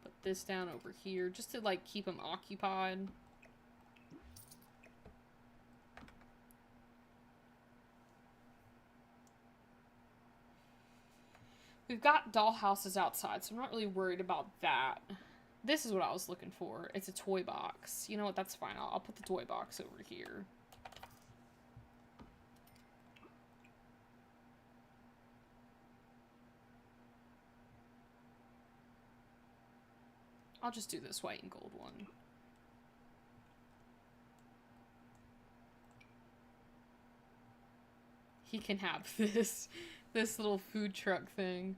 Put this down over here just to like keep them occupied. We've got doll houses outside, so I'm not really worried about that. This is what I was looking for. It's a toy box. You know what? That's fine. I'll put the toy box over here. I'll just do this white and gold one. He can have this little food truck thing.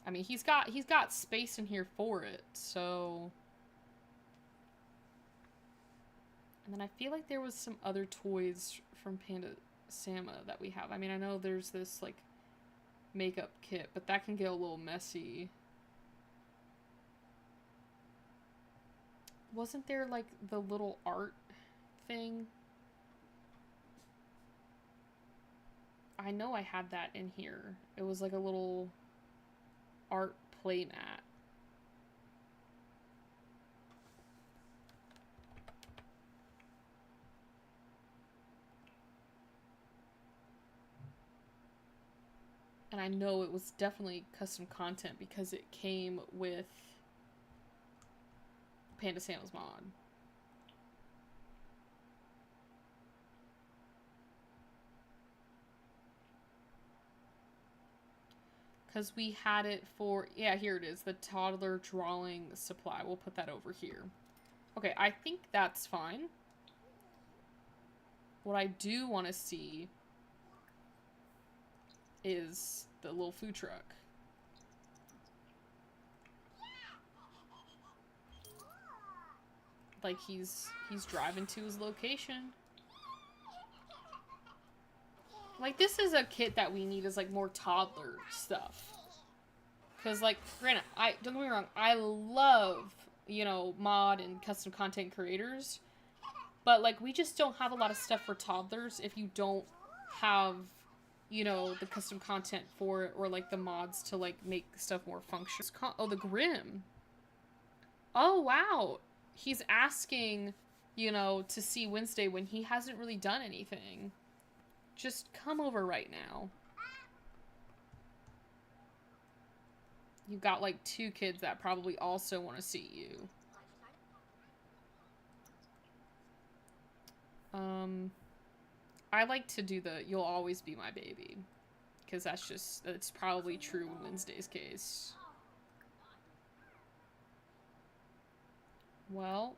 I mean, he's got space in here for it, so. And then I feel like there was some other toys from Panda Sama that we have. I mean, I know there's this like makeup kit, but that can get a little messy. Wasn't there like the little art thing? I know I had that in here. It was like a little art playmat. And I know it was definitely custom content because it came with Panda Sama's mod. Because we had it for... Yeah, here it is. The toddler drawing supply. We'll put that over here. Okay, I think that's fine. What I do want to see is the little food truck. Like he's driving to his location. Like, this is a kit that we need is, like, more toddler stuff. Because, like, granted, don't get me wrong, I love, you know, mod and custom content creators. But, like, we just don't have a lot of stuff for toddlers if you don't have, you know, the custom content for it or, like, the mods to, like, make stuff more functional. Oh, the Grim. Oh, wow. He's asking, you know, to see Wednesday when he hasn't really done anything. Just come over right now. You've got like 2 kids that probably also want to see you. I like to do the "you'll always be my baby," because that's probably true in Wednesday's case. Well,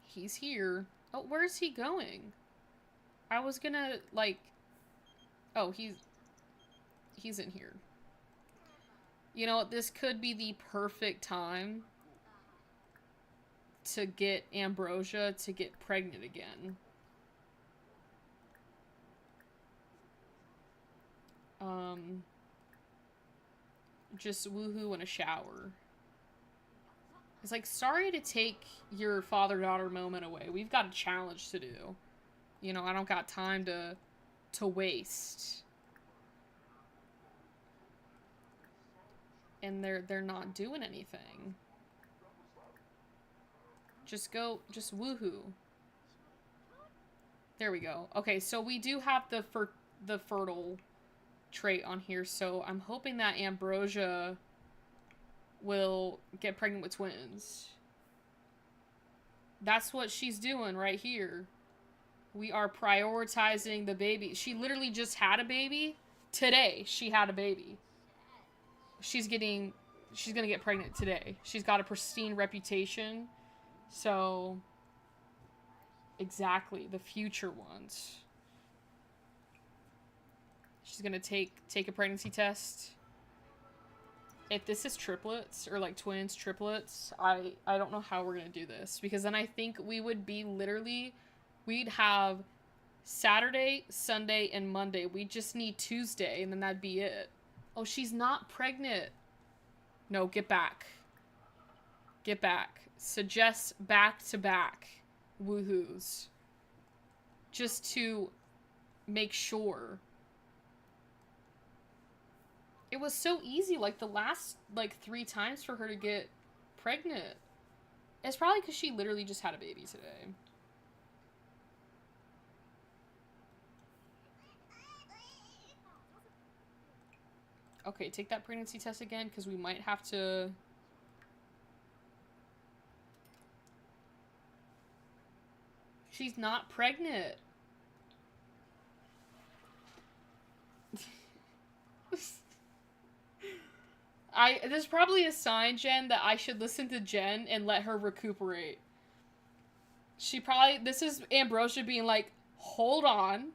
he's here. Oh, where's he going? I was gonna, like... Oh, he's in here. You know, this could be the perfect time to get Ambrosia to get pregnant again. Just woohoo in a shower. It's like, sorry to take your father-daughter moment away. We've got a challenge to do. You know, I don't got time to waste. And they're not doing anything. Just woohoo. There we go. Okay, so we do have the fertile trait on here, so I'm hoping that Ambrosia will get pregnant with twins. That's what she's doing right here. We are prioritizing the baby. She literally just had a baby. Today, she had a baby. She's gonna get pregnant today. She's got a pristine reputation. So, exactly, the future ones. She's gonna take a pregnancy test. If this is triplets, or like twins, triplets, I don't know how we're gonna do this. Because then I think we would be literally, we'd have Saturday, Sunday, and Monday. We just need Tuesday, and then that'd be it. Oh, she's not pregnant. No, get back. Get back. Suggest back-to-back woohoos. Just to make sure. It was so easy, like, the last, like, 3 times for her to get pregnant. It's probably because she literally just had a baby today. Okay, take that pregnancy test again, because we might have to... She's not pregnant. This is probably a sign, Jen, that I should listen to Jen and let her recuperate. This is Ambrosia being like, hold on,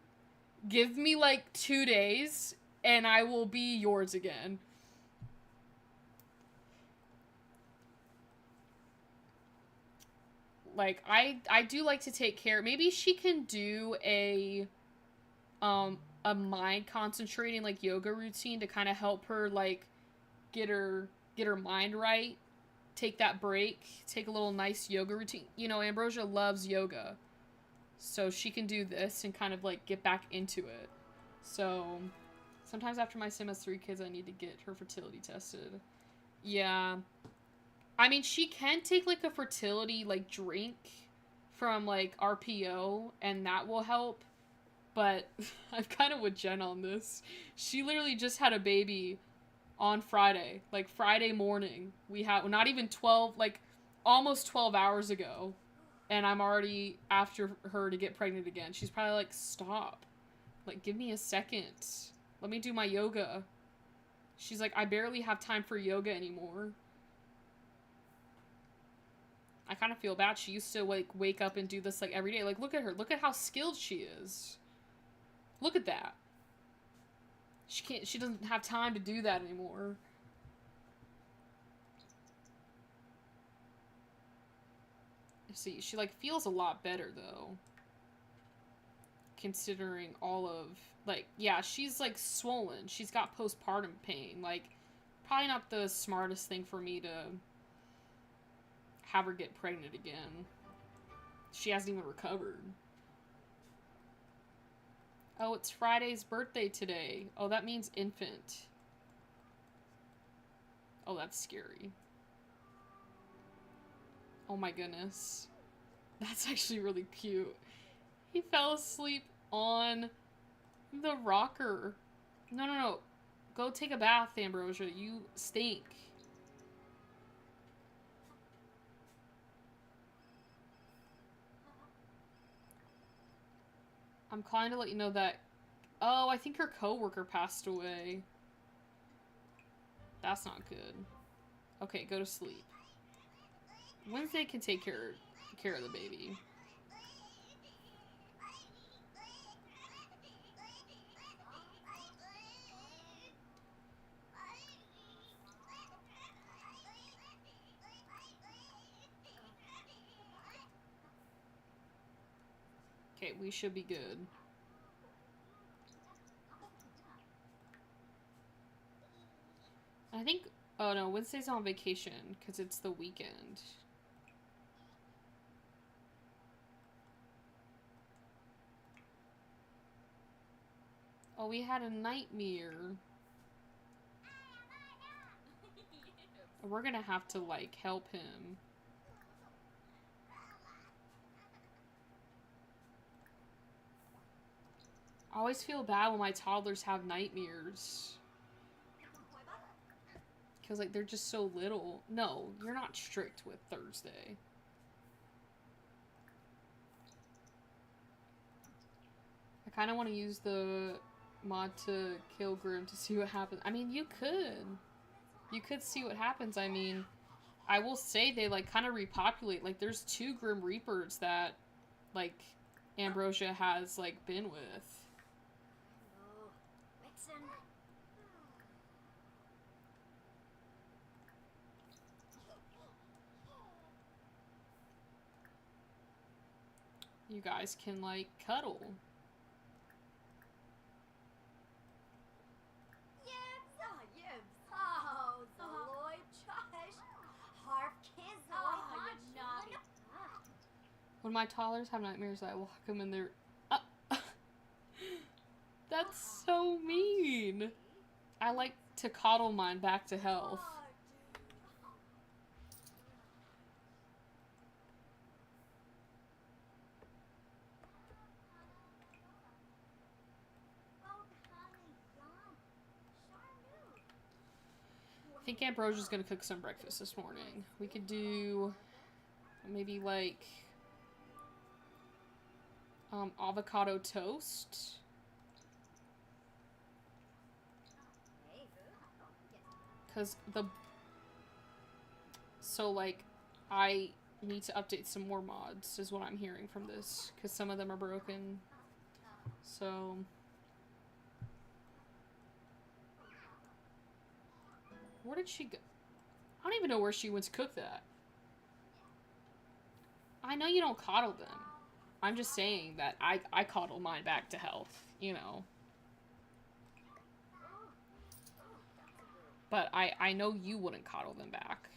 give me like 2 days, and I will be yours again. Like, I do like to take care. Maybe she can do a mind concentrating, like, yoga routine to kind of help her, like, get her mind right. Take that break. Take a little nice yoga routine. You know, Ambrosia loves yoga. So she can do this and kind of, like, get back into it. So, sometimes after my sim has 3 kids, I need to get her fertility tested. Yeah. I mean, she can take, like, a fertility, like, drink from, like, RPO, and that will help. But I'm kind of with Jen on this. She literally just had a baby on Friday. Like, Friday morning. We had, not even 12, like, almost 12 hours ago. And I'm already after her to get pregnant again. She's probably like, stop. Like, give me a second. Let me do my yoga. She's like, I barely have time for yoga anymore. I kind of feel bad. She used to, like, wake up and do this, like, every day. Like, look at her. Look at how skilled she is. Look at that. She doesn't have time to do that anymore. See, she, like, feels a lot better, though. Considering all of, like, yeah, she's, like, swollen. She's got postpartum pain. Like, probably not the smartest thing for me to have her get pregnant again. She hasn't even recovered. Oh, it's Friday's birthday today. Oh, that means infant. Oh, that's scary. Oh my goodness. That's actually really cute. He fell asleep on the rocker. No. Go take a bath, Ambrosia. You stink. I'm calling to let you know that... Oh, I think her coworker passed away. That's not good. Okay, go to sleep. Wednesday can take care of the baby. Okay, we should be good. I think... Oh no, Wednesday's on vacation because it's the weekend. Oh, we had a nightmare. We're gonna have to, like, help him. I always feel bad when my toddlers have nightmares. Because, like, they're just so little. No, you're not strict with Thursday. I kind of want to use the mod to kill Grim to see what happens. I mean, you could. You could see what happens. I mean, I will say they, like, kind of repopulate. Like, there's 2 Grim Reapers that, like, Ambrosia has, like, been with. You guys can, like, cuddle. When my toddlers have nightmares, I lock them in their... That's so mean. I like to coddle mine back to health. I think Ambrosia's gonna cook some breakfast this morning. We could do maybe like avocado toast. Cause so like I need to update some more mods is what I'm hearing from this, cause some of them are broken. So where did she go? I don't even know where she went to cook that. I know you don't coddle them. I'm just saying that I coddle mine back to health, you know. But I know you wouldn't coddle them back.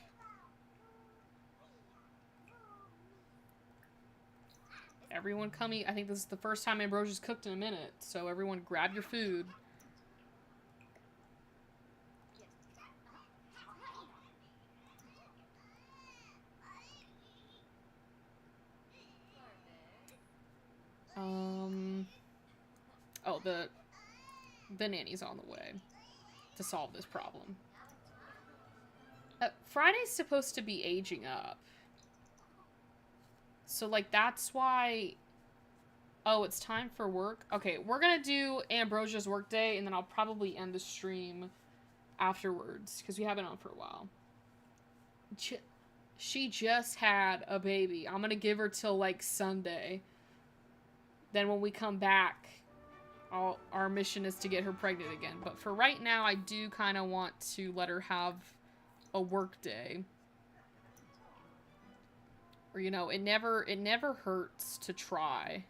Everyone come eat. I think this is the first time Ambrosia's cooked in a minute, so everyone grab your food. Oh, the nanny's on the way to solve this problem. Friday's supposed to be aging up. So, like, that's why... Oh, it's time for work? Okay, we're gonna do Ambrosia's work day, and then I'll probably end the stream afterwards, because we haven't on for a while. She just had a baby. I'm gonna give her till, like, Sunday. Then when we come back, our mission is to get her pregnant again. But for right now, I do kind of want to let her have a work day. Or, you know, it never hurts to try.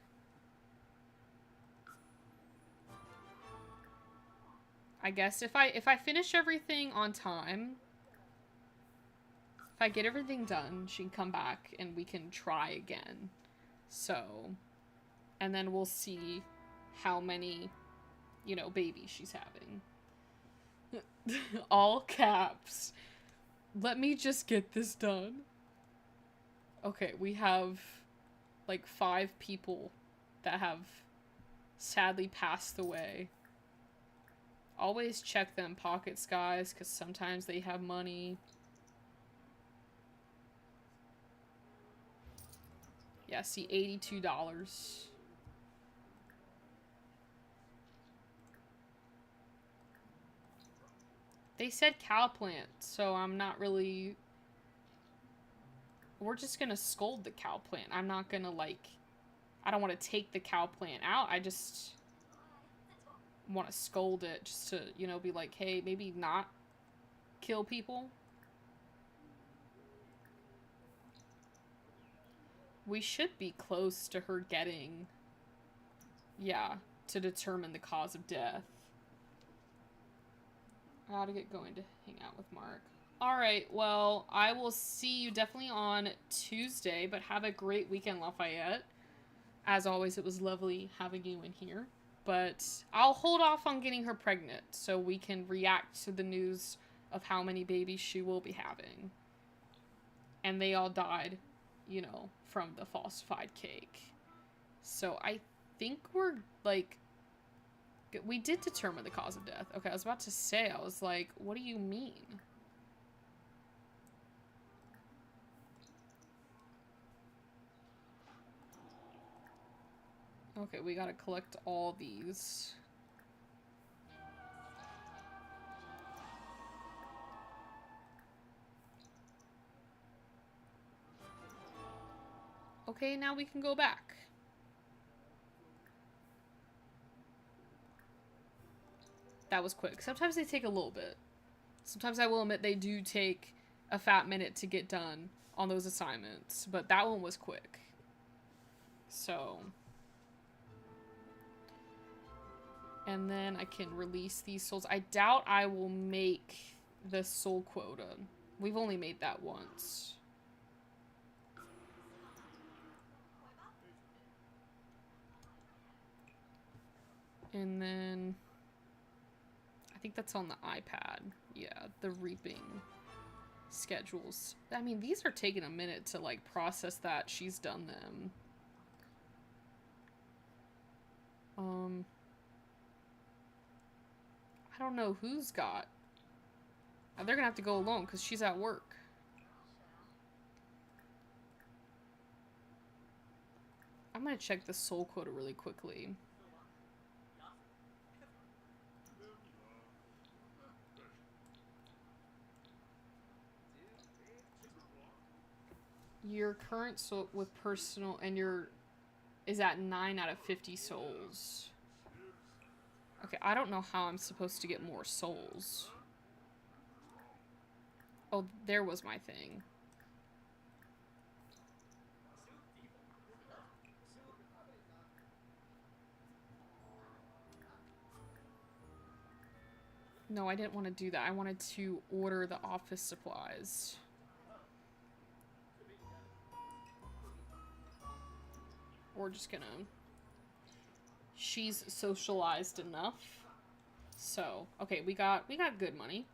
I guess if I finish everything on time, if I get everything done, she can come back and we can try again. So, and then we'll see how many, you know, babies she's having. All caps. Let me just get this done. Okay, we have like 5 people that have sadly passed away. Always check them pockets, guys, because sometimes they have money. Yeah, see, $82. They said cow plant, so I'm not really... We're just gonna scold the cow plant. I'm not gonna, like... I don't want to take the cow plant out. I just want to scold it just to, you know, be like, hey, maybe not kill people. We should be close to her getting... Yeah, to determine the cause of death. I gotta get going to hang out with Mark. Alright, well, I will see you definitely on Tuesday, but have a great weekend, Lafayette. As always, it was lovely having you in here. But I'll hold off on getting her pregnant so we can react to the news of how many babies she will be having. And they all died, you know, from the falsified cake. So I think we're, like... We did determine the cause of death. Okay, I was about to say, I was like, what do you mean? Okay, we gotta collect all these. Okay, now we can go back. That was quick. Sometimes they take a little bit. Sometimes I will admit they do take a fat minute to get done on those assignments, but that one was quick. So... And then I can release these souls. I doubt I will make the soul quota. We've only made that once. And then... I think that's on the iPad. Yeah, the reaping schedules. I mean, these are taking a minute to, like, process that she's done them. I don't know who's got. They're gonna have to go alone because she's at work. I'm gonna check the soul quota really quickly. Your current soul with personal and your is at 9 out of 50 souls. Okay, I don't know how I'm supposed to get more souls. Oh, there was my thing. No, I didn't want to do that. I wanted to order the office supplies. We're just gonna... She's socialized enough. So, okay, we got good money.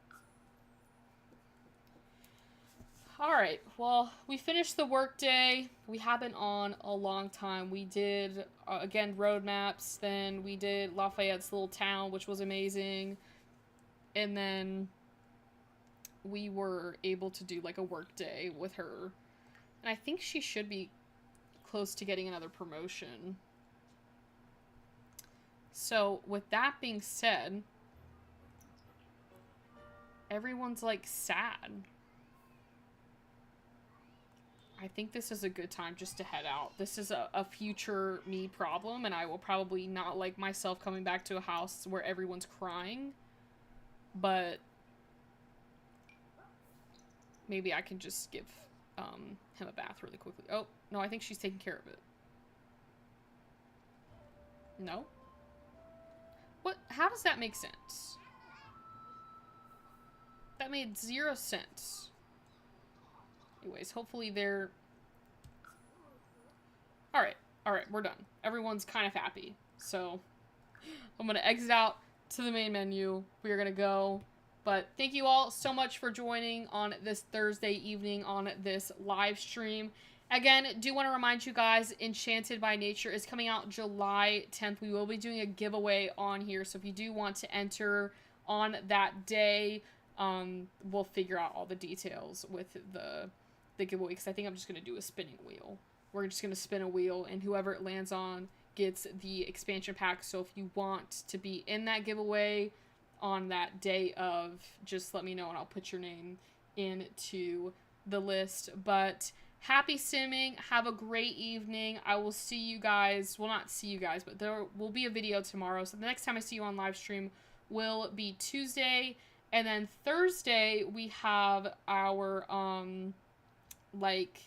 Alright, well, we finished the workday. We have been on a long time. We did, again, roadmaps. Then we did Lafayette's little town, which was amazing. And then we were able to do, like, a workday with her. And I think she should be close to getting another promotion. So, with that being said, everyone's, like, sad. I think this is a good time just to head out. This is a future me problem, and I will probably not like myself coming back to a house where everyone's crying. But maybe I can just give him a bath really quickly. Oh, no, I think she's taking care of it. No? What? How does that make sense? That made 0 sense. Anyways, hopefully they're... Alright, we're done. Everyone's kind of happy. So, I'm gonna exit out to the main menu. We are gonna go. But thank you all so much for joining on this Thursday evening on this live stream. Again, do want to remind you guys, Enchanted by Nature is coming out July 10th. We will be doing a giveaway on here, so if you do want to enter on that day. We'll figure out all the details with the giveaway, because I think I'm just going to do a spinning wheel. We're just going to spin a wheel, and whoever it lands on gets the expansion pack. So if you want to be in that giveaway on that day of, just let me know and I'll put your name into the list. But happy simming. Have a great evening. I will see you guys. Well, not see you guys, but there will be a video tomorrow. So the next time I see you on live stream will be Tuesday. And then Thursday, we have our, like,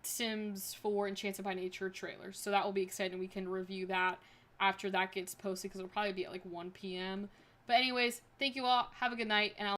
Sims 4 Enchanted by Nature trailer. So that will be exciting. We can review that after that gets posted, because it'll probably be at, like, 1 p.m. But anyways, thank you all. Have a good night, and I'll